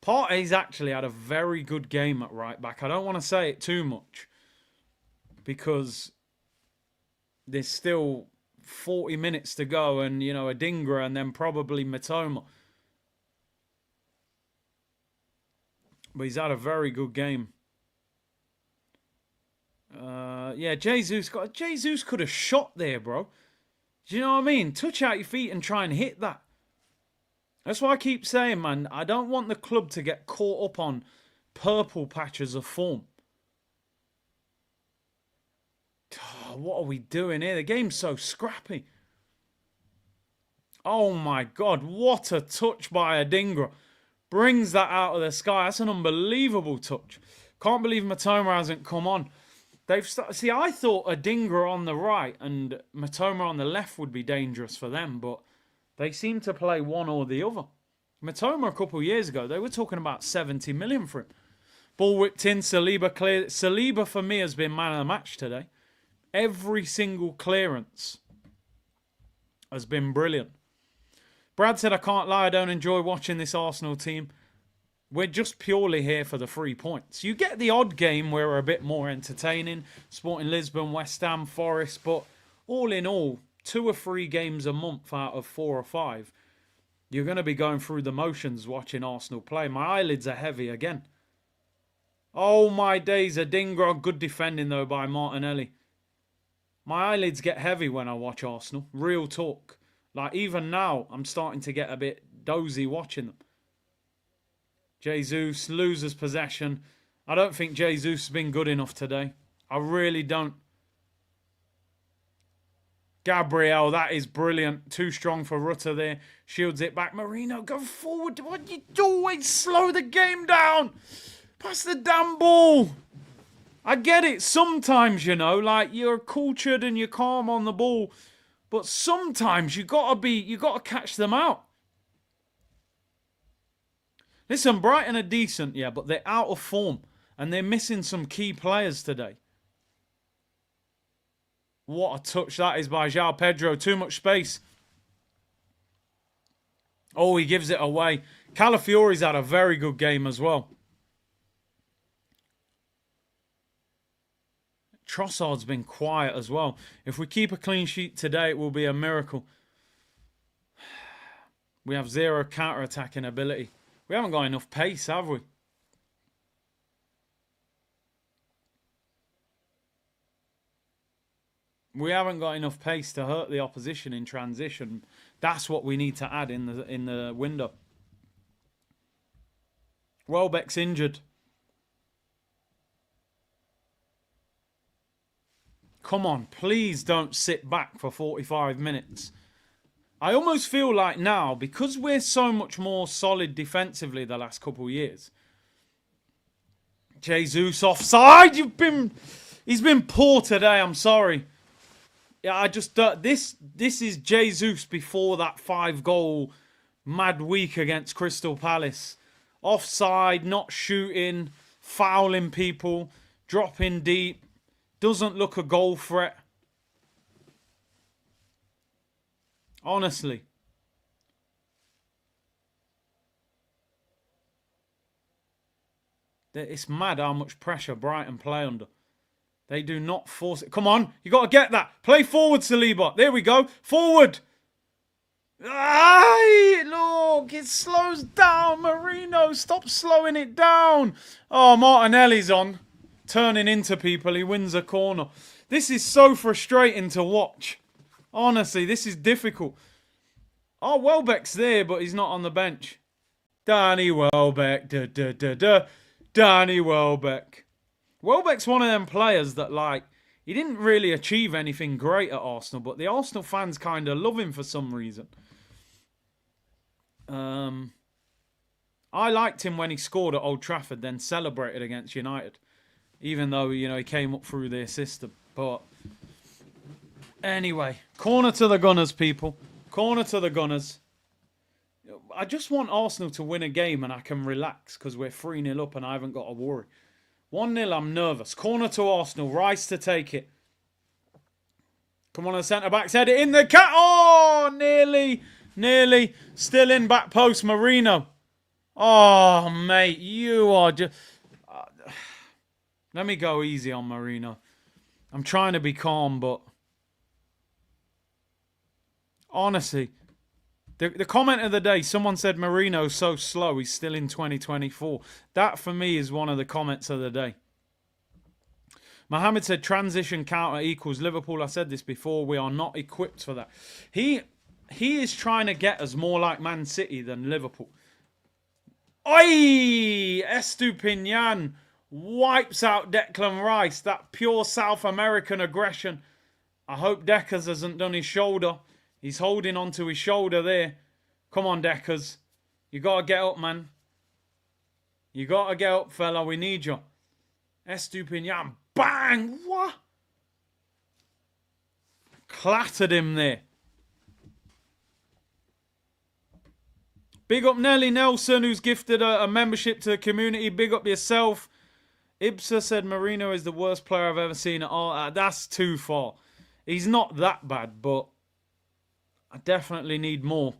Speaker 1: Partey's actually had a very good game at right back. I don't want to say it too much, because there's still 40 minutes to go and, you know, Adingra and then probably Mitoma. But he's had a very good game. Yeah, Jesus could have shot there, bro. Do you know what I mean? Touch out your feet and try and hit that. That's why I keep saying, man, I don't want the club to get caught up on purple patches of form. What are we doing here? The game's so scrappy. Oh my God, what a touch by Adingra. Brings that out of the sky. That's an unbelievable touch. Can't believe Mitoma hasn't come on. See, I thought Adingra on the right and Mitoma on the left would be dangerous for them, but they seem to play one or the other. Mitoma a couple of years ago, they were talking about 70 million for him. Ball whipped in, Saliba cleared. Saliba for me has been man of the match today. Every single clearance has been brilliant. Brad said, I can't lie, I don't enjoy watching this Arsenal team. We're just purely here for the 3 points. You get the odd game where we're a bit more entertaining. Sporting Lisbon, West Ham, Forest. But all in all, 2 or 3 games a month out of 4 or 5, you're going to be going through the motions watching Arsenal play. My eyelids are heavy again. Oh my days, Adingra. Good defending though by Martinelli. My eyelids get heavy when I watch Arsenal. Real talk. Like, even now, I'm starting to get a bit dozy watching them. Jesus loses possession. I don't think Jesus has been good enough today. I really don't. Gabriel, that is brilliant. Too strong for Rutter there. Shields it back. Marino, go forward. What you always slow the game down. Pass the damn ball. I get it. Sometimes, you know, like, you're cultured and you're calm on the ball. But sometimes you gotta catch them out. Listen, Brighton are decent, yeah, but they're out of form. And they're missing some key players today. What a touch that is by Joao Pedro. Too much space. Oh, he gives it away. Calafiori's had a very good game as well. Trossard's been quiet as well. If we keep a clean sheet today, it will be a miracle. We have zero counter-attacking ability. We haven't got enough pace, have we? We haven't got enough pace to hurt the opposition in transition. That's what we need to add in the window. Welbeck's injured. Come on, please don't sit back for 45 minutes. I almost feel like now, because we're so much more solid defensively the last couple of years. Jesus offside. He's been poor today. I'm sorry. Yeah, I just this is Jesus before that 5-goal mad week against Crystal Palace. Offside, not shooting, fouling people, dropping deep. Doesn't look a goal threat. Honestly. It's mad how much pressure Brighton play under. They do not force it. Come on, you got to get that. Play forward, Saliba. There we go. Forward. Aye, look, it slows down. Marino, stop slowing it down. Oh, Martinelli's on. Turning into people. He wins a corner. This is so frustrating to watch. Honestly, this is difficult. Oh, Welbeck's there, but he's not on the bench. Danny Welbeck. Danny Welbeck. Welbeck's one of them players that, like, he didn't really achieve anything great at Arsenal, but the Arsenal fans kind of love him for some reason. I liked him when he scored at Old Trafford, then celebrated against United. Even though, you know, he came up through their system. But anyway, corner to the Gunners, people. Corner to the Gunners. I just want Arsenal to win a game and I can relax because we're 3-0 up and I haven't got to worry. 1-0, I'm nervous. Corner to Arsenal. Rice to take it. Come on, the centre-back's head it in the cat. Oh, nearly. Nearly. Still in back post, Marino. Oh, mate, you are just... Let me go easy on Marino. I'm trying to be calm, but... Honestly, the comment of the day, someone said Marino's so slow, he's still in 2024. That, for me, is one of the comments of the day. Mohammed said transition counter equals Liverpool. I said this before. We are not equipped for that. He is trying to get us more like Man City than Liverpool. Oi! Estupinian wipes out Declan Rice. That pure South American aggression. I hope Deckers hasn't done his shoulder. He's holding onto his shoulder there. Come on, Deckers. You got to get up, man. You got to get up, fella. We need you. Estupinian. Bang! What? Clattered him there. Big up Nelly Nelson, who's gifted a membership to the community. Big up yourself. Ibsa said Marino is the worst player I've ever seen at all. That's too far. He's not that bad, but I definitely need more.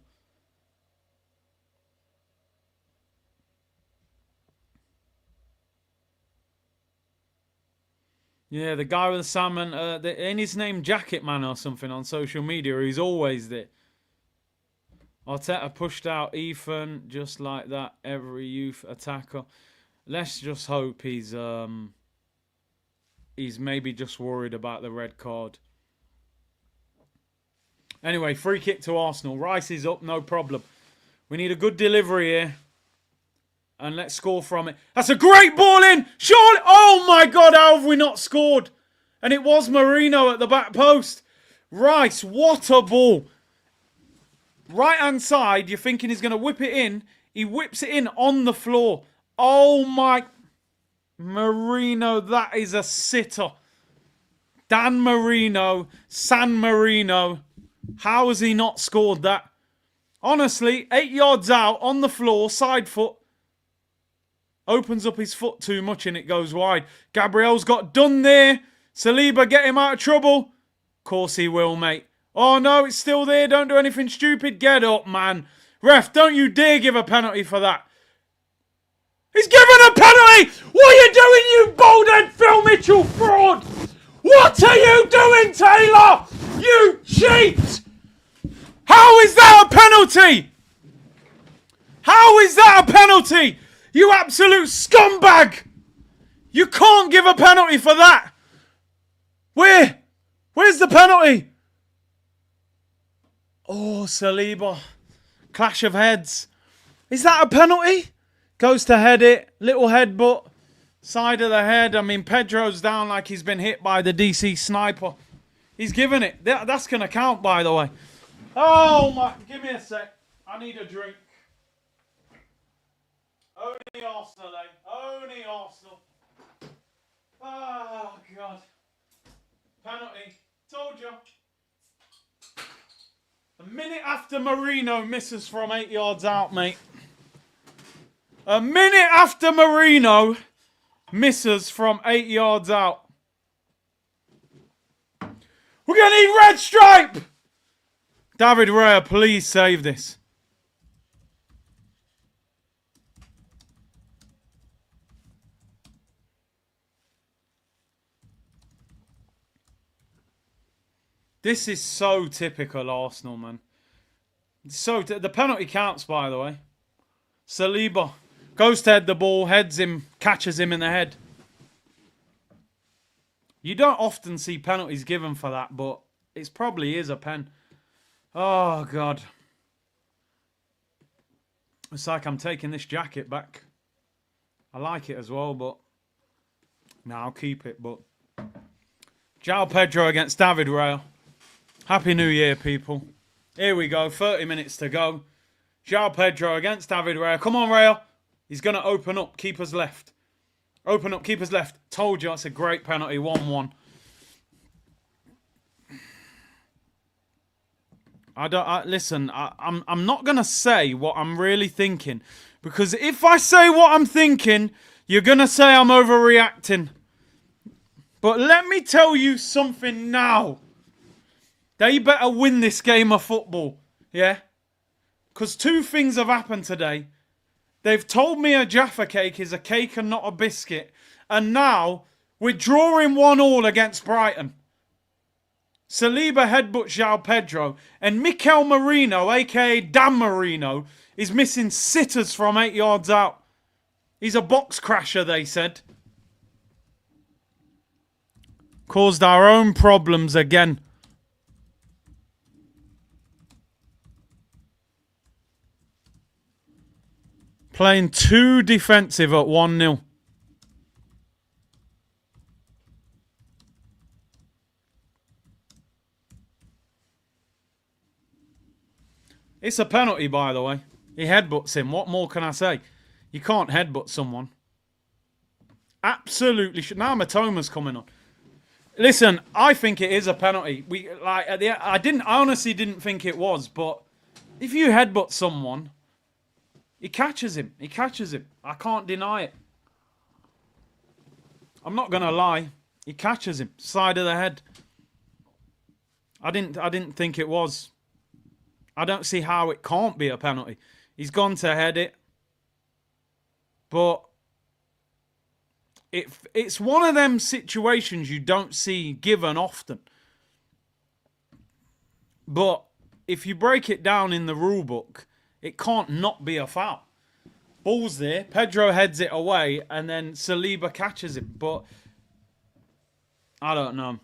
Speaker 1: Yeah, the guy with the salmon, ain't his name Jacket Man or something on social media. He's always there. Arteta pushed out Ethan just like that. Every youth attacker. Let's just hope he's maybe just worried about the red card. Anyway, free kick to Arsenal. Rice is up, no problem. We need a good delivery here. And let's score from it. That's a great ball in. Surely. Oh my God, how have we not scored? And it was Marino at the back post. Rice, what a ball. Right hand side, you're thinking he's going to whip it in. He whips it in on the floor. Oh my. Marino, that is a sitter. Dan Marino, San Marino. How has he not scored that? Honestly, 8 yards out on the floor, side foot. Opens up his foot too much and it goes wide. Gabriel's got done there. Saliba, get him out of trouble. Of course he will, mate. Oh no, it's still there. Don't do anything stupid. Get up, man. Ref, don't you dare give a penalty for that. He's given a penalty! What are you doing, you bald-head Phil Mitchell fraud? What are you doing, Taylor? You cheat! How is that a penalty? How is that a penalty? You absolute scumbag! You can't give a penalty for that. Where's the penalty? Oh, Saliba. Clash of heads. Is that a penalty? Goes to head it. Little headbutt. Side of the head. I mean, Pedro's down like he's been hit by the DC sniper. He's given it. That's going to count, by the way. Oh, my. Give me a sec. I need a drink. Only Arsenal, eh? Only Arsenal. Oh, God. Penalty. Told you. A minute after Marino misses from 8 yards out, mate. A minute after Marino misses from 8 yards out. We're going to need red stripe! David Raya, please save this. This is so typical Arsenal, man. The penalty counts, by the way. Saliba goes to head the ball, heads him, catches him in the head. You don't often see penalties given for that, but it probably is a pen. Oh, God. It's like I'm taking this jacket back. I like it as well, but... No, I'll keep it, but... Joao Pedro against David Raya. Happy New Year, people. Here we go, 30 minutes to go. Joao Pedro against David Raya. Come on, Raya. He's going to open up. Keeper's left. Open up. Keeper's left. Told you, that's a great penalty. 1-1. Listen, I'm not going to say what I'm really thinking. Because if I say what I'm thinking, you're going to say I'm overreacting. But let me tell you something now. They better win this game of football. Yeah? Because two things have happened today. They've told me a Jaffa cake is a cake and not a biscuit. And now we're drawing 1-1 against Brighton. Saliba headbutts Joao Pedro. And Mikel Merino, a.k.a. Dan Marino, is missing sitters from 8 yards out. He's a box crasher, they said. Caused our own problems again. Playing too defensive at 1-0. It's a penalty, by the way. He headbutts him. What more can I say? You can't headbutt someone. Absolutely should. Now Matoma's coming on. Listen, I think it is a penalty. I honestly didn't think it was, but if you headbutt someone, he catches him. He catches him. I can't deny it. I'm not gonna lie. He catches him. Side of the head. I didn't think it was. I don't see how it can't be a penalty. He's gone to head it. But it's one of them situations you don't see given often. But if you break it down in the rule book, it can't not be a foul. Ball's there. Pedro heads it away and then Saliba catches it. But I don't know.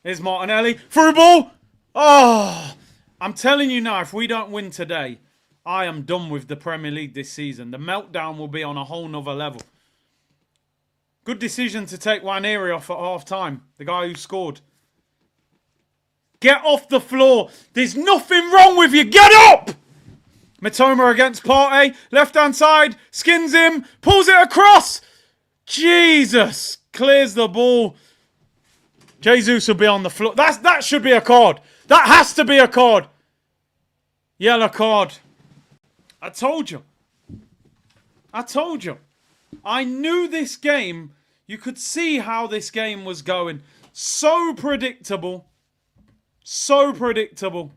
Speaker 1: Here's Martinelli. Through ball. Oh, I'm telling you now, if we don't win today, I am done with the Premier League this season. The meltdown will be on a whole nother level. Good decision to take Nwaneri off at half-time. The guy who scored. Get off the floor. There's nothing wrong with you. Get up! Mitoma against Partey. Left-hand side. Skins him. Pulls it across. Jesus. Clears the ball. Jesus will be on the floor. That should be a card. That has to be a card. Yellow card. I told you. I told you. I knew this game. You could see how this game was going. So predictable. So predictable.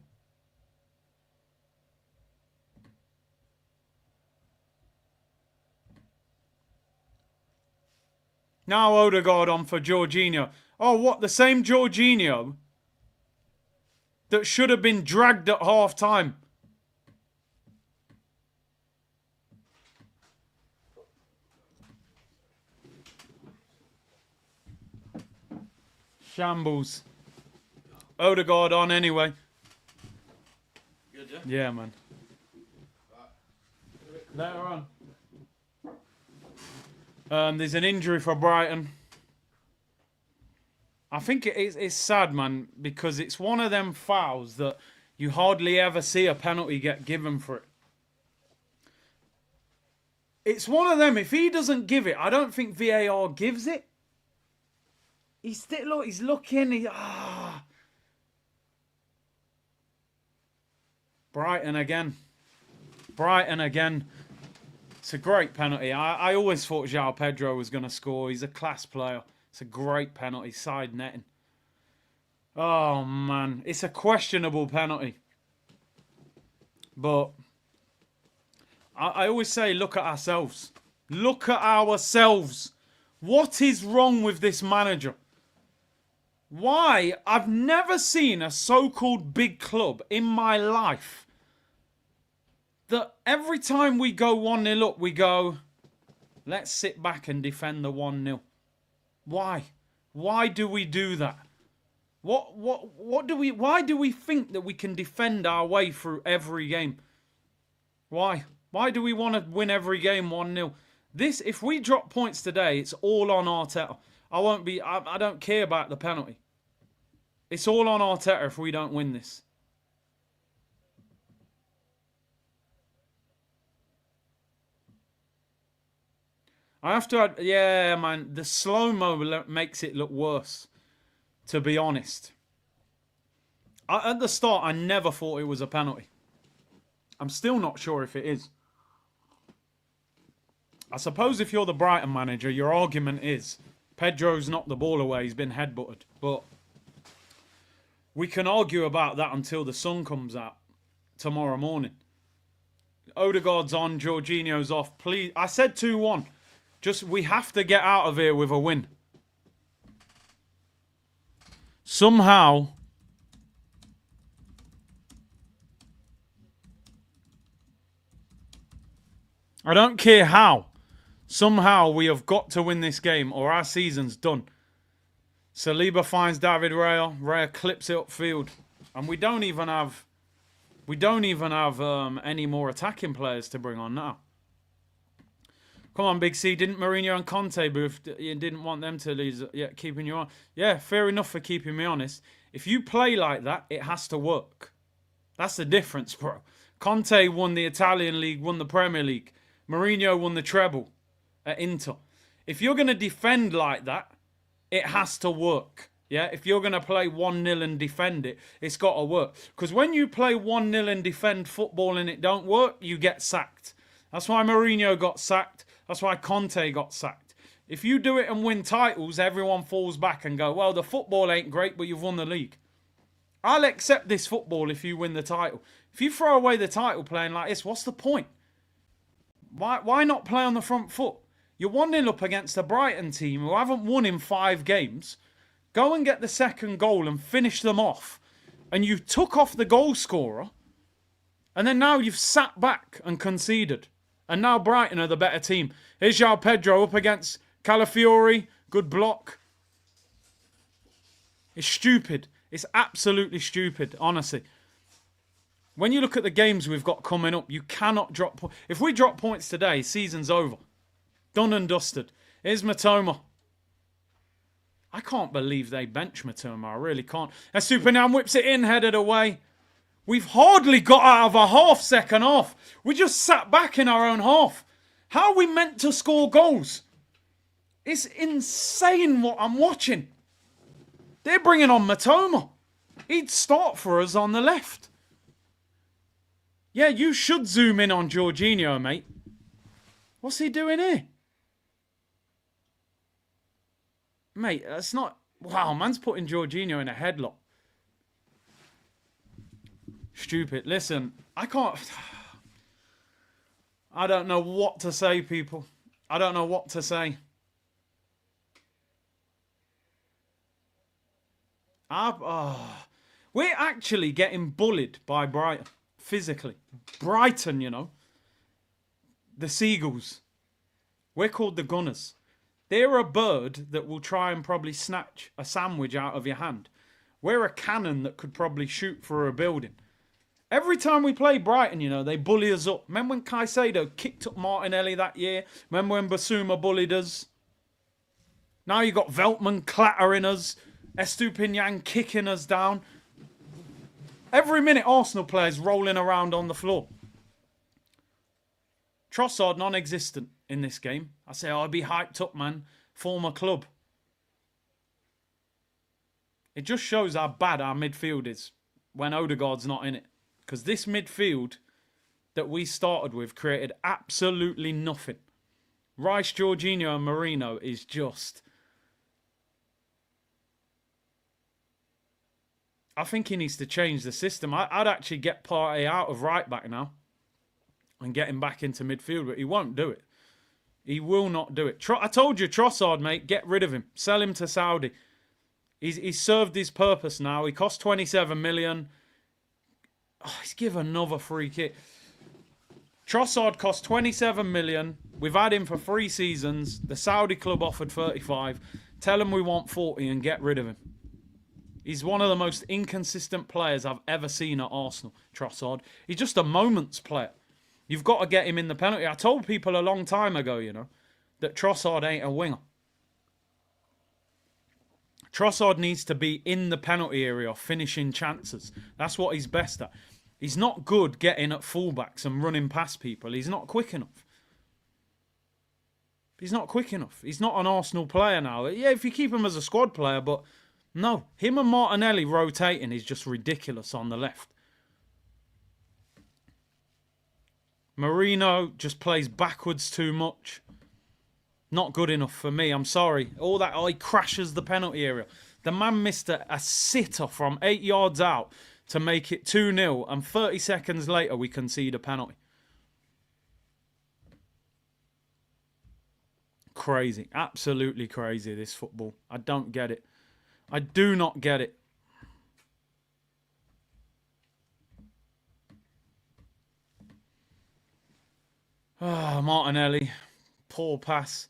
Speaker 1: Now Odegaard on for Jorginho. Oh, what? The same Jorginho that should have been dragged at half time. Shambles. Odegaard on anyway.
Speaker 2: Good, yeah?
Speaker 1: Yeah, man. Later on. There's an injury for Brighton. I think it's sad, man, because it's one of them fouls that you hardly ever see a penalty get given for it. It's one of them. If he doesn't give it, I don't think VAR gives it. He's looking. Brighton again. Brighton again. It's a great penalty. I always thought Joao Pedro was going to score. He's a class player. It's a great penalty. Side netting. Oh, man. It's a questionable penalty. But I always say, look at ourselves. Look at ourselves. What is wrong with this manager? Why? I've never seen a so-called big club in my life that every time we go 1-0 up, we go, let's sit back and defend the 1-0. Why? Why do we do that? Why do we think that we can defend our way through every game? Why? Why do we want to win every game 1-0? If we drop points today, it's all on Arteta. I don't care about the penalty. It's all on Arteta if we don't win this. I have to, yeah, man, the slow-mo makes it look worse, to be honest. At the start, I never thought it was a penalty. I'm still not sure if it is. I suppose if you're the Brighton manager, your argument is Pedro's knocked the ball away, he's been headbutted. But we can argue about that until the sun comes out tomorrow morning. Odegaard's on, Jorginho's off. Please, I said 2-1. We have to get out of here with a win. Somehow, I don't care how. Somehow we have got to win this game or our season's done. Saliba finds David Raya. Raya clips it upfield. And we don't even have any more attacking players to bring on now. Come on, Big C. Didn't Mourinho and Conte booth? You didn't want them to lose. Yeah, keeping you on. Yeah, fair enough for keeping me honest. If you play like that, it has to work. That's the difference, bro. Conte won the Italian league, won the Premier League. Mourinho won the treble at Inter. If you're going to defend like that, it has to work. Yeah, if you're going to play 1-0 and defend it, it's got to work. Because when you play 1-0 and defend football and it don't work, you get sacked. That's why Mourinho got sacked. That's why Conte got sacked. If you do it and win titles, everyone falls back and go, well, the football ain't great, but you've won the league. I'll accept this football if you win the title. If you throw away the title playing like this, what's the point? Why not play on the front foot? You're 1-0 up against a Brighton team who haven't won in 5 games. Go and get the second goal and finish them off. And you took off the goal scorer. And then now you've sat back and conceded. And now Brighton are the better team. Here's Joao Pedro up against Calafiori. Good block. It's stupid. It's absolutely stupid, honestly. When you look at the games we've got coming up, you cannot drop points. If we drop points today, season's over. Done and dusted. Here's Matoma. I can't believe they bench Matoma. I really can't. Estupiñán whips it in, headed away. We've hardly got out of a half second half. We just sat back in our own half. How are we meant to score goals? It's insane what I'm watching. They're bringing on Matoma. He'd start for us on the left. Yeah, you should zoom in on Jorginho, mate. What's he doing here? Mate, that's not... Wow, man's putting Jorginho in a headlock. Stupid. Listen, I can't... I don't know what to say, people. I don't know what to say. We're actually getting bullied by Brighton. Physically. Brighton, you know. The Seagulls. We're called the Gunners. They're a bird that will try and probably snatch a sandwich out of your hand. We're a cannon that could probably shoot through a building. Every time we play Brighton, you know, they bully us up. Remember when Caicedo kicked up Martinelli that year? Remember when Basuma bullied us? Now you got Veltman clattering us. Estupiñán kicking us down. Every minute Arsenal players rolling around on the floor. Trossard non-existent in this game. I say, I'd be hyped up, man. Former club. It just shows how bad our midfield is when Odegaard's not in it. Because this midfield that we started with created absolutely nothing. Rice, Jorginho and Marino is just... I think he needs to change the system. I'd actually get Partey out of right back now and get him back into midfield, but he won't do it. He will not do it. I told you, Trossard, mate, get rid of him. Sell him to Saudi. He's served his purpose now. He cost 27 million. Oh, he's given another free kick. Trossard cost 27 million. We've had him for 3 seasons. The Saudi club offered 35. Tell him we want 40 and get rid of him. He's one of the most inconsistent players I've ever seen at Arsenal, Trossard. He's just a moments player. You've got to get him in the penalty. I told people a long time ago, you know, that Trossard ain't a winger. Trossard needs to be in the penalty area, finishing chances. That's what he's best at. He's not good getting at fullbacks and running past people. He's not quick enough. He's not quick enough. He's not an Arsenal player now. Yeah, if you keep him as a squad player, but no. Him and Martinelli rotating is just ridiculous on the left. Marino just plays backwards too much. Not good enough for me. I'm sorry. All that, he crashes the penalty area. The man missed a sitter from 8 yards out to make it 2-0. And 30 seconds later, we concede a penalty. Crazy. Absolutely crazy, this football. I don't get it. I do not get it. Ah, Martinelli. Poor pass.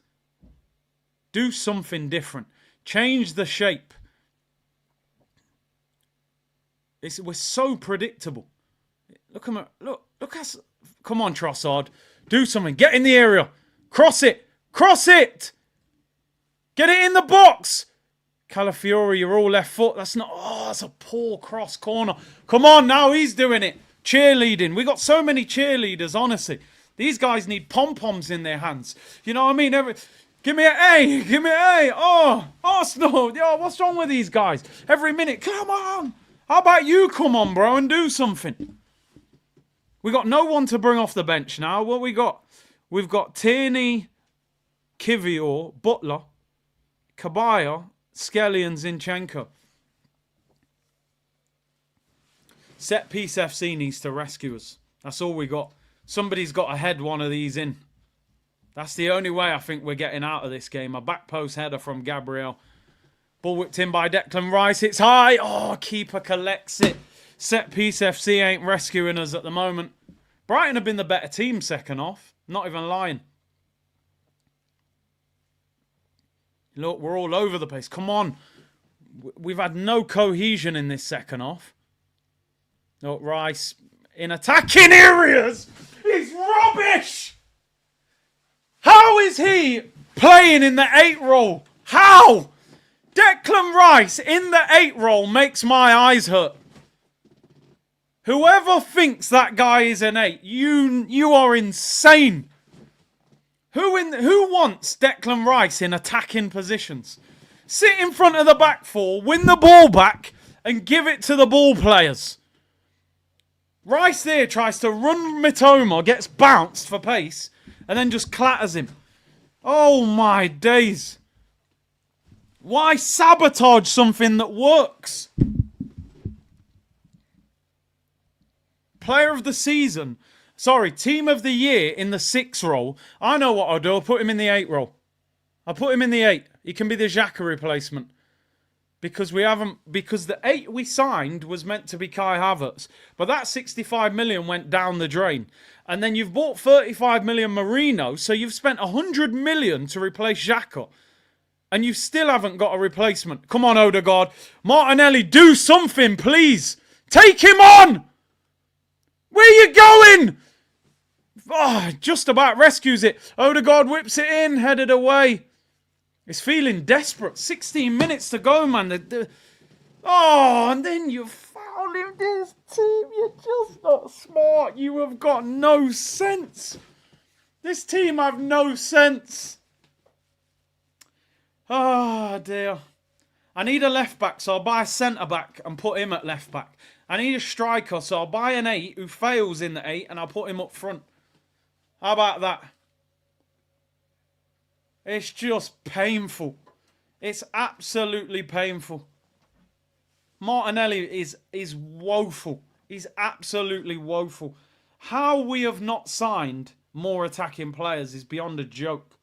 Speaker 1: Do something different. Change the shape. We're so predictable. Look at us. Come on, Trossard. Do something. Get in the area. Cross it. Cross it. Get it in the box. Calafiori, you're all left foot. That's not... Oh, that's a poor cross corner. Come on, now he's doing it. Cheerleading. We got so many cheerleaders, honestly. These guys need pom-poms in their hands. You know what I mean? Give me an A. Give me an A. Oh, Arsenal. Yo, what's wrong with these guys? Every minute. Come on. How about you come on, bro, and do something? We got no one to bring off the bench now. What we got? We've got Tierney, Kivior, Butler, Kabaya, Skelly and Zinchenko. Set piece FC needs to rescue us. That's all we got. Somebody's got to head one of these in. That's the only way I think we're getting out of this game. A back post header from Gabriel. Ball whipped in by Declan Rice. It's high. Oh, keeper collects it. Set piece FC ain't rescuing us at the moment. Brighton have been the better team second half. Not even lying. Look, we're all over the place. Come on. We've had no cohesion in this second half. Look, Rice in attacking areas is rubbish. How is he playing in the 8 role? How? Declan Rice in the 8 role makes my eyes hurt. Whoever thinks that guy is an 8, you are insane. Who wants Declan Rice in attacking positions? Sit in front of the back four, win the ball back, and give it to the ball players. Rice there tries to run Mitoma, gets bounced for pace, and then just clatters him. Oh my days. Why sabotage something that works? Player of the season. Sorry, team of the year in the 6 role. I know what I'll do. I'll put him in the 8 role. I'll put him in the 8. He can be the Xhaka replacement. Because the 8 we signed was meant to be Kai Havertz. But that 65 million went down the drain. And then you've bought 35 million Marino, so you've spent 100 million to replace Xhaka. And you still haven't got a replacement. Come on, Odegaard. Martinelli, do something, please. Take him on! Where are you going? Oh, just about rescues it. Odegaard whips it in, headed away. It's feeling desperate. 16 minutes to go, man. And then you foul him. This team, you're just not smart. You have got no sense. This team have no sense. Oh, dear. I need a left back, so I'll buy a centre back and put him at left back. I need a striker, so I'll buy an 8 who fails in the 8 and I'll put him up front. How about that? It's just painful. It's absolutely painful. Martinelli is woeful. He's absolutely woeful. How we have not signed more attacking players is beyond a joke.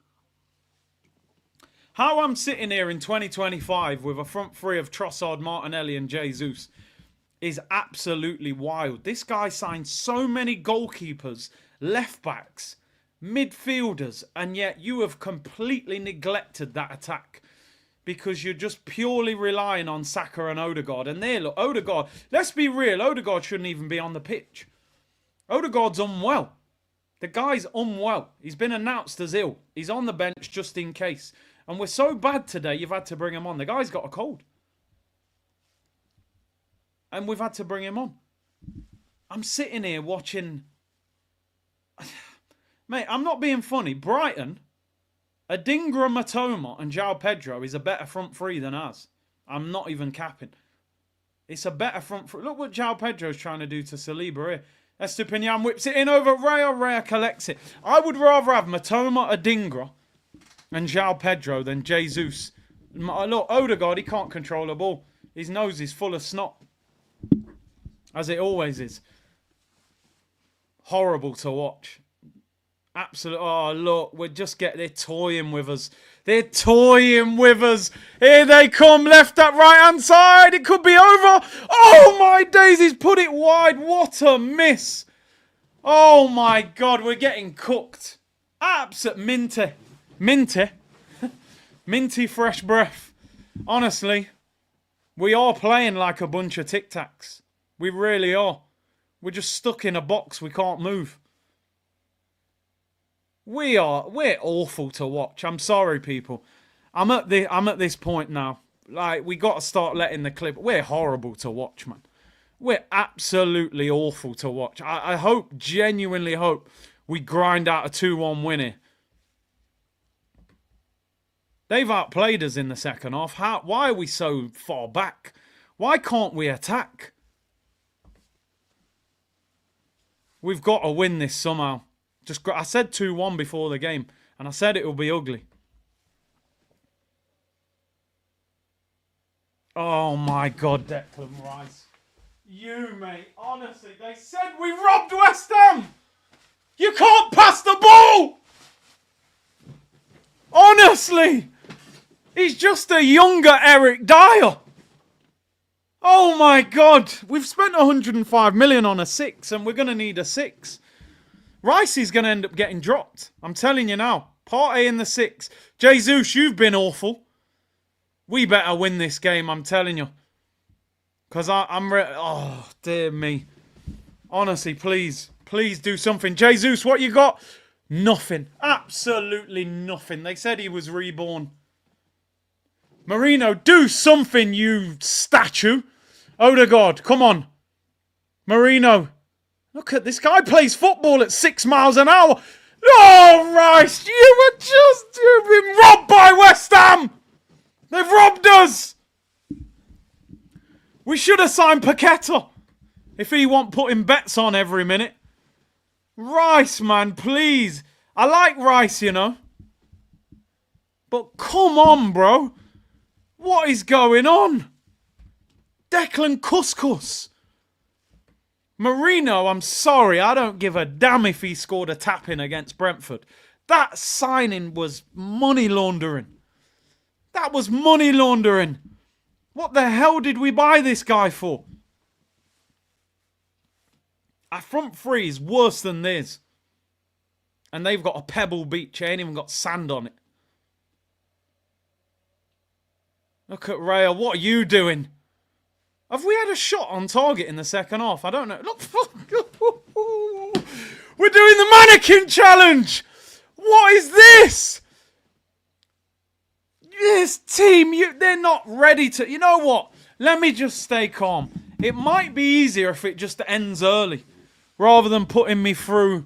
Speaker 1: How I'm sitting here in 2025 with a front three of Trossard, Martinelli and Jesus is absolutely wild. This guy signed so many goalkeepers, left backs, midfielders, and yet you have completely neglected that attack because you're just purely relying on Saka and Odegaard. And there, look, Odegaard, let's be real, Odegaard shouldn't even be on the pitch. Odegaard's unwell. The guy's unwell. He's been announced as ill. He's on the bench just in case. And we're so bad today, you've had to bring him on. The guy's got a cold. And we've had to bring him on. I'm sitting here watching... Mate, I'm not being funny. Brighton, Adingra, Matoma and Joao Pedro is a better front three than us. I'm not even capping. It's a better front three. Look what Joao Pedro's trying to do to Saliba here. Estupinian whips it in over Raya. Raya collects it. I would rather have Matoma, Adingra and Joao Pedro than Jesus. Look, Odegaard, he can't control the ball. His nose is full of snot. As it always is. Horrible to watch. Absolutely. Oh, look, they're toying with us. They're toying with us. Here they come, left at right-hand side. It could be over. Oh, my days, he's put it wide. What a miss. Oh, my God, we're getting cooked. Minty. Minty fresh breath. Honestly, we are playing like a bunch of Tic Tacs. We really are. We're just stuck in a box. We can't move. We're awful to watch. I'm sorry, people. I'm at this point now. Like, we got to start letting the clip. We're horrible to watch, man. We're absolutely awful to watch. I genuinely hope we grind out a 2-1 win here. They've outplayed us in the second half. Why are we so far back? Why can't we attack? We've got to win this somehow. I said 2-1 before the game, and I said it will be ugly. Oh my God, Declan Rice. You, mate, honestly, they said we robbed West Ham. You can't pass the ball. Honestly, he's just a younger Eric Dyer. Oh my God, we've spent 105 million on a 6, and we're going to need a 6. Rice is going to end up getting dropped. I'm telling you now. Partey in the 6. Jesus, you've been awful. We better win this game, I'm telling you. Because I'm ready. Oh, dear me. Honestly, please. Please do something. Jesus, what you got? Nothing. Absolutely nothing. They said he was reborn. Marino, do something, you statue. Odegaard, come on. Marino. Look at this guy plays football at 6 miles an hour. Oh, Rice, you've been robbed by West Ham. They've robbed us. We should have signed Paqueta if he want putting bets on every minute. Rice, man, please. I like Rice, you know. But come on, bro. What is going on? Declan Couscous. Marino, I'm sorry. I don't give a damn if he scored a tap-in against Brentford. That signing was money laundering. That was money laundering. What the hell did we buy this guy for? Our front three is worse than this. And they've got a pebble beach. They ain't even got sand on it. Look at Raya. What are you doing? Have we had a shot on target in the second half? I don't know. Look. We're doing the mannequin challenge. What is this? This team, they're not ready to... You know what? Let me just stay calm. It might be easier if it just ends early, rather than putting me through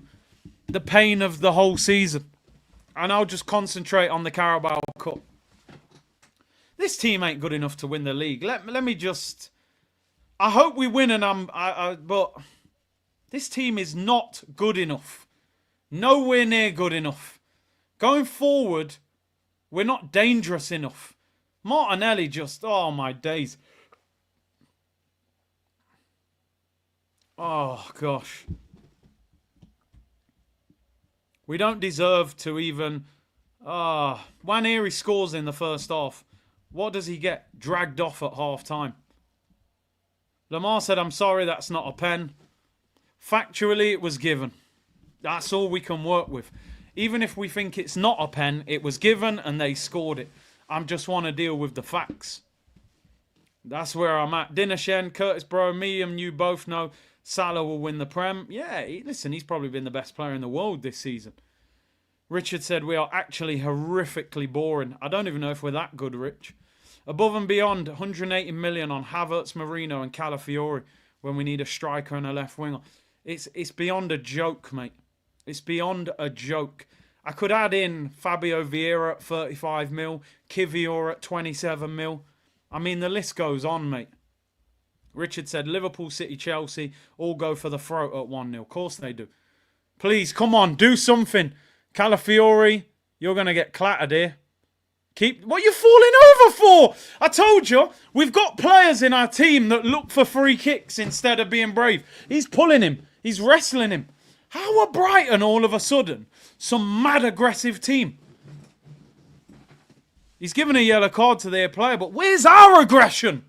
Speaker 1: the pain of the whole season. And I'll just concentrate on the Carabao Cup. This team ain't good enough to win the league. Let me just... I hope we win, but this team is not good enough. Nowhere near good enough. Going forward, we're not dangerous enough. Martinelli just... Oh, my days. Oh, gosh. We don't deserve to even... Nwaneri scores in the first half. What does he get? Dragged off at half-time. Lamar said, I'm sorry, that's not a pen. Factually, it was given. That's all we can work with. Even if we think it's not a pen, it was given and they scored it. I just want to deal with the facts. That's where I'm at. Dinershen, Curtis Bro, me and you both know Salah will win the Prem. Yeah, listen, he's probably been the best player in the world this season. Richard said, we are actually horrifically boring. I don't even know if we're that good, Rich. Above and beyond, 180 million on Havertz, Marino and Calafiori when we need a striker and a left winger. It's beyond a joke, mate. It's beyond a joke. I could add in Fabio Vieira at 35 mil, Kivior at 27 mil. I mean, the list goes on, mate. Richard said, Liverpool, City, Chelsea all go for the throat at 1-0. Of course they do. Please, come on, do something. Calafiori, you're going to get clattered here. What are you falling over for? I told you, we've got players in our team that look for free kicks instead of being brave. He's pulling him. He's wrestling him. How are Brighton all of a sudden some mad aggressive team? He's given a yellow card to their player, but where's our aggression?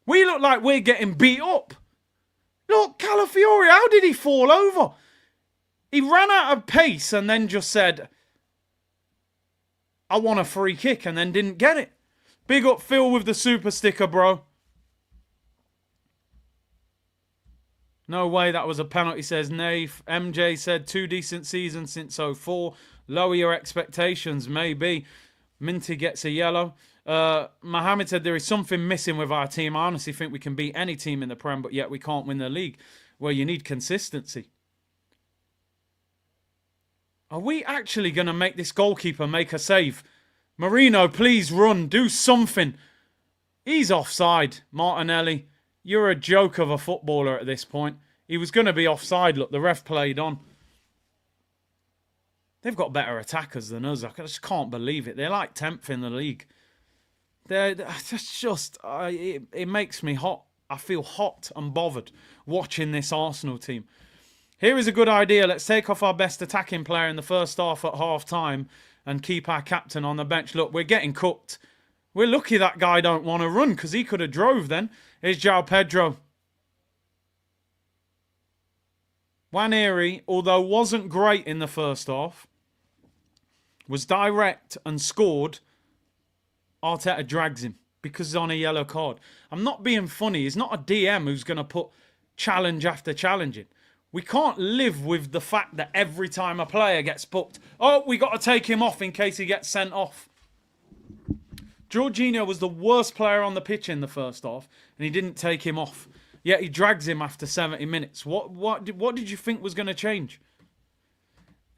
Speaker 1: We look like we're getting beat up. Look, Calafiori, how did he fall over? He ran out of pace and then just said, I want a free kick, and then didn't get it. Big up Phil with the super sticker, bro. No way that was a penalty, says Naif. MJ said 2 decent seasons since 04. Lower your expectations, maybe. Minty gets a yellow. Mohammed said there is something missing with our team. I honestly think we can beat any team in the Prem, but yet we can't win the league. Well, you need consistency. Are we actually going to make this goalkeeper make a save? Marino, please run. Do something. He's offside. Martinelli, you're a joke of a footballer at this point. He was going to be offside. Look, the ref played on. They've got better attackers than us. I just can't believe it. They're like 10th in the league. It makes me hot. I feel hot and bothered watching this Arsenal team. Here is a good idea. Let's take off our best attacking player in the first half at half-time and keep our captain on the bench. Look, we're getting cooked. We're lucky that guy don't want to run because he could have drove then. Here's Joao Pedro. Nwaneri, although wasn't great in the first half, was direct and scored Arteta drags him because he's on a yellow card. I'm not being funny. He's not a DM who's going to put challenge after challenging. We can't live with the fact that every time a player gets booked, oh, we got to take him off in case he gets sent off. Jorginho was the worst player on the pitch in the first half, and he didn't take him off. Yet he drags him after 70 minutes. What did you think was going to change?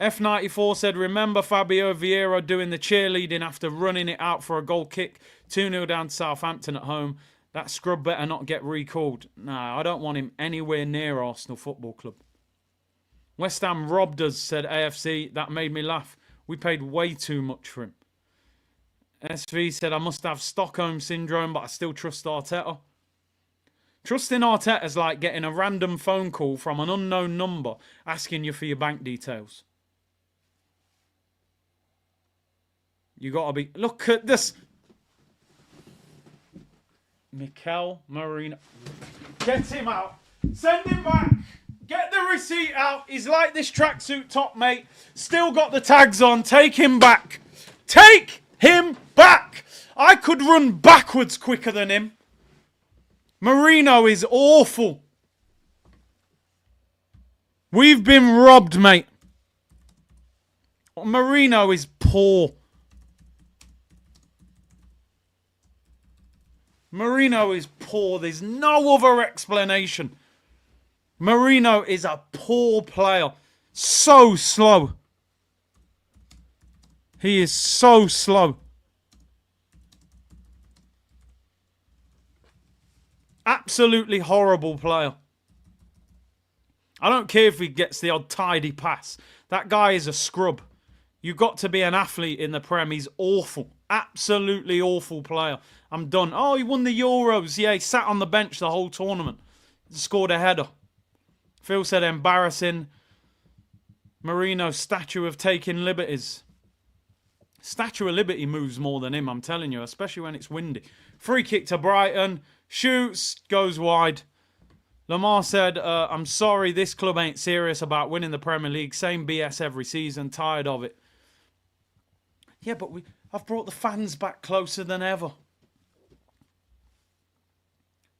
Speaker 1: F94 said, remember Fabio Vieira doing the cheerleading after running it out for a goal kick? 2-0 down to Southampton at home. That scrub better not get recalled. Nah, I don't want him anywhere near Arsenal Football Club. West Ham robbed us, said AFC. That made me laugh. We paid way too much for him. SV said, I must have Stockholm Syndrome, but I still trust Arteta. Trusting Arteta is like getting a random phone call from an unknown number asking you for your bank details. You got to be... Look at this. Mikel Merino. Get him out. Send him back. Get the receipt out. He's like this tracksuit top, mate. Still got the tags on. Take him back. Take him back. I could run backwards quicker than him. Merino is awful. We've been robbed, mate. Merino is poor. Merino is poor. There's no other explanation. Merino is a poor player. So slow. He is so slow. Absolutely horrible player. I don't care if he gets the odd tidy pass. That guy is a scrub. You've got to be an athlete in the Prem. He's awful. Absolutely awful player. I'm done. Oh, he won the Euros. Yeah, he sat on the bench the whole tournament. Scored a header. Phil said embarrassing. Merino, statue of taking liberties. Statue of Liberty moves more than him, I'm telling you, especially when it's windy. Free kick to Brighton. Shoots, goes wide. Lamar said, I'm sorry, this club ain't serious about winning the Premier League. Same BS every season. Tired of it. Yeah, but I've brought the fans back closer than ever.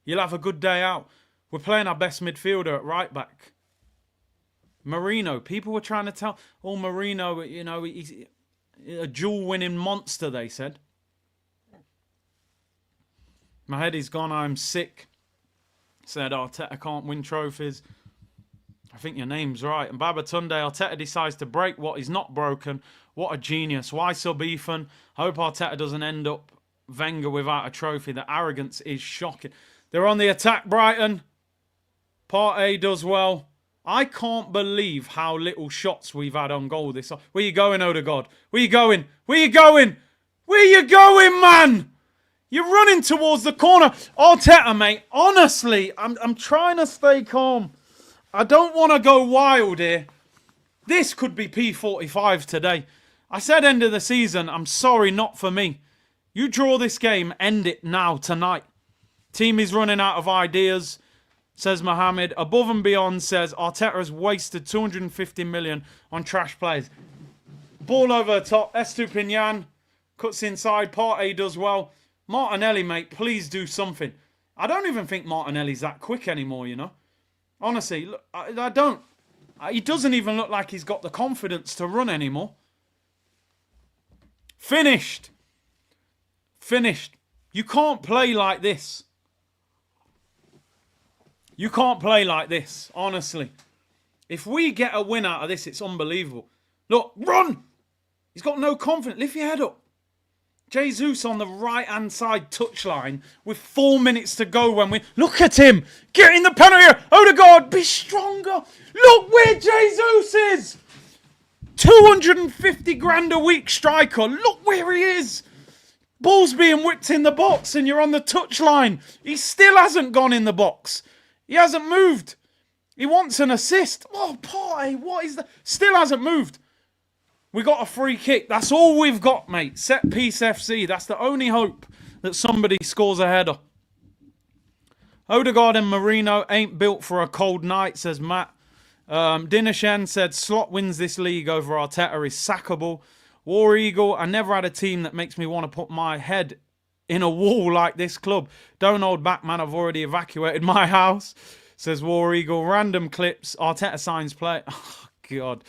Speaker 1: You'll have a good day out. We're playing our best midfielder at right back. Marino. People were trying to tell, oh, Marino, you know, he's a dual-winning monster, they said. My head is gone, I'm sick. Said Arteta can't win trophies. I think your name's right. And Babatunde, Arteta decides to break what is not broken. What a genius. Why sub Ethan? I hope Arteta doesn't end up Wenger without a trophy. The arrogance is shocking. They're on the attack, Brighton. Partey does well. I can't believe how little shots we've had on goal this. Where you going, Odegaard? Where you going? Where you going? Where you going, man? You're running towards the corner. Arteta, mate, honestly, I'm trying to stay calm. I don't want to go wild here. This could be P45 today. I said end of the season. I'm sorry, not for me. You draw this game, end it now, tonight. Team is running out of ideas, says Mohammed. Above and beyond says Arteta has wasted 250 million on trash players. Ball over the top. Estupinian cuts inside. Partey does well. Martinelli, mate, please do something. I don't even think Martinelli's that quick anymore, you know. Honestly, look, I don't. He doesn't even look like he's got the confidence to run anymore. Finished. Finished. You can't play like this. You can't play like this, honestly. If we get a win out of this, it's unbelievable. Look, run! He's got no confidence. Lift your head up. Jesus on the right-hand side touchline with 4 minutes to go when we... Look at him! Get in the penalty area! Odegaard, be stronger! Look where Jesus is! 250 grand a week striker. Look where he is! Ball's being whipped in the box and you're on the touchline. He still hasn't gone in the box. He hasn't moved. He wants an assist. Oh, Partey, what is that? Still hasn't moved. We got a free kick. That's all we've got, mate. Set piece FC. That's the only hope that somebody scores a header. Odegaard and Marino ain't built for a cold night, says Matt. Dinershen said Slot wins this league over Arteta is sackable. War Eagle, I never had a team that makes me want to put my head in a wall like this club. Don't hold back, man. I've already evacuated my house, says War Eagle. Random clips. Arteta signs play. Oh, God.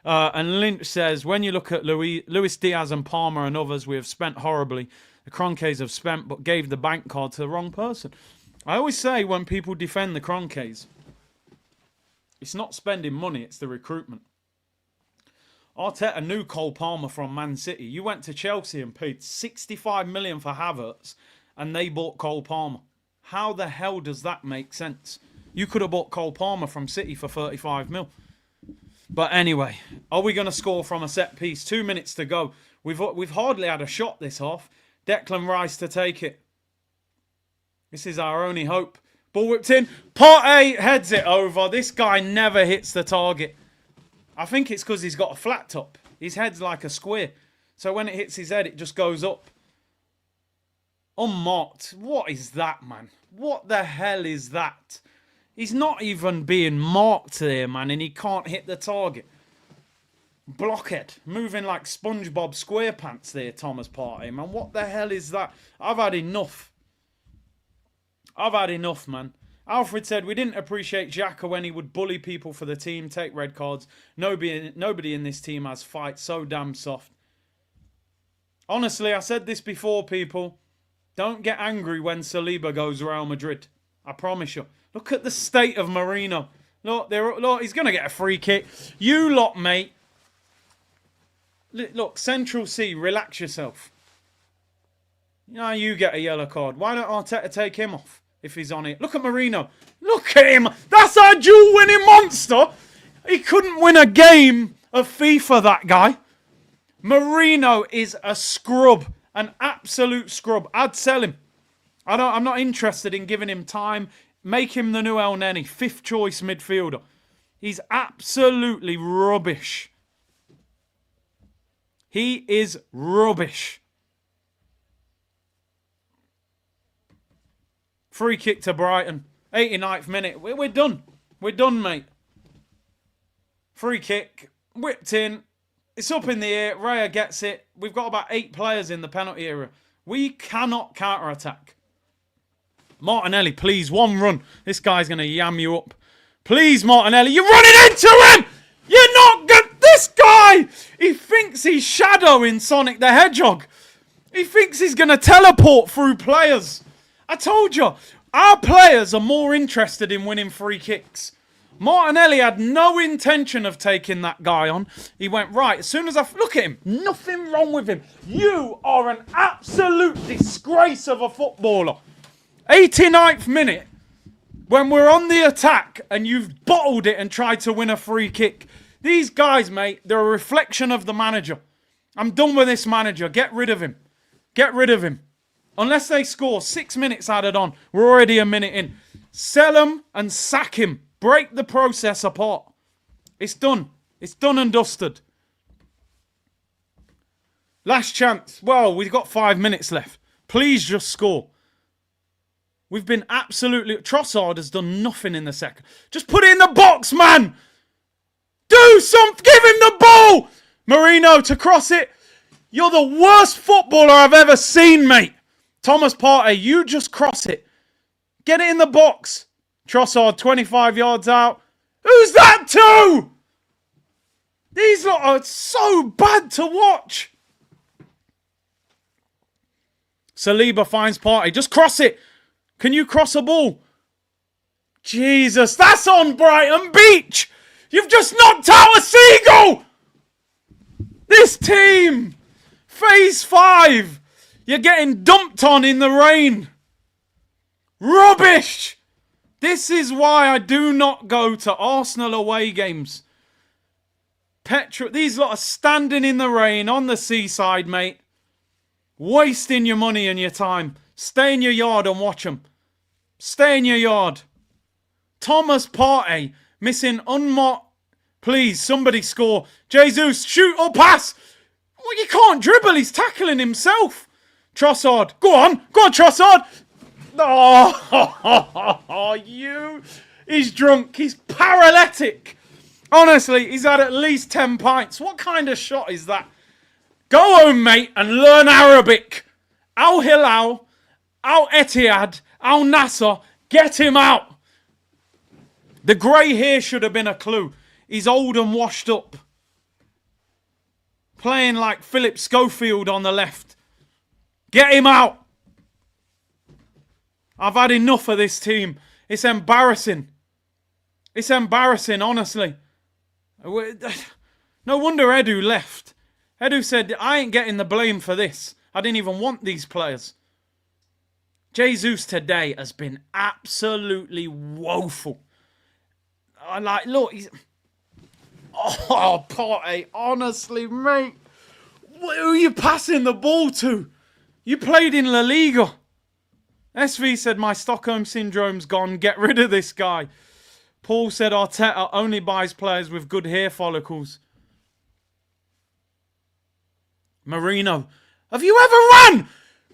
Speaker 1: And Lynch says, when you look at Luis Diaz and Palmer and others we have spent horribly, the Kroenkes have spent but gave the bank card to the wrong person. I always say when people defend the Kroenkes, it's not spending money, it's the recruitment. Arteta knew Cole Palmer from Man City. You went to Chelsea and paid 65 million for Havertz and they bought Cole Palmer. How the hell does that make sense? You could have bought Cole Palmer from City for 35 mil. But anyway, are we going to score from a set piece? 2 minutes to go. We've hardly had a shot this half. Declan Rice to take it. This is our only hope. Ball whipped in. Partey heads it over. This guy never hits the target. I think it's because he's got a flat top. His head's like a square. So when it hits his head, it just goes up. Unmarked. What is that, man? What the hell is that? He's not even being marked there, man, and he can't hit the target. Blockhead. Moving like SpongeBob SquarePants there, Thomas Partey, man. What the hell is that? I've had enough. I've had enough, man. Alfred said, we didn't appreciate Xhaka when he would bully people for the team, take red cards. Nobody in this team has fight. So damn soft. Honestly, I said this before, people. Don't get angry when Saliba goes Real Madrid. I promise you. Look at the state of Marino. Look, he's going to get a free kick. You lot, mate. Look, Central C, relax yourself. Now you get a yellow card. Why don't Arteta take him off if he's on it? Look at Marino. Look at him. That's our dual-winning monster. He couldn't win a game of FIFA, that guy. Marino is a scrub. An absolute scrub. I'd sell him. I'm not interested in giving him time. Make him the new El Neni. 5th choice midfielder. He's absolutely rubbish. He is rubbish. Free kick to Brighton. 89th minute. We're done. We're done, mate. Free kick. Whipped in. It's up in the air. Raya gets it. We've got about 8 players in the penalty area. We cannot counter-attack. Martinelli, please, one run. This guy's going to yam you up. Please, Martinelli, you're running into him! You're not good. This guy, he thinks he's shadowing Sonic the Hedgehog. He thinks he's going to teleport through players. I told you, our players are more interested in winning free kicks. Martinelli had no intention of taking that guy on. He went right. As soon as I look at him, nothing wrong with him. You are an absolute disgrace of a footballer. 89th minute, when we're on the attack and you've bottled it and tried to win a free kick. These guys, mate, they're a reflection of the manager. I'm done with this manager. Get rid of him. Get rid of him. Unless they score 6 minutes added on. We're already a minute in. Sell him and sack him. Break the process apart. It's done. It's done and dusted. Last chance. Well, we've got 5 minutes left. Please just score. We've been absolutely... Trossard has done nothing in the second. Just put it in the box, man! Do something! Give him the ball! Marino to cross it. You're the worst footballer I've ever seen, mate. Thomas Partey, you just cross it. Get it in the box. Trossard, 25 yards out. Who's that to? These lot are so bad to watch. Saliba finds Partey. Just cross it. Can you cross a ball? Jesus, that's on Brighton Beach. You've just knocked out a seagull. This team. Phase 5. You're getting dumped on in the rain. Rubbish. This is why I do not go to Arsenal away games. These lot are standing in the rain on the seaside, mate. Wasting your money and your time. Stay in your yard and watch them. Stay in your yard. Thomas Partey missing unmarked. Please, somebody score. Jesus, shoot or pass. Well, you can't dribble. He's tackling himself. Trossard. Go on. Go on, Trossard. Oh, you. He's drunk. He's paralytic. Honestly, he's had at least 10 pints. What kind of shot is that? Go home, mate, and learn Arabic. Al Hilal Al Etihad, Al Nasser, get him out. The grey hair should have been a clue. He's old and washed up. Playing like Philip Schofield on the left. Get him out. I've had enough of this team. It's embarrassing. It's embarrassing, honestly. No wonder Edu left. Edu said, I ain't getting the blame for this. I didn't even want these players. Jesus today has been absolutely woeful. Look, he's... Oh, Partey, honestly, mate. Who are you passing the ball to? You played in La Liga. SV said, my Stockholm Syndrome's gone. Get rid of this guy. Paul said, Arteta only buys players with good hair follicles. Marino, have you ever run?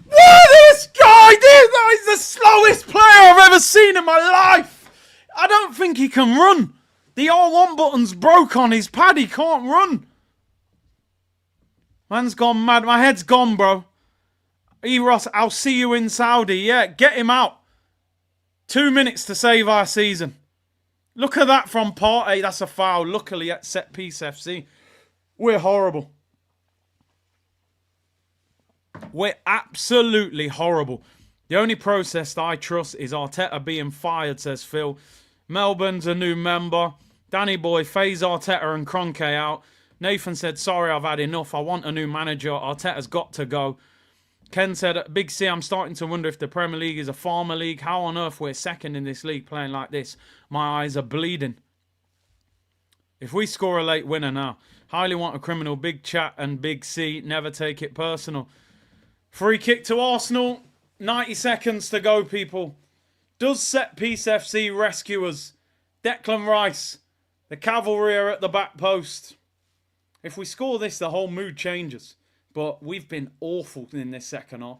Speaker 1: What, this guy? That is the slowest player I've ever seen in my life. I don't think he can run. The R1 button's broke on his pad. He can't run. Man's gone mad. My head's gone, bro. Eros, I'll see you in Saudi. Yeah, get him out. 2 minutes to save our season. Look at that from Partey. That's a foul. Luckily at Set Piece FC. We're horrible. We're absolutely horrible. The only process that I trust is Arteta being fired, says Phil. Melbourne's a new member. Danny Boy, phase Arteta and Kroenke out. Nathan said, sorry, I've had enough. I want a new manager. Arteta's got to go. Ken said, Big C, I'm starting to wonder if the Premier League is a farmer league. How on earth we're second in this league playing like this? My eyes are bleeding. If we score a late winner now. Highly want a criminal. Big Chat and Big C. Never take it personal. Free kick to Arsenal. 90 seconds to go, people. Does Set Piece FC rescue us? Declan Rice. The cavalry are at the back post. If we score this, the whole mood changes. But we've been awful in this second half.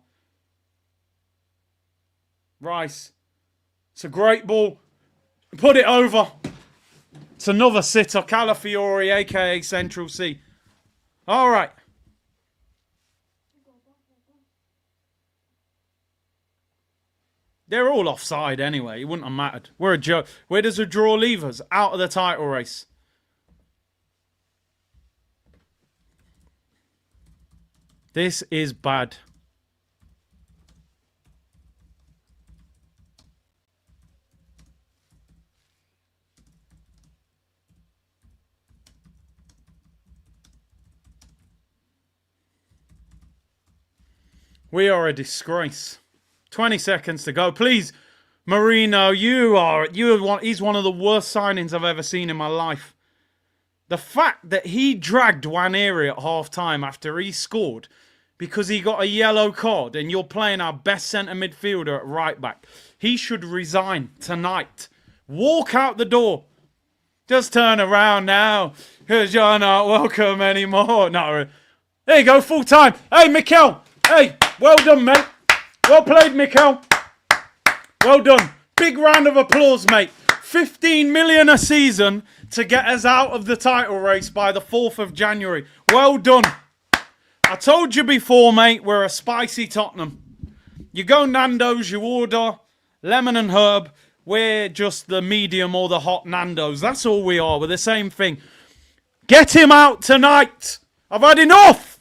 Speaker 1: Rice. It's a great ball. Put it over. It's another sitter. Calafiori, a.k.a. Central C. All right. They're all offside anyway. It wouldn't have mattered. We're a joke. Where does a draw leave us? Out of the title race. This is bad. We are a disgrace. 20 seconds to go. Please, Marino, he's one of the worst signings I've ever seen in my life. The fact that he dragged Nwaneri at half-time after he scored because he got a yellow card and you're playing our best centre midfielder at right-back. He should resign tonight. Walk out the door. Just turn around now because you're not welcome anymore. No, there you go, full-time. Hey, Mikel. Hey, well done, mate. Well played, Mikel. Well done. Big round of applause, mate. 15 million a season to get us out of the title race by the 4th of January. Well done. I told you before, mate, we're a spicy Tottenham. You go Nando's, you order lemon and herb. We're just the medium or the hot Nando's. That's all we are. We're the same thing. Get him out tonight. I've had enough.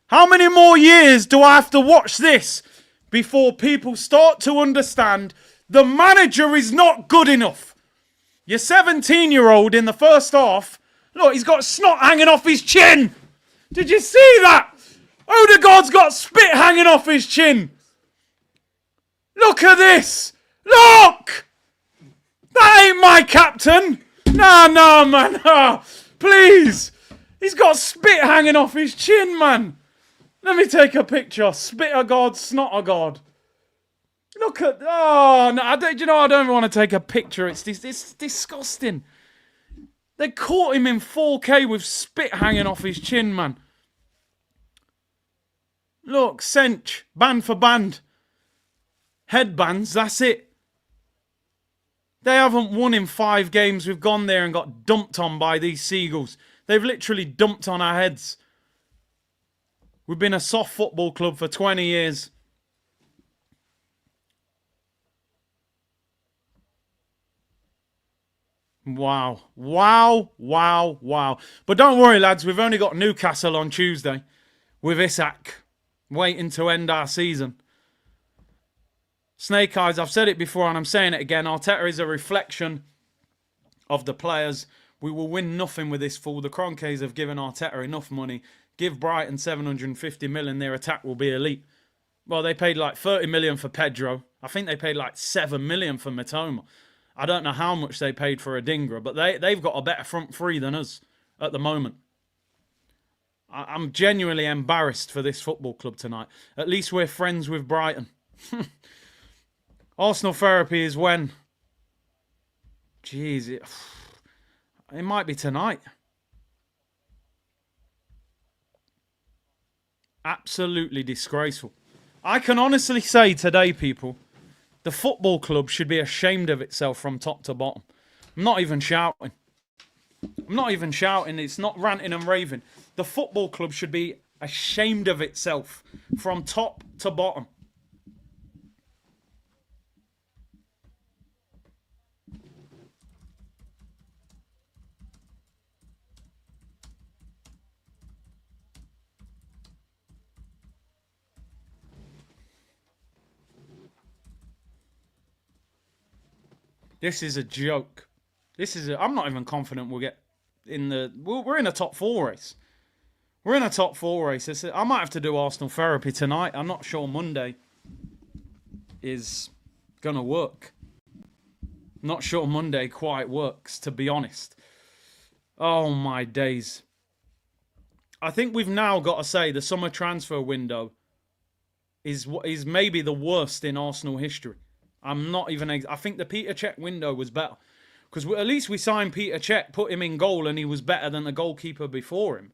Speaker 1: How many more years do I have to watch this before people start to understand the manager is not good enough? Your 17-year-old in the first half, look, he's got snot hanging off his chin. Did you see that? Odegaard's got spit hanging off his chin. Look at this. Look! That ain't my captain. No, man. No. Please. He's got spit hanging off his chin, man. Let me take a picture. Spit-a-God, snot-a-God. Look at... Oh, no, I don't even want to take a picture. It's disgusting. They caught him in 4K with spit hanging off his chin, man. Look, Sench. Band for band. Headbands, that's it. They haven't won in 5 games. We've gone there and got dumped on by these seagulls. They've literally dumped on our heads. We've been a soft football club for 20 years. Wow. Wow. Wow. Wow. But don't worry, lads. We've only got Newcastle on Tuesday with Isak waiting to end our season. Snake Eyes, I've said it before and I'm saying it again. Arteta is a reflection of the players. We will win nothing with this fool. The Cronkies have given Arteta enough money. Give Brighton 750 million, their attack will be elite. Well, they paid like 30 million for Pedro. I think they paid like 7 million for Matoma. I don't know how much they paid for Adingra, but they've got a better front three than us at the moment. I'm genuinely embarrassed for this football club tonight. At least we're friends with Brighton. Arsenal therapy is when? Jeez, it might be tonight. Absolutely disgraceful. I can honestly say today, people, the football club should be ashamed of itself from top to bottom. I'm not even shouting. It's not ranting and raving. The football club should be ashamed of itself from top to bottom. This is a joke. I'm not even confident we'll get in the... We're in a top 4 race. We're in a top 4 race. I might have to do Arsenal therapy tonight. I'm not sure Monday is going to work. Not sure Monday quite works, to be honest. Oh, my days. I think we've now got to say the summer transfer window is maybe the worst in Arsenal history. I'm not even... I think the Peter Cech window was better. Because at least we signed Peter Cech, put him in goal, and he was better than the goalkeeper before him.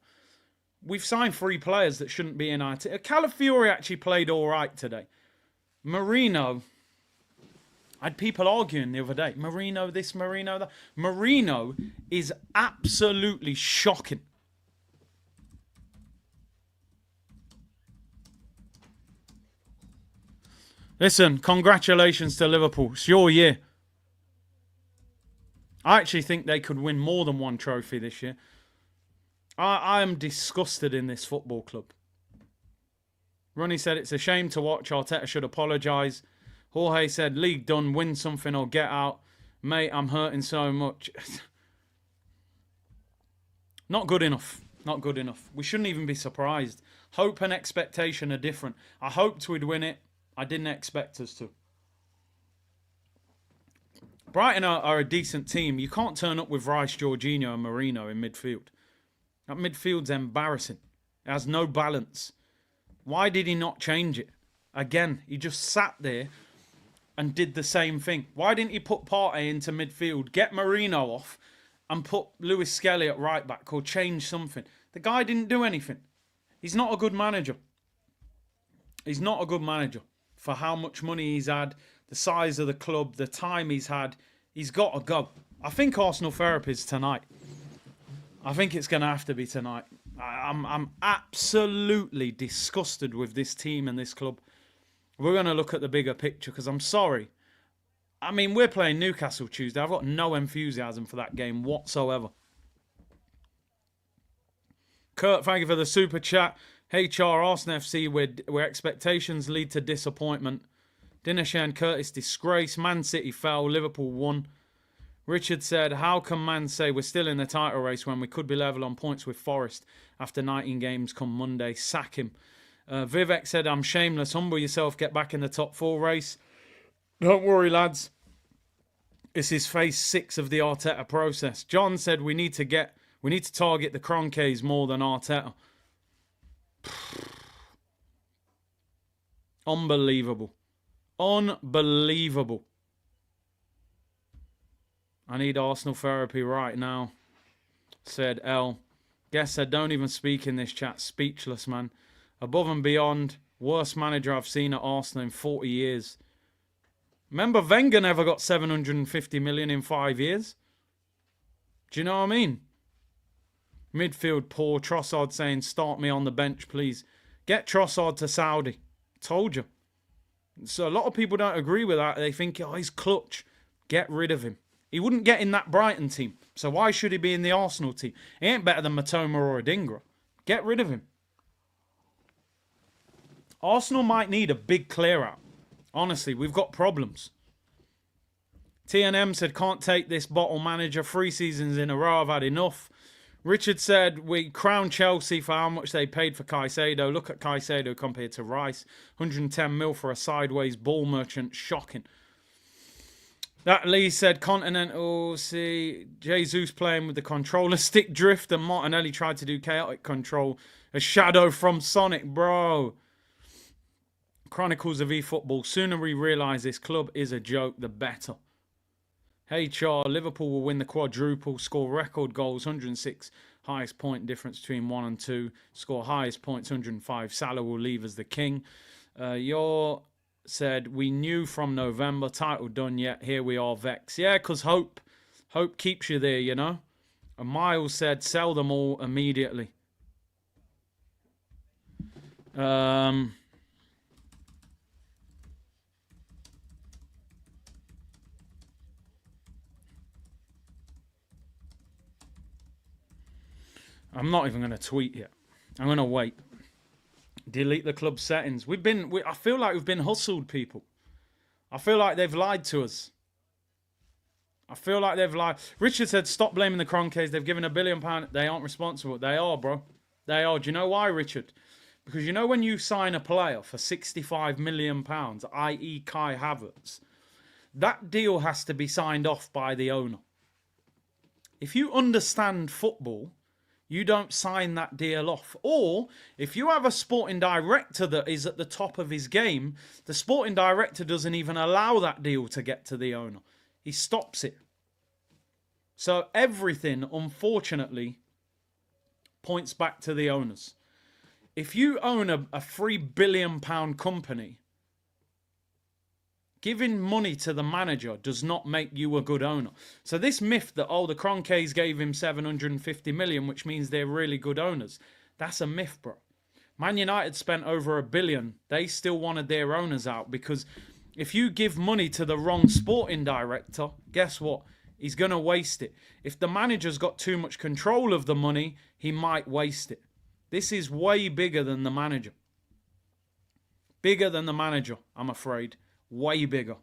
Speaker 1: We've signed 3 players that shouldn't be in our team. Calafiori actually played all right today. Marino... I had people arguing the other day. Marino this, Marino that. Marino is absolutely shocking. Listen, congratulations to Liverpool. It's your year. I actually think they could win more than 1 trophy this year. I am disgusted in this football club. Ronnie said it's a shame to watch. Arteta should apologise. Jorge said, league done, win something or get out. Mate, I'm hurting so much. Not good enough. Not good enough. We shouldn't even be surprised. Hope and expectation are different. I hoped we'd win it. I didn't expect us to. Brighton are a decent team. You can't turn up with Rice, Jorginho and Marino in midfield. That midfield's embarrassing. It has no balance. Why did he not change it? Again, he just sat there and did the same thing. Why didn't he put Partey into midfield, get Marino off, and put Lewis Skelly at right back or change something? The guy didn't do anything. He's not a good manager. He's not a good manager. For how much money he's had, the size of the club, the time he's had, he's got to go. I think Arsenal therapy is tonight. I think it's going to have to be tonight. I'm absolutely disgusted with this team and this club. We're going to look at the bigger picture because I'm sorry. I mean, we're playing Newcastle Tuesday. I've got no enthusiasm for that game whatsoever. Kurt, thank you for the super chat. HR Arsenal FC, where expectations lead to disappointment. Dinesh and Curtis disgrace. Man City fell. Liverpool won. Richard said, how can Man say we're still in the title race when we could be level on points with Forest after 19 games come Monday? Sack him. Vivek said, I'm shameless. Humble yourself. Get back in the top 4 race. Don't worry, lads. This is phase 6 of the Arteta process. John said we need to target the Cronkies more than Arteta. Unbelievable. Unbelievable. I need Arsenal therapy right now, said L. Guess I don't even speak in this chat. Speechless, man. Above and beyond. Worst manager I've seen at Arsenal in 40 years. Remember, Wenger never got 750 million in 5 years. Do you know what I mean? Midfield poor. Trossard saying, start me on the bench, please. Get Trossard to Saudi. Told you. So a lot of people don't agree with that. They think, oh, he's clutch. Get rid of him. He wouldn't get in that Brighton team. So why should he be in the Arsenal team? He ain't better than Matoma or Adingra. Get rid of him. Arsenal might need a big clear out. Honestly, we've got problems. TNM said, can't take this bottle manager. 3 seasons in a row, I've had enough. Richard said, we crown Chelsea for how much they paid for Caicedo. Look at Caicedo compared to Rice. 110 mil for a sideways ball merchant. Shocking. That Lee said, Continental, see, Jesus playing with the controller stick drift, and Martinelli tried to do chaotic control. A shadow from Sonic, bro. Chronicles of eFootball. Sooner we realise this club is a joke, the better. HR, Liverpool will win the quadruple, score record goals, 106, highest point difference between 1 and 2, score highest points, 105. Salah will leave as the king. Your said, we knew from November, title done yet, here we are, Vex. Yeah, because hope keeps you there, you know. And Miles said, sell them all immediately. I'm not even going to tweet yet. I'm going to wait. Delete the club settings. I feel like we've been hustled, people. I feel like they've lied to us. I feel like they've lied. Richard said, stop blaming the Cronkies. They've given £1 billion. They aren't responsible. They are, bro. They are. Do you know why, Richard? Because you know when you sign a player for £65 million, i.e. Kai Havertz, that deal has to be signed off by the owner. If you understand football, you don't sign that deal off. Or if you have a sporting director that is at the top of his game, the sporting director doesn't even allow that deal to get to the owner. He stops it. So everything, unfortunately, points back to the owners. If you own a £3 billion company, giving money to the manager does not make you a good owner. So this myth that, the Cronkies gave him 750 million, which means they're really good owners, that's a myth, bro. Man United spent over £1 billion. They still wanted their owners out because if you give money to the wrong sporting director, guess what? He's going to waste it. If the manager's got too much control of the money, he might waste it. This is way bigger than the manager. Bigger than the manager, I'm afraid. Way bigger.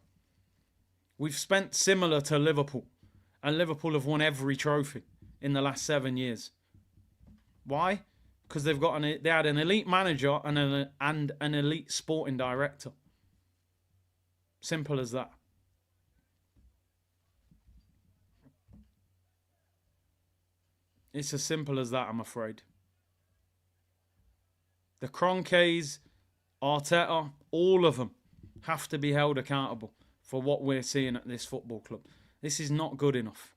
Speaker 1: We've spent similar to Liverpool. And Liverpool have won every trophy in the last 7 years. Why? Because they had an elite manager and an elite sporting director. Simple as that. It's as simple as that, I'm afraid. The Cronkies, Arteta, all of them have to be held accountable for what we're seeing at this football club. This is not good enough.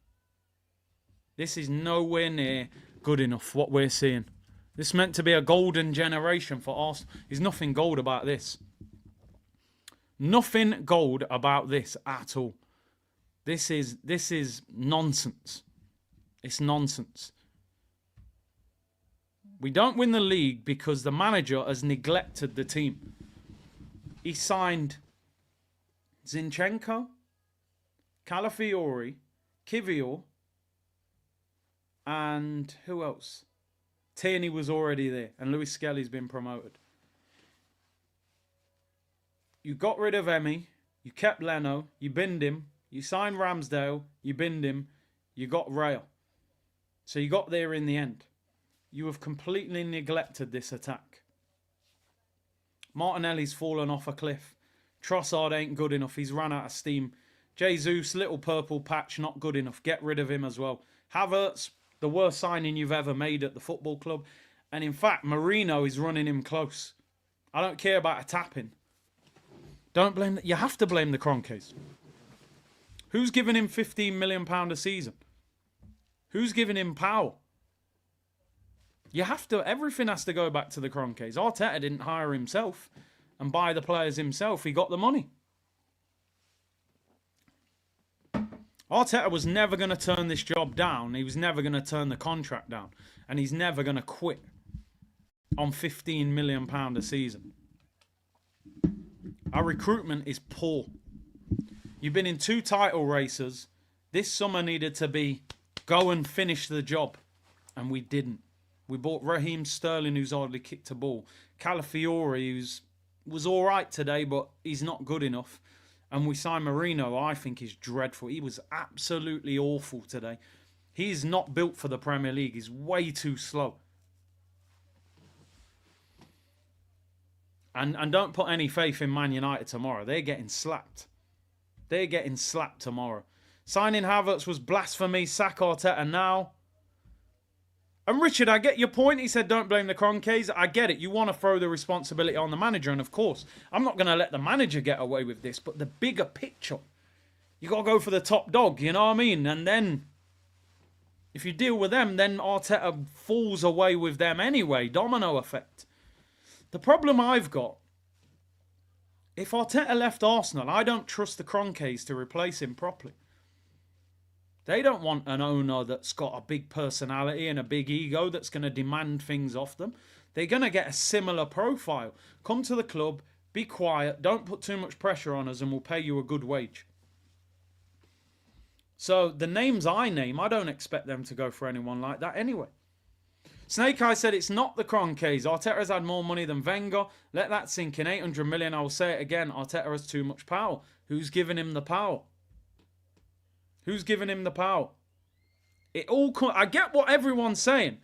Speaker 1: This is nowhere near good enough, what we're seeing. This is meant to be a golden generation for Arsenal. There's nothing gold about this. Nothing gold about this at all. This is nonsense. It's nonsense. We don't win the league because the manager has neglected the team. He signed Zinchenko, Calafiori, Kivior, and who else? Tierney was already there, and Luis Skelly's been promoted. You got rid of Emmy, you kept Leno, you binned him, you signed Ramsdale, you binned him, you got Rail. So you got there in the end. You have completely neglected this attack. Martinelli's fallen off a cliff. Trossard ain't good enough. He's run out of steam. Jesus, little purple patch, not good enough. Get rid of him as well. Havertz, the worst signing you've ever made at the football club. And in fact, Marino is running him close. I don't care about a tapping. Don't blame... You have to blame the Cronkies. Who's giving him £15 million a season? Who's giving him power? You have to... Everything has to go back to the Cronkies. Arteta didn't hire himself and buy the players himself. He got the money. Arteta was never going to turn this job down. He was never going to turn the contract down. And he's never going to quit on £15 million a season. Our recruitment is poor. You've been in 2 title races This summer needed to be go and finish the job, and we didn't. We bought Raheem Sterling, who's hardly kicked a ball. Calafiori, who's was all right today, but he's not good enough. And we signed Marino, I think is dreadful. He was absolutely awful today. He's not built for the Premier League. He's way too slow. And don't put any faith in Man United tomorrow. They're getting slapped. They're getting slapped tomorrow. Signing Havertz was blasphemy. Sack Arteta now. And Richard, I get your point. He said don't blame the Cronkies. I get it. You want to throw the responsibility on the manager. And of course, I'm not going to let the manager get away with this. But the bigger picture, you got to go for the top dog. You know what I mean? And then, if you deal with them, then Arteta falls away with them anyway. Domino effect. The problem I've got, if Arteta left Arsenal, I don't trust the Cronkies to replace him properly. They don't want an owner that's got a big personality and a big ego that's going to demand things off them. They're going to get a similar profile. Come to the club, be quiet, don't put too much pressure on us, and we'll pay you a good wage. So the names I name, I don't expect them to go for anyone like that anyway. Snake Eye said it's not the Cronkies. Arteta has had more money than Wenger. Let that sink in. 800 million, I will say it again. Arteta has too much power. Who's giving him the power? Who's giving him the power? I get what everyone's saying.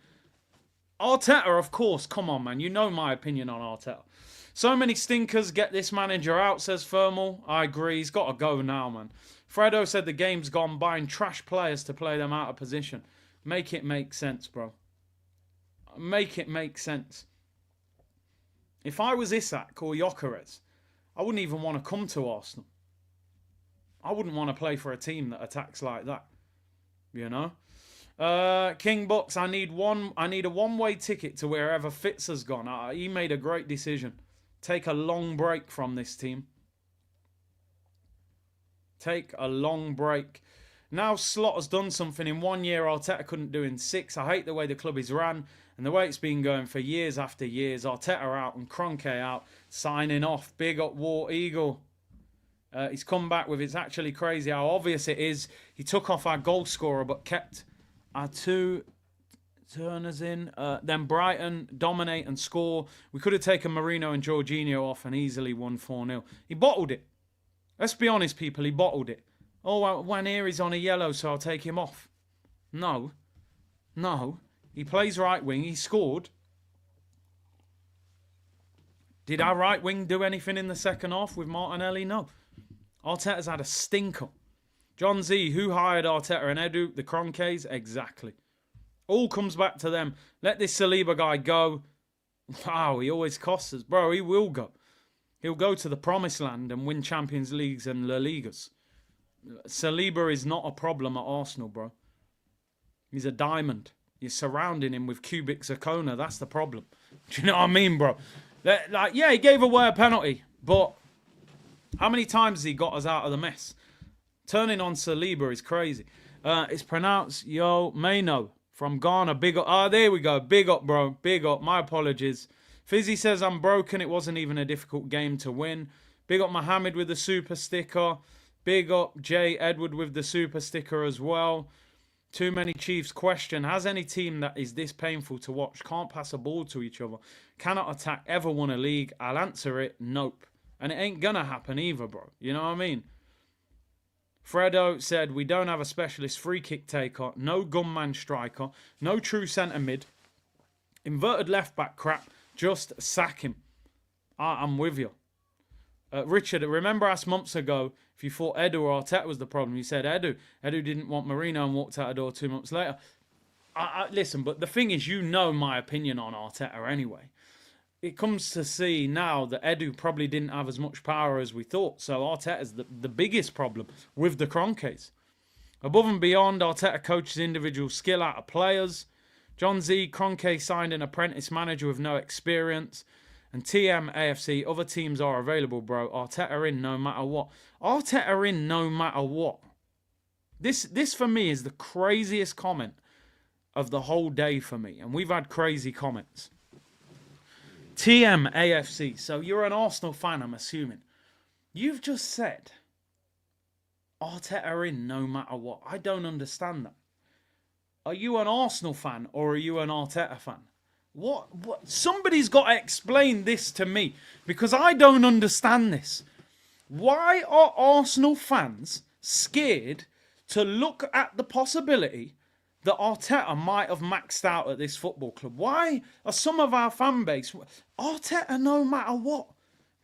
Speaker 1: Arteta, of course. Come on, man. You know my opinion on Arteta. So many stinkers. Get this manager out, says Thermal. I agree. He's got to go now, man. Fredo said the game's gone, buying trash players to play them out of position. Make it make sense, bro. Make it make sense. If I was Isak or Gyökeres, I wouldn't even want to come to Arsenal. I wouldn't want to play for a team that attacks like that. You know? King Bucks, I need a one-way ticket to wherever Fitz has gone. He made a great decision. Take a long break from this team. Take a long break. Now Slot has done something in 1 year Arteta couldn't do in 6. I hate the way the club is ran and the way it's been going for years after years. Arteta out and Kroenke out. Signing off. Big up War Eagle. He's come back with it's actually crazy how obvious it is. He took off our goal scorer but kept our two turners in. Then Brighton dominate and score. We could have taken Marino and Jorginho off and easily won 4-0. He bottled it. Let's be honest, people. He bottled it. Oh, Nwaneri's on a yellow, so I'll take him off. No. He plays right wing. He scored. Did our right wing do anything in the second half with Martinelli? No. Arteta's had a stinker. John Z, who hired Arteta and Edu? The Cronkies? Exactly. All comes back to them. Let this Saliba guy go. Wow, he always costs us. Bro, he will go. He'll go to the promised land and win Champions Leagues and La Ligas. Saliba is not a problem at Arsenal, bro. He's a diamond. You're surrounding him with cubic zirconia. That's the problem. Do you know what I mean, bro? Yeah, he gave away a penalty, but how many times has he got us out of the mess? Turning on Saliba is crazy. It's pronounced Yo Maino from Ghana. Big up. There we go. Big up, bro. Big up. My apologies. Fizzy says I'm broken. It wasn't even a difficult game to win. Big up Mohammed with the super sticker. Big up Jay Edward with the super sticker as well. Too many Chiefs question. Has any team that is this painful to watch, can't pass a ball to each other, cannot attack, ever won a league? I'll answer it, nope. And it ain't gonna happen either, bro. You know what I mean? Fredo said, we don't have a specialist free kick taker, no gunman striker, no true centre mid, inverted left back crap, just sack him. I'm with you. Richard, remember us months ago if you thought Edu or Arteta was the problem? You said Edu. Edu didn't want Marino and walked out the door 2 months later. Listen, but the thing is, you know my opinion on Arteta anyway. It comes to see now that Edu probably didn't have as much power as we thought. So Arteta's the biggest problem with the Cronkies. Above and beyond, Arteta coaches individual skill out of players. John Z, Kroenke signed an apprentice manager with no experience. And TM AFC, other teams are available, bro. Arteta in no matter what. Arteta in no matter what. This for me is the craziest comment of the whole day for me. And we've had crazy comments. TM AFC. So you're an Arsenal fan, I'm assuming. You've just said Arteta in no matter what. I don't understand that. Are you an Arsenal fan or are you an Arteta fan? What? Somebody's got to explain this to me because I don't understand this. Why are Arsenal fans scared to look at the possibility that Arteta might have maxed out at this football club? Why are some of our fan base Arteta no matter what?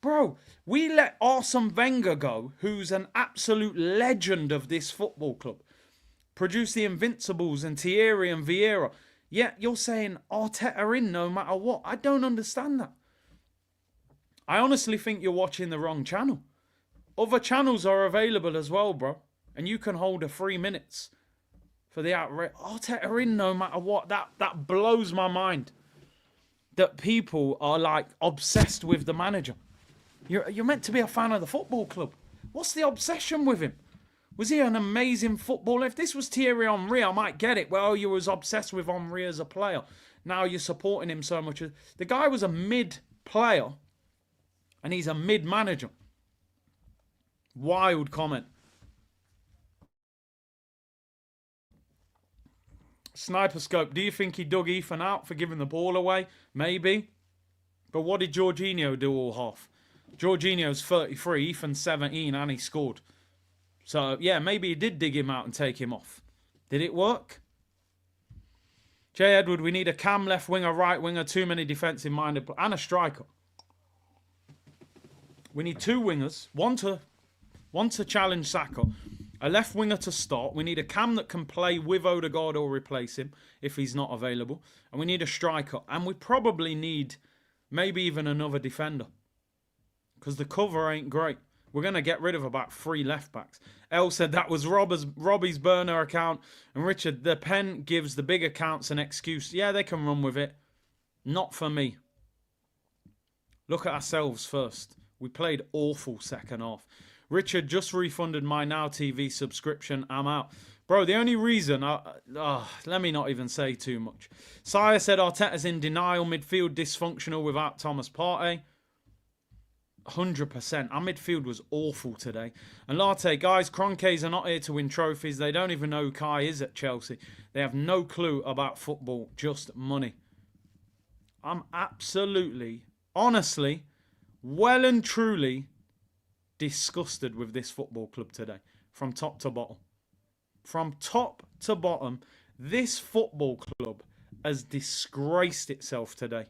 Speaker 1: Bro, we let Arsene Wenger go, who's an absolute legend of this football club. Produce the Invincibles and Thierry and Vieira. Yet you're saying Arteta in no matter what. I don't understand that. I honestly think you're watching the wrong channel. Other channels are available as well, bro. And you can hold a 3 minutes for the outright. Arteta in no matter what. That blows my mind. That people are like obsessed with the manager. You're meant to be a fan of the football club. What's the obsession with him? Was he an amazing footballer? If this was Thierry Henry, I might get it. Well, you was obsessed with Henry as a player. Now you're supporting him so much. The guy was a mid-player, and he's a mid-manager. Wild comment. Sniper Scope, do you think he dug Ethan out for giving the ball away? Maybe. But what did Jorginho do all half? Jorginho's 33, Ethan's 17, and he scored. So, yeah, maybe he did dig him out and take him off. Did it work? J. Edward, we need a cam left winger, right winger, too many defensive-minded, and a striker. We need two wingers, one to challenge Saka, a left winger to start. We need a cam that can play with Odegaard or replace him if he's not available. And we need a striker. And we probably need maybe even another defender. Because the cover ain't great. We're going to get rid of about 3 left-backs. El said that was Robbie's burner account. And Richard, the pen gives the big accounts an excuse. Yeah, they can run with it. Not for me. Look at ourselves first. We played awful second half. Richard, just refunded my Now TV subscription. I'm out. Bro, the only reason... let me not even say too much. Sire said Arteta's in denial. Midfield dysfunctional without Thomas Partey. 100%. Our midfield was awful today. And Latte, guys, Cronkays are not here to win trophies. They don't even know who Kai is at Chelsea. They have no clue about football, just money. I'm absolutely, honestly, well and truly disgusted with this football club today. From top to bottom. From top to bottom, this football club has disgraced itself today.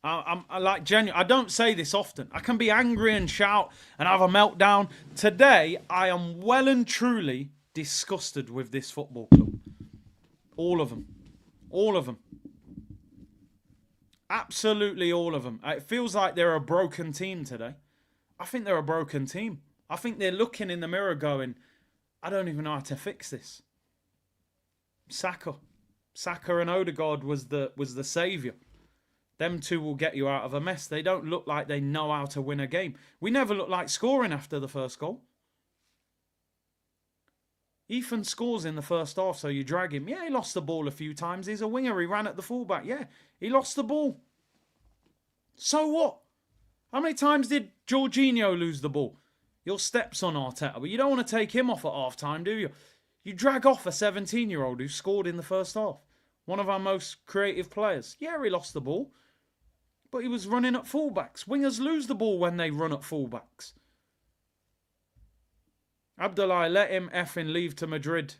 Speaker 1: I'm like genuine. I don't say this often. I can be angry and shout and have a meltdown. Today, I am well and truly disgusted with this football club. All of them. All of them. Absolutely all of them. It feels like they're a broken team today. I think they're a broken team. I think they're looking in the mirror going, I don't even know how to fix this. Saka and Odegaard was the saviour. Them two will get you out of a mess. They don't look like they know how to win a game. We never looked like scoring after the first goal. Ethan scores in the first half, so you drag him. Yeah, he lost the ball a few times. He's a winger. He ran at the fullback. Yeah, he lost the ball. So what? How many times did Jorginho lose the ball? Your steps on Arteta, but you don't want to take him off at half-time, do you? You drag off a 17-year-old who scored in the first half. One of our most creative players. Yeah, he lost the ball. But he was running at fullbacks. Wingers lose the ball when they run at fullbacks. Abdullah, let him effing leave to Madrid.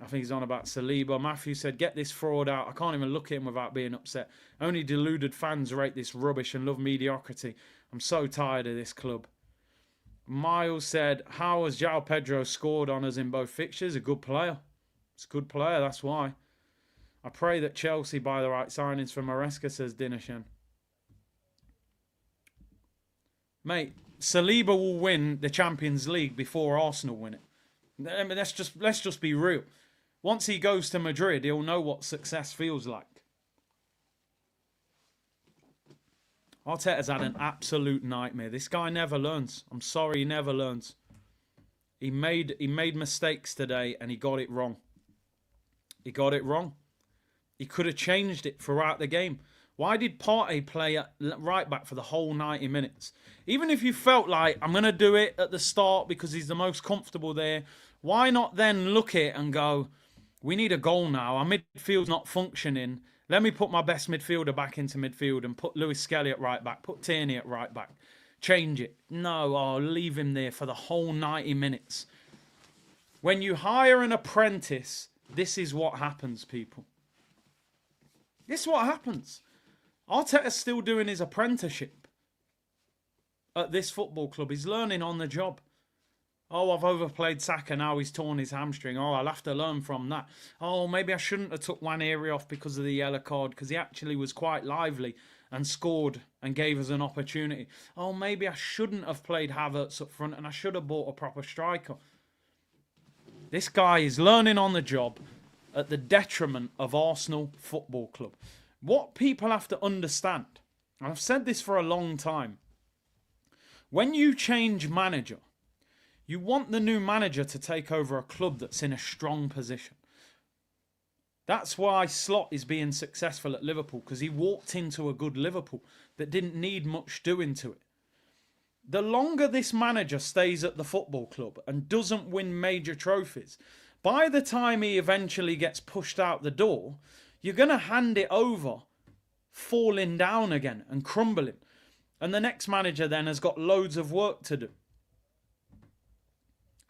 Speaker 1: I think he's on about Saliba. Matthew said, get this fraud out. I can't even look at him without being upset. Only deluded fans rate this rubbish and love mediocrity. I'm so tired of this club. Miles said, how has Joao Pedro scored on us in both fixtures? A good player. It's a good player, that's why. I pray that Chelsea buy the right signings for Maresca, says Dinershan. Mate, Saliba will win the Champions League before Arsenal win it. I mean, let's just be real. Once he goes to Madrid, he'll know what success feels like. Arteta's had an absolute nightmare. This guy never learns. I'm sorry, he never learns. He made mistakes today and he got it wrong. He got it wrong. He could have changed it throughout the game. Why did Partey play at right back for the whole 90 minutes? Even if you felt like, I'm going to do it at the start because he's the most comfortable there, why not then look at it and go, we need a goal now. Our midfield's not functioning. Let me put my best midfielder back into midfield and put Lewis Skelly at right back, put Tierney at right back. Change it. No, I'll leave him there for the whole 90 minutes. When you hire an apprentice, this is what happens, people. This is what happens. Arteta's still doing his apprenticeship at this football club. He's learning on the job. Oh, I've overplayed Saka, now he's torn his hamstring. Oh, I'll have to learn from that. Oh, maybe I shouldn't have took Nwaneri off because of the yellow card, because he actually was quite lively and scored and gave us an opportunity. Oh, maybe I shouldn't have played Havertz up front and I should have bought a proper striker. This guy is learning on the job at the detriment of Arsenal Football Club. What people have to understand, and I've said this for a long time, when you change manager, you want the new manager to take over a club that's in a strong position. That's why Slot is being successful at Liverpool, because he walked into a good Liverpool that didn't need much doing to it. The longer this manager stays at the football club and doesn't win major trophies, by the time he eventually gets pushed out the door, you're going to hand it over falling down again and crumbling. And the next manager then has got loads of work to do.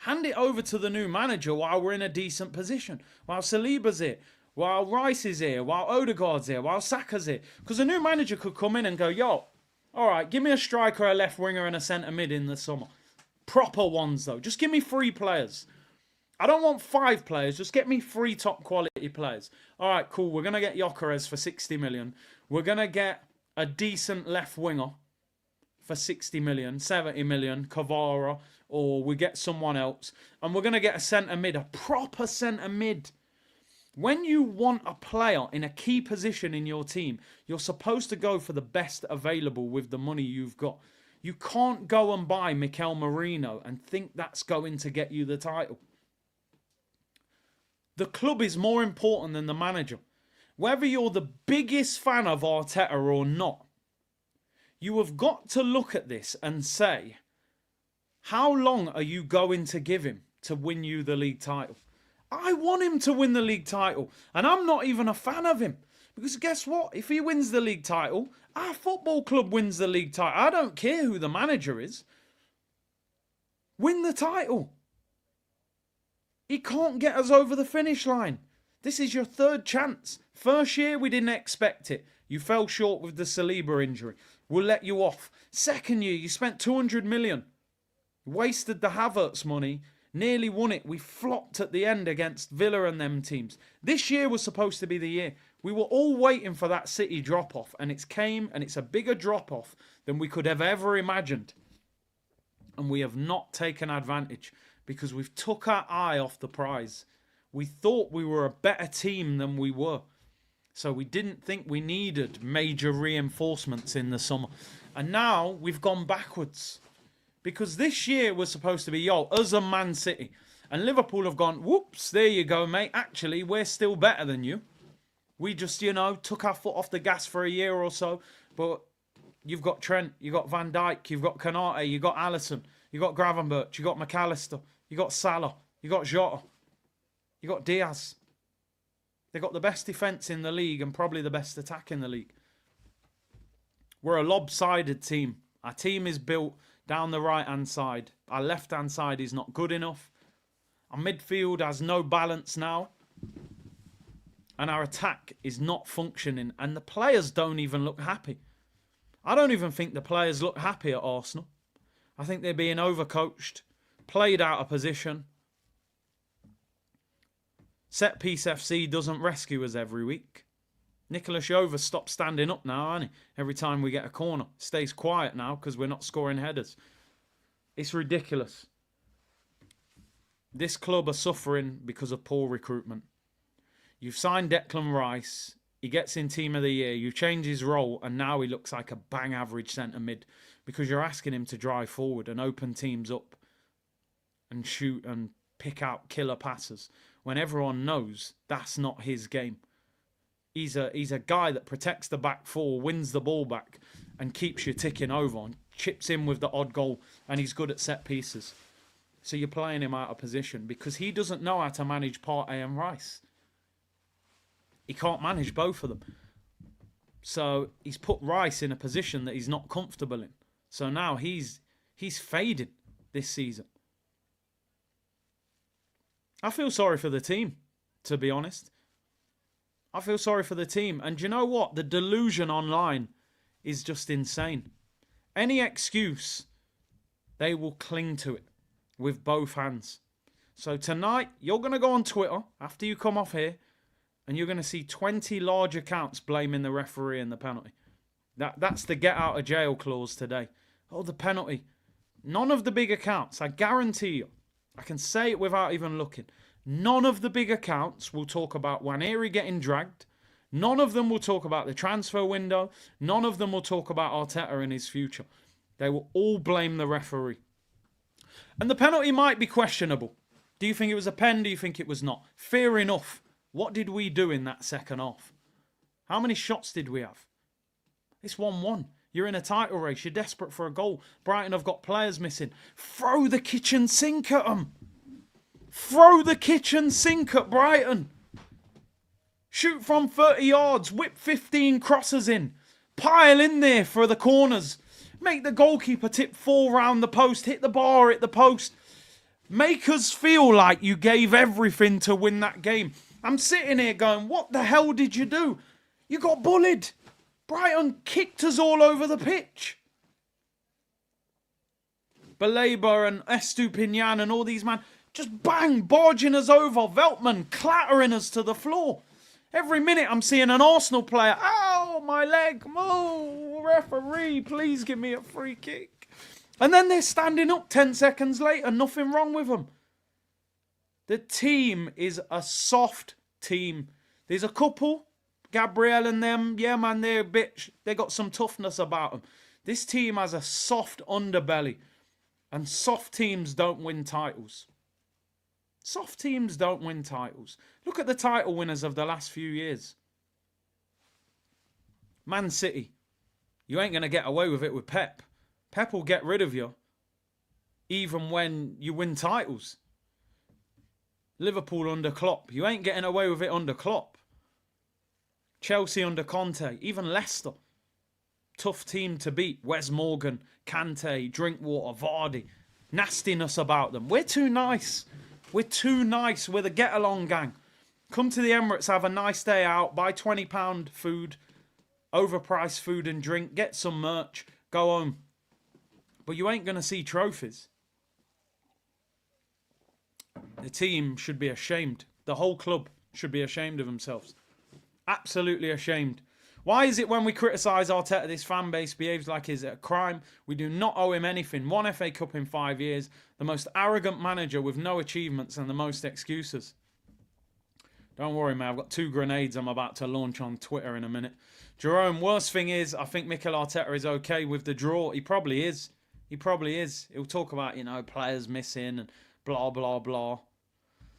Speaker 1: Hand it over to the new manager while we're in a decent position. While Saliba's here. While Rice is here. While Odegaard's here. While Saka's here. Because a new manager could come in and go, yo, all right, give me a striker, a left winger and a centre mid in the summer. Proper ones though. Just give me 3 players. I don't want 5 players. Just get me 3 top quality players. All right, cool. We're going to get Gyökeres for 60 million. We're going to get a decent left winger for 60 million, 70 million, Kvara, or we get someone else. And we're going to get a centre mid, a proper centre mid. When you want a player in a key position in your team, you're supposed to go for the best available with the money you've got. You can't go and buy Mikel Merino and think that's going to get you the title. The club is more important than the manager. Whether you're the biggest fan of Arteta or not, you have got to look at this and say, how long are you going to give him to win you the league title? I want him to win the league title, and I'm not even a fan of him. Because guess what? If he wins the league title, our football club wins the league title. I don't care who the manager is. Win the title. He can't get us over the finish line. This is your 3rd chance. First year, we didn't expect it. You fell short with the Saliba injury. We'll let you off. Second year, you spent 200 million. Wasted the Havertz money. Nearly won it. We flopped at the end against Villa and them teams. This year was supposed to be the year. We were all waiting for that City drop-off. And it's came, and it's a bigger drop-off than we could have ever imagined. And we have not taken advantage, because we've took our eye off the prize. We thought we were a better team than we were. So we didn't think we needed major reinforcements in the summer. And now we've gone backwards. Because this year was supposed to be, yo, us and Man City. And Liverpool have gone, whoops, there you go, mate. Actually, we're still better than you. We just, took our foot off the gas for a year or so. But you've got Trent, you've got Van Dijk, you've got Konate, you've got Alisson, you've got Gravenberch, you've got McAllister. You got Salah. You got Jota. You got Diaz. They got the best defence in the league and probably the best attack in the league. We're a lopsided team. Our team is built down the right-hand side. Our left-hand side is not good enough. Our midfield has no balance now. And our attack is not functioning. And the players don't even look happy. I don't even think the players look happy at Arsenal. I think they're being overcoached. Played out of position. Set piece FC doesn't rescue us every week. Nicolas Jova stopped standing up now, hasn't he? Every time we get a corner. Stays quiet now because we're not scoring headers. It's ridiculous. This club are suffering because of poor recruitment. You've signed Declan Rice. He gets in Team of the Year. You change his role and now he looks like a bang average centre mid because you're asking him to drive forward and open teams up and shoot and pick out killer passes when everyone knows that's not his game. He's a guy that protects the back four, wins the ball back, and keeps you ticking over, and chips in with the odd goal, and he's good at set pieces. So you're playing him out of position because he doesn't know how to manage Partey and Rice. He can't manage both of them. So he's put Rice in a position that he's not comfortable in. So now he's fading this season. I feel sorry for the team, to be honest. I feel sorry for the team. And you know what? The delusion online is just insane. Any excuse, they will cling to it with both hands. So tonight, you're going to go on Twitter after you come off here, and you're going to see 20 large accounts blaming the referee and the penalty. That's the get out of jail clause today. Oh, the penalty. None of the big accounts, I guarantee you, I can say it without even looking, none of the big accounts will talk about Nwaneri getting dragged. None of them will talk about the transfer window. None of them will talk about Arteta and his future. They will all blame the referee. And the penalty might be questionable. Do you think it was a pen? Do you think it was not? Fair enough. What did we do in that second half? How many shots did we have? It's 1-1. You're in a title race. You're desperate for a goal. Brighton have got players missing. Throw the kitchen sink at them. Throw the kitchen sink at Brighton. Shoot from 30 yards. Whip 15 crosses in. Pile in there for the corners. Make the goalkeeper tip 4 round the post. Hit the bar, hit the post. Make us feel like you gave everything to win that game. I'm sitting here going, what the hell did you do? You got bullied. Brighton kicked us all over the pitch. Baleba and Estupinian and all these man just bang, barging us over. Veltman clattering us to the floor. Every minute I'm seeing an Arsenal player. Ow, my leg. Oh, referee, please give me a free kick. And then they're standing up 10 seconds later. Nothing wrong with them. The team is a soft team. There's a couple, Gabriel and them, yeah man, they're a bit, they got some toughness about them. This team has a soft underbelly. And soft teams don't win titles. Soft teams don't win titles. Look at the title winners of the last few years. Man City. You ain't going to get away with it with Pep. Pep will get rid of you even when you win titles. Liverpool under Klopp. You ain't getting away with it under Klopp. Chelsea under Conte. Even Leicester. Tough team to beat. Wes Morgan, Kante, Drinkwater, Vardy. Nastiness about them. We're too nice. We're too nice. We're the get-along gang. Come to the Emirates, have a nice day out, buy £20 food, overpriced food and drink, get some merch, go home. But you ain't going to see trophies. The team should be ashamed. The whole club should be ashamed of themselves. Absolutely ashamed. Why is it when we criticise Arteta, this fan base behaves like it's a crime? We do not owe him anything. 1 FA Cup in 5 years. The most arrogant manager with no achievements and the most excuses. Don't worry, man. I've got 2 grenades I'm about to launch on Twitter in a minute. Jerome, worst thing is, I think Mikel Arteta is okay with the draw. He probably is. He probably is. He'll talk about, players missing and blah, blah, blah.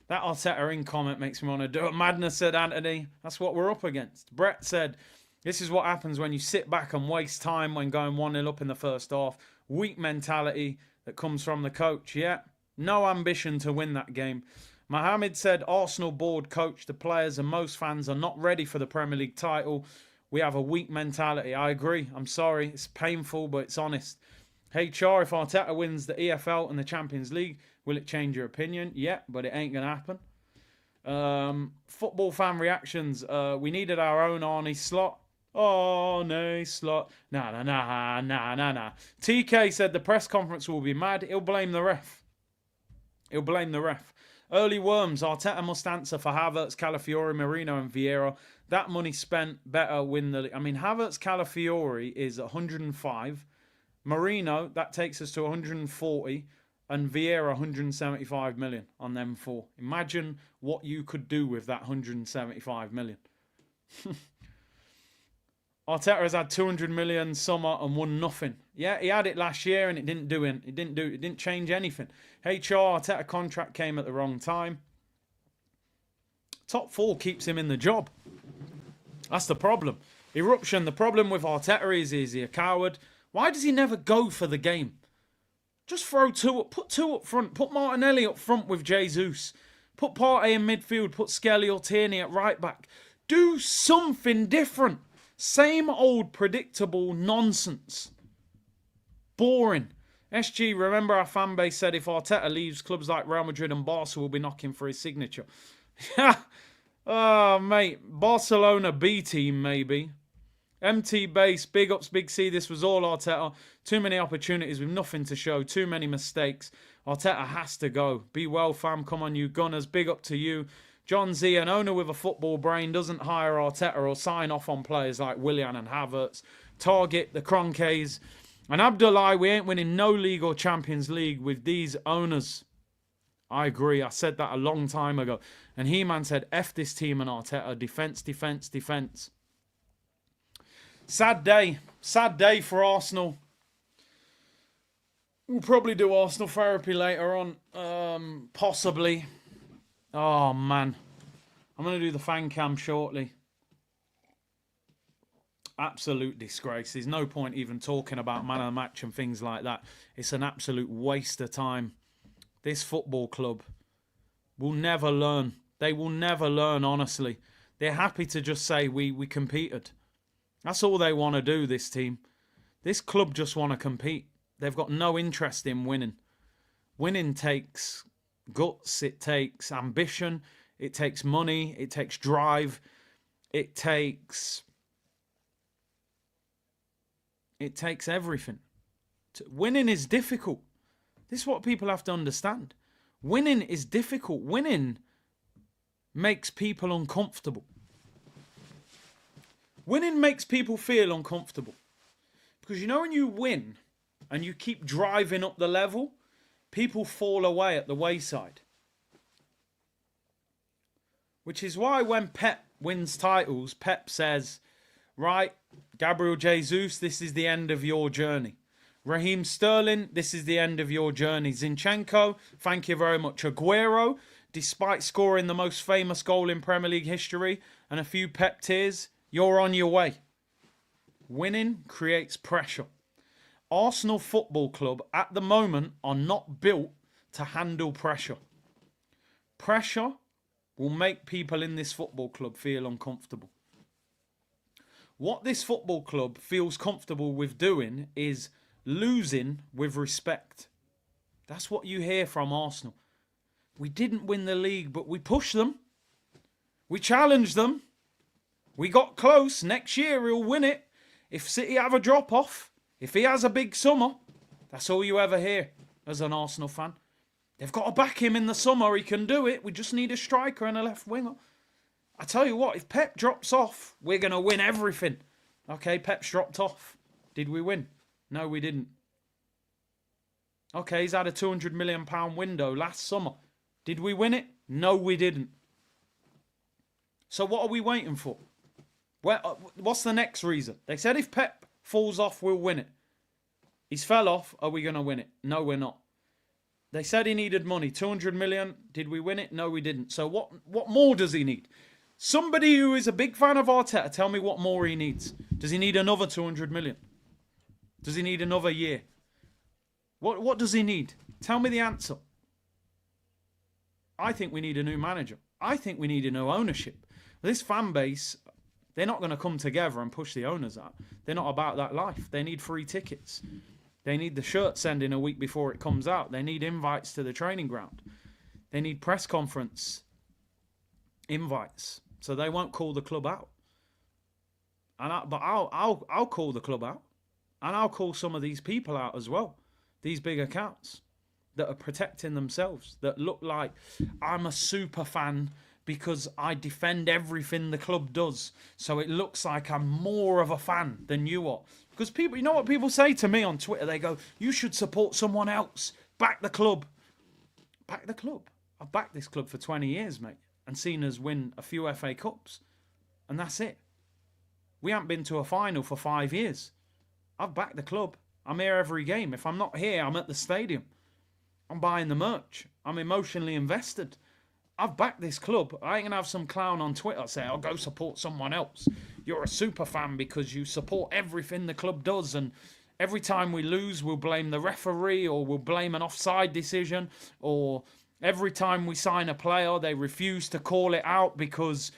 Speaker 1: That Arteta in comment makes me want to do it. Madness, said Anthony. That's what we're up against. Brett said, this is what happens when you sit back and waste time when going 1-0 up in the first half. Weak mentality that comes from the coach. Yeah, no ambition to win that game. Mohammed said, Arsenal board, coach, the players and most fans are not ready for the Premier League title. We have a weak mentality. I agree. I'm sorry. It's painful, but it's honest. HR, if Arteta wins the EFL and the Champions League, will it change your opinion? Yeah, but it ain't going to happen. Football fan reactions. We needed our own Arnie Slot. Oh, no, Slot. Nah. TK said the press conference will be mad. He'll blame the ref. Early Worms. Arteta must answer for Havertz, Calafiori, Marino and Vieira. That money spent better win the... Havertz, Calafiori is 105. Marino, that takes us to 140. And Vieira, 175 million on them 4. Imagine what you could do with that 175 million. Arteta has had 200 million summer and won nothing. Yeah, he had it last year and it didn't change anything. HR, Arteta contract came at the wrong time. Top 4 keeps him in the job. That's the problem. Eruption, the problem with Arteta is he a coward? Why does he never go for the game? Just throw two up, put two up front, put Martinelli up front with Jesus, put Partey in midfield, put Skelly or Tierney at right back. Do something different. Same old predictable nonsense. Boring. SG, remember our fan base said if Arteta leaves, clubs like Real Madrid and Barca will be knocking for his signature. Oh, mate. Barcelona B team, maybe. MT base, big ups, Big C. This was all Arteta. Too many opportunities with nothing to show. Too many mistakes. Arteta has to go. Be well, fam. Come on, you Gunners. Big up to you. John Z, an owner with a football brain, doesn't hire Arteta or sign off on players like Willian and Havertz. Target the Cronkays. And Abdullah, we ain't winning no league or Champions League with these owners. I agree. I said that a long time ago. And He-Man said, F this team and Arteta. Defence, defence, defence. Sad day. Sad day for Arsenal. We'll probably do Arsenal therapy later on. Possibly. Oh, man. I'm going to do the fan cam shortly. Absolute disgrace. There's no point even talking about man of the match and things like that. It's an absolute waste of time. This football club will never learn. They will never learn, honestly. They're happy to just say we competed. That's all they want to do, this team. This club just want to compete. They've got no interest in winning. Winning takes guts. It takes ambition. It takes money. It takes drive. It takes everything. Winning is difficult. This is what people have to understand. Winning is difficult. Winning makes people uncomfortable. Winning makes people feel uncomfortable. Because you know when you win and you keep driving up the level, people fall away at the wayside. Which is why when Pep wins titles, Pep says, right, Gabriel Jesus, this is the end of your journey. Raheem Sterling, this is the end of your journey. Zinchenko, thank you very much. Aguero, despite scoring the most famous goal in Premier League history and a few Pep tears, you're on your way. Winning creates pressure. Arsenal Football Club at the moment are not built to handle pressure. Pressure will make people in this football club feel uncomfortable. What this football club feels comfortable with doing is losing with respect. That's what you hear from Arsenal. We didn't win the league, but we pushed them. We challenged them. We got close. Next year he'll win it. If City have a drop-off, if he has a big summer, that's all you ever hear as an Arsenal fan. They've got to back him in the summer. He can do it. We just need a striker and a left winger. I tell you what, if Pep drops off, we're going to win everything. Okay, Pep's dropped off. Did we win? No, we didn't. Okay, he's had a £200 million window last summer. Did we win it? No, we didn't. So what are we waiting for? What's the next reason? They said if Pep falls off, we'll win it. He's fell off. Are we going to win it? No, we're not. They said he needed money. 200 million. Did we win it? No, we didn't. So what more does he need? Somebody who is a big fan of Arteta, tell me what more he needs. Does he need another 200 million? Does he need another year? What does he need? Tell me the answer. I think we need a new manager. I think we need a new ownership. This fan base, they're not going to come together and push the owners out. They're not about that life. They need free tickets. They need the shirt sending a week before it comes out. They need invites to the training ground. They need press conference invites. So they won't call the club out. But I'll call the club out. And I'll call some of these people out as well. These big accounts that are protecting themselves. That look like I'm a super fan because I defend everything the club does. So it looks like I'm more of a fan than you are. Because people, you know what people say to me on Twitter? They go, you should support someone else. Back the club. Back the club. I've backed this club for 20 years, mate. And seen us win a few FA Cups. And that's it. We haven't been to a final for 5 years. I've backed the club. I'm here every game. If I'm not here, I'm at the stadium. I'm buying the merch. I'm emotionally invested. I've backed this club. I ain't going to have some clown on Twitter say, I'll go support someone else. you're a super fan because you support everything the club does, and every time we lose, we'll blame the referee, or we'll blame an offside decision, or every time we sign a player, they refuse to call it out because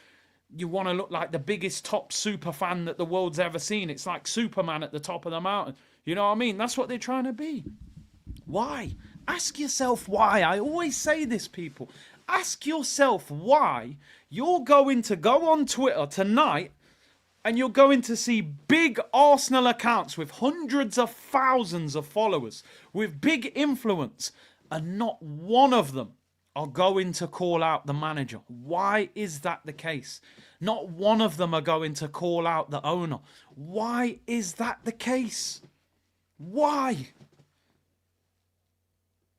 Speaker 1: you want to look like the biggest top super fan that the world's ever seen. It's like Superman at the top of the mountain. You know what I mean? That's what they're trying to be. Why? Ask yourself why. I always say this, people. Ask yourself why you're going to go on Twitter tonight and you're going to see big Arsenal accounts with hundreds of thousands of followers, with big influence, and not one of them are going to call out the manager. Why is that the case? Not one of them are going to call out the owner. Why is that the case? Why?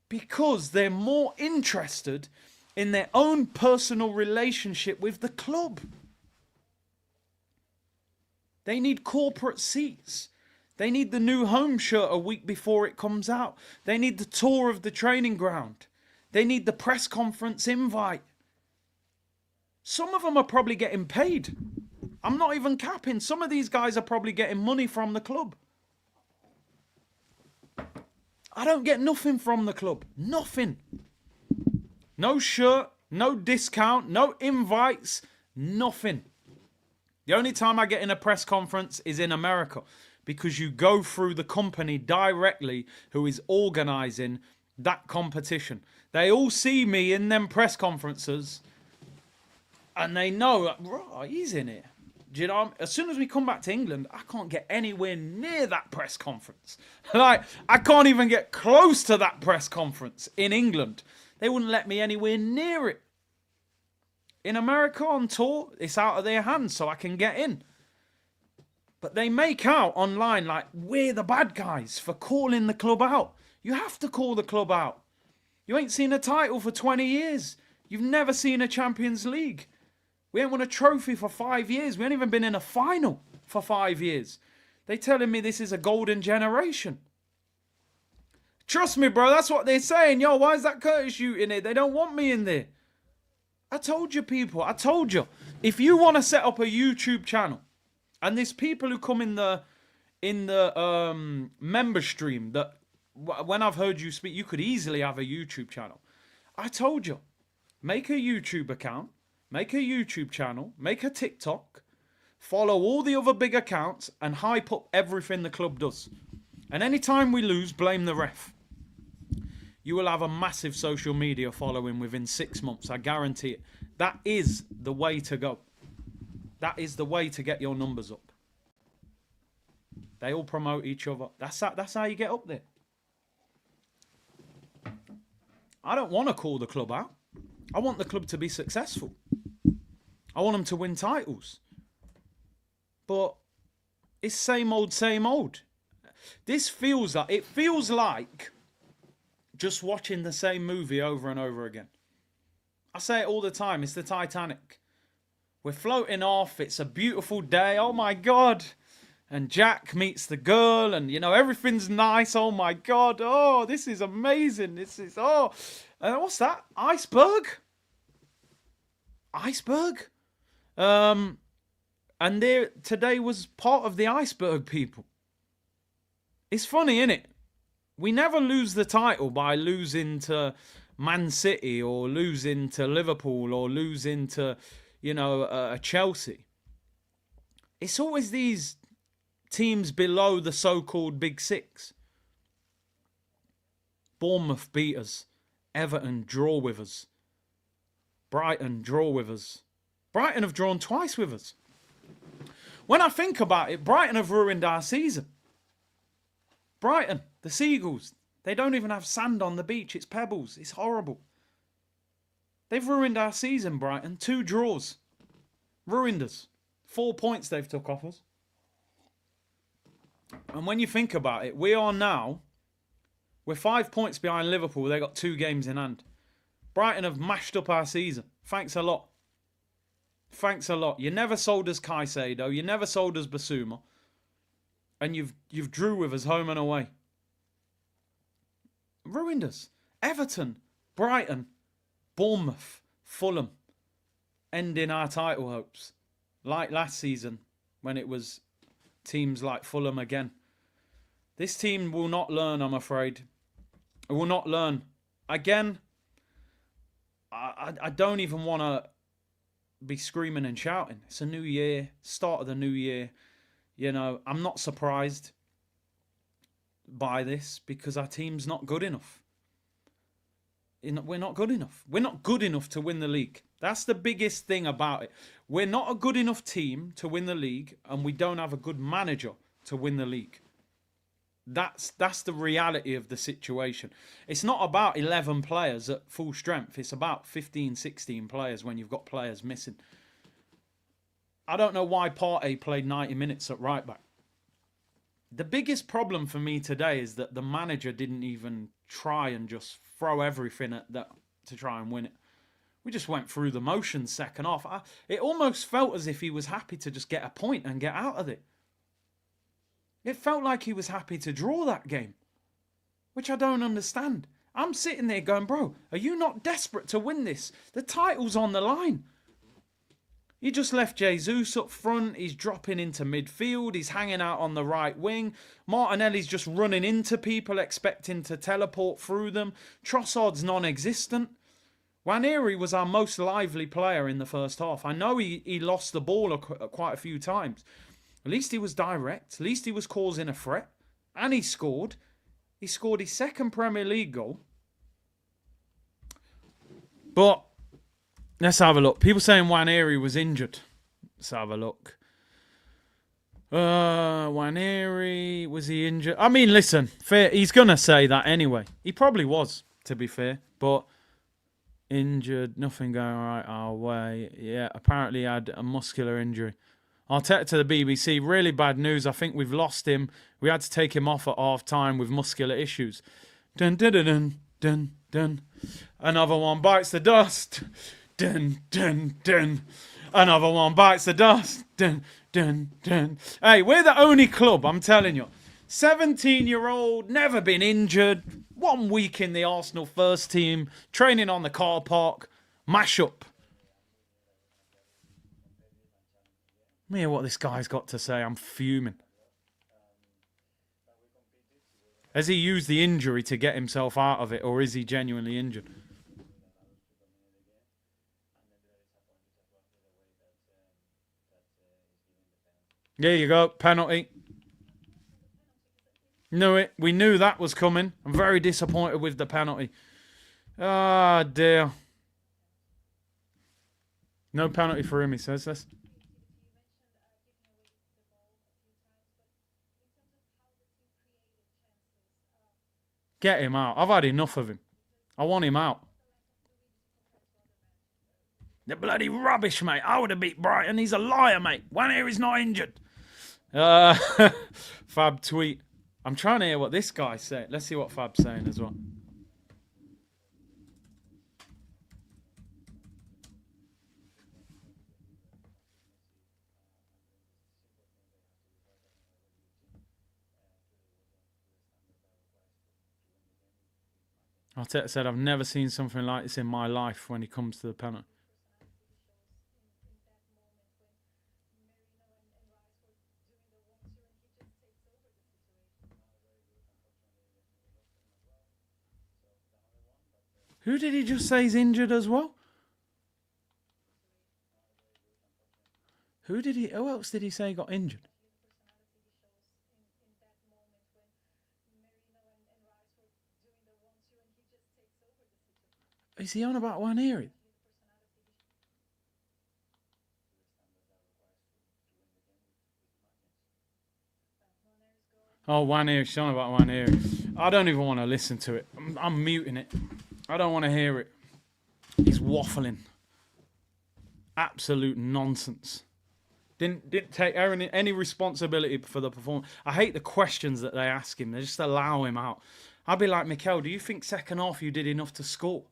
Speaker 1: Because they're more interested in their own personal relationship with the club. They need corporate seats. They need the new home shirt a week before it comes out. They need the tour of the training ground. They need the press conference invite. Some of them are probably getting paid. I'm not even capping. Some of these guys are probably getting money from the club. I don't get nothing from the club. Nothing. No shirt, no discount, no invites, nothing. The only time I get in a press conference is in America, because you go through the company directly who is organising that competition. They all see me in them press conferences and they know, right, he's in it. Do you know? As soon as we come back to England, I can't get anywhere near that press conference. Like, I can't even get close to that press conference in England. They wouldn't let me anywhere near it. In America on tour, it's out of their hands, so I can get in. But they make out online like we're the bad guys for calling the club out. You have to call the club out. You ain't seen a title for 20 years. You've never seen a Champions League. We ain't won a trophy for 5 years. We ain't even been in a final for 5 years. They telling me this is a golden generation. Trust me, bro, that's what they're saying. Yo, why is that Curtis shooting it? They don't want me in there. I told you, people. I told you. If you want to set up a YouTube channel, and there's people who come in the member stream that when I've heard you speak, you could easily have a YouTube channel. I told you, make a YouTube account, make a YouTube channel, make a TikTok, follow all the other big accounts, and hype up everything the club does. And anytime we lose, blame the ref. You will have a massive social media following within 6 months. I guarantee it. That is the way to go. That is the way to get your numbers up. They all promote each other. That's how you get up there. I don't want to call the club out. I want the club to be successful. I want them to win titles. But it's same old, same old. This feels like just watching the same movie over and over again. I say it all the time. It's the Titanic. We're floating off. It's a beautiful day. Oh my God. And Jack meets the girl and, you know, everything's nice. Oh my God. Oh, this is amazing. And what's that? Iceberg? Iceberg? And today was part of the iceberg, people. It's funny, innit? We never lose the title by losing to Man City or losing to Liverpool or losing to, Chelsea. It's always these teams below the so-called Big Six. Bournemouth beat us. Everton draw with us. Brighton draw with us. Brighton have drawn twice with us. When I think about it, Brighton have ruined our season. Brighton, the Seagulls, they don't even have sand on the beach. It's pebbles. It's horrible. They've ruined our season, Brighton. 2 draws. Ruined us. 4 points they've took off us. And when you think about it, we're 5 points behind Liverpool. They got 2 games in hand. Brighton have mashed up our season. Thanks a lot. Thanks a lot. You never sold us Caicedo. You never sold us Basuma. And you've drew with us home and away. Ruined us. Everton, Brighton, Bournemouth, Fulham. Ending our title hopes. Like last season. when it was teams like Fulham again. This team will not learn, I'm afraid. It will not learn. Again, I don't even want to be screaming and shouting. It's a new year, start of the new year. You know, I'm not surprised by this because our team's not good enough. We're not good enough. We're not good enough to win the league. That's the biggest thing about it. We're not a good enough team to win the league, and we don't have a good manager to win the league. That's the reality of the situation. It's not about 11 players at full strength. It's about 15, 16 players when you've got players missing. I don't know why Partey played 90 minutes at right back. The biggest problem for me today is that the manager didn't even try and just throw everything at that to try and win it. We just went through the motions second half. It almost felt as if he was happy to just get a point and get out of it. It felt like he was happy to draw that game, which I don't understand. I'm sitting there going, bro, are you not desperate to win this? The title's on the line. He just left Jesus up front. He's dropping into midfield. He's hanging out on the right wing. Martinelli's just running into people, expecting to teleport through them. Trossard's non-existent. Nwaneri was our most lively player in the first half. I know he lost the ball quite a few times. At least he was direct. At least he was causing a threat. And he scored. He scored his second Premier League goal. But let's have a look. People saying Nwaneri was injured. Let's have a look. Nwaneri, was he injured? I mean, listen, fair. He's going to say that anyway. He probably was, to be fair. But injured, nothing going right our way. Yeah, apparently he had a muscular injury. Arteta to the BBC, really bad news. I think we've lost him. We had to take him off at half-time with muscular issues. Dun, dun, dun, dun, dun, dun. Another one bites the dust. Dun, dun, dun. Another one bites the dust. Dun, dun, dun. Hey, we're the only club, I'm telling you. 17-year-old, never been injured. 1 week in the Arsenal first team. Training on the car park. Mash up. Let me hear what this guy's got to say. I'm fuming. Has he used the injury to get himself out of it, or is he genuinely injured? There you go, penalty. Knew it. We knew that was coming. I'm very disappointed with the penalty. Ah, dear. No penalty for him, he says this. Get him out. I've had enough of him. I want him out. The bloody rubbish, mate. I would have beat Brighton. He's a liar, mate. Nwaneri's not injured. Fab tweet. I'm trying to hear what this guy's saying. Let's see what Fab's saying as well. Arteta said, I've never seen something like this in my life when it comes to the penalty. Who did he just say is injured as well? Who else did he say got injured? Is he on about Nwaneri? Oh, Nwaneri. She's on about Nwaneri. I don't even want to listen to it. I'm muting it. I don't want to hear it. He's waffling. Absolute nonsense. Didn't take any responsibility for the performance. I hate the questions that they ask him. They just allow him out. I'd be like, Mikel, do you think second half you did enough to score?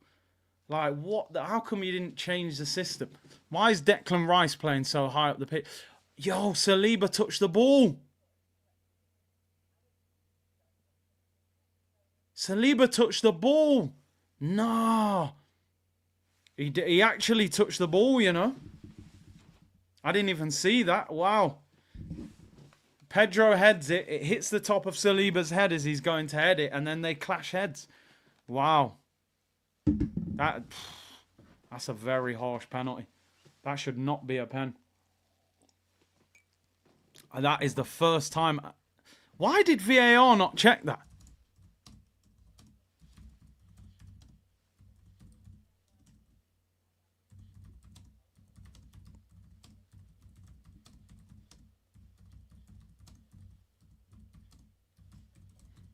Speaker 1: Like, what? How come you didn't change the system? Why is Declan Rice playing so high up the pitch? Yo, Saliba touched the ball. Saliba touched the ball. No. He actually touched the ball, you know. I didn't even see that. Wow. Pedro heads it. It hits the top of Saliba's head as he's going to head it, and then they clash heads. Wow. That's a very harsh penalty. That should not be a pen. And that is the first time. Why did VAR not check that?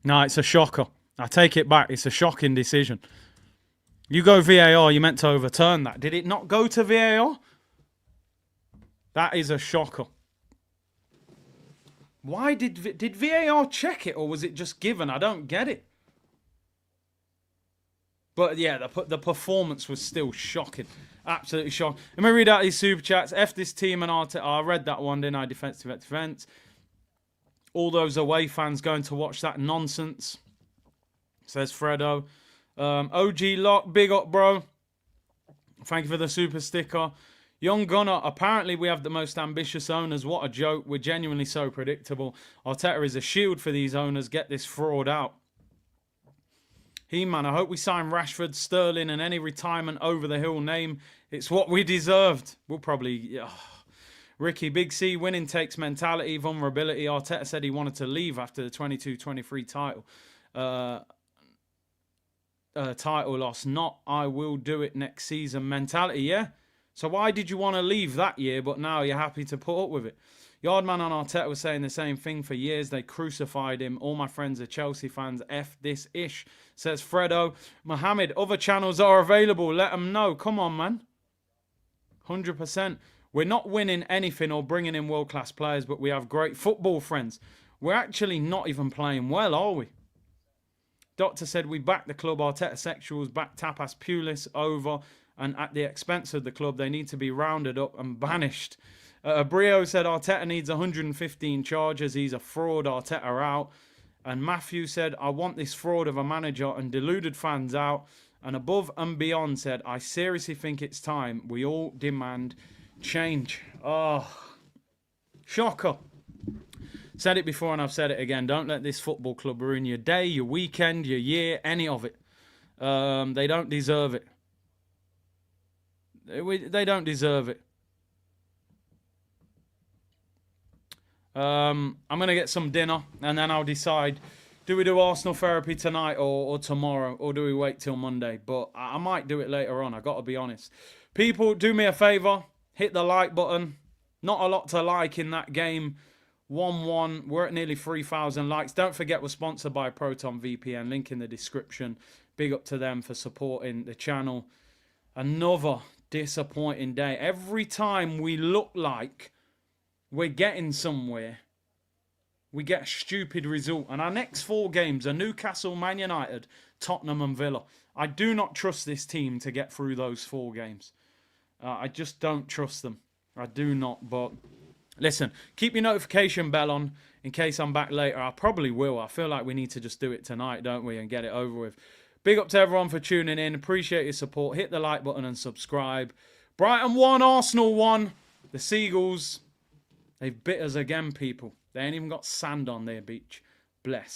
Speaker 1: No, it's a shocker. I take it back. It's a shocking decision. You go VAR, you meant to overturn that. Did it not go to VAR? That is a shocker. Why did VAR check it, or was it just given? I don't get it. But yeah, the performance was still shocking. Absolutely shocking. Let me read out these super chats. F this team and Arteta. I read that one, didn't I? Defense. All those away fans going to watch that nonsense, says Fredo. OG Lock, big up, bro. Thank you for the super sticker. Young Gunner, apparently we have the most ambitious owners. What a joke. We're genuinely so predictable. Arteta is a shield for these owners. Get this fraud out. He-Man, I hope we sign Rashford, Sterling, and any retirement over the hill name. It's what we deserved. We'll probably... Ricky, Big C, winning takes mentality, vulnerability. Arteta said he wanted to leave after the 22-23 title loss. Not, I will do it next season mentality, yeah? So why did you want to leave that year, but now you're happy to put up with it? Yardman and Arteta was saying the same thing for years. They crucified him. All my friends are Chelsea fans. F this ish, says Fredo. Mohammed, other channels are available. Let them know. Come on, man. 100%. We're not winning anything or bringing in world-class players, but we have great football friends. We're actually not even playing well, are we? Doctor said we back the club. Arteta sexuals back Tapas Pulis over, and at the expense of the club, they need to be rounded up and banished. Brio said Arteta needs 115 charges. He's a fraud. Arteta out. And Matthew said, I want this fraud of a manager and deluded fans out. And above and beyond said, I seriously think it's time. We all demand change. Oh, shocker. Said it before and I've said it again. Don't let this football club ruin your day, your weekend, your year, any of it. They don't deserve it. They don't deserve it. I'm going to get some dinner and then I'll decide, do we do Arsenal therapy tonight or tomorrow, or do we wait till Monday? But I might do it later on, I've got to be honest. People, do me a favour, hit the like button. Not a lot to like in that game. 1-1, we're at nearly 3,000 likes. Don't forget we're sponsored by Proton VPN, link in the description. Big up to them for supporting the channel. Another disappointing day. Every time we look like we're getting somewhere, we get a stupid result. And our next 4 games are Newcastle, Man United, Tottenham and Villa. I do not trust this team to get through those 4 games. I just don't trust them. I do not. But listen, keep your notification bell on in case I'm back later. I probably will. I feel like we need to just do it tonight, don't we, and get it over with. Big up to everyone for tuning in. Appreciate your support. Hit the like button and subscribe. Brighton 1, Arsenal 1. The Seagulls, they've bit us again, people. They ain't even got sand on their beach. Bless.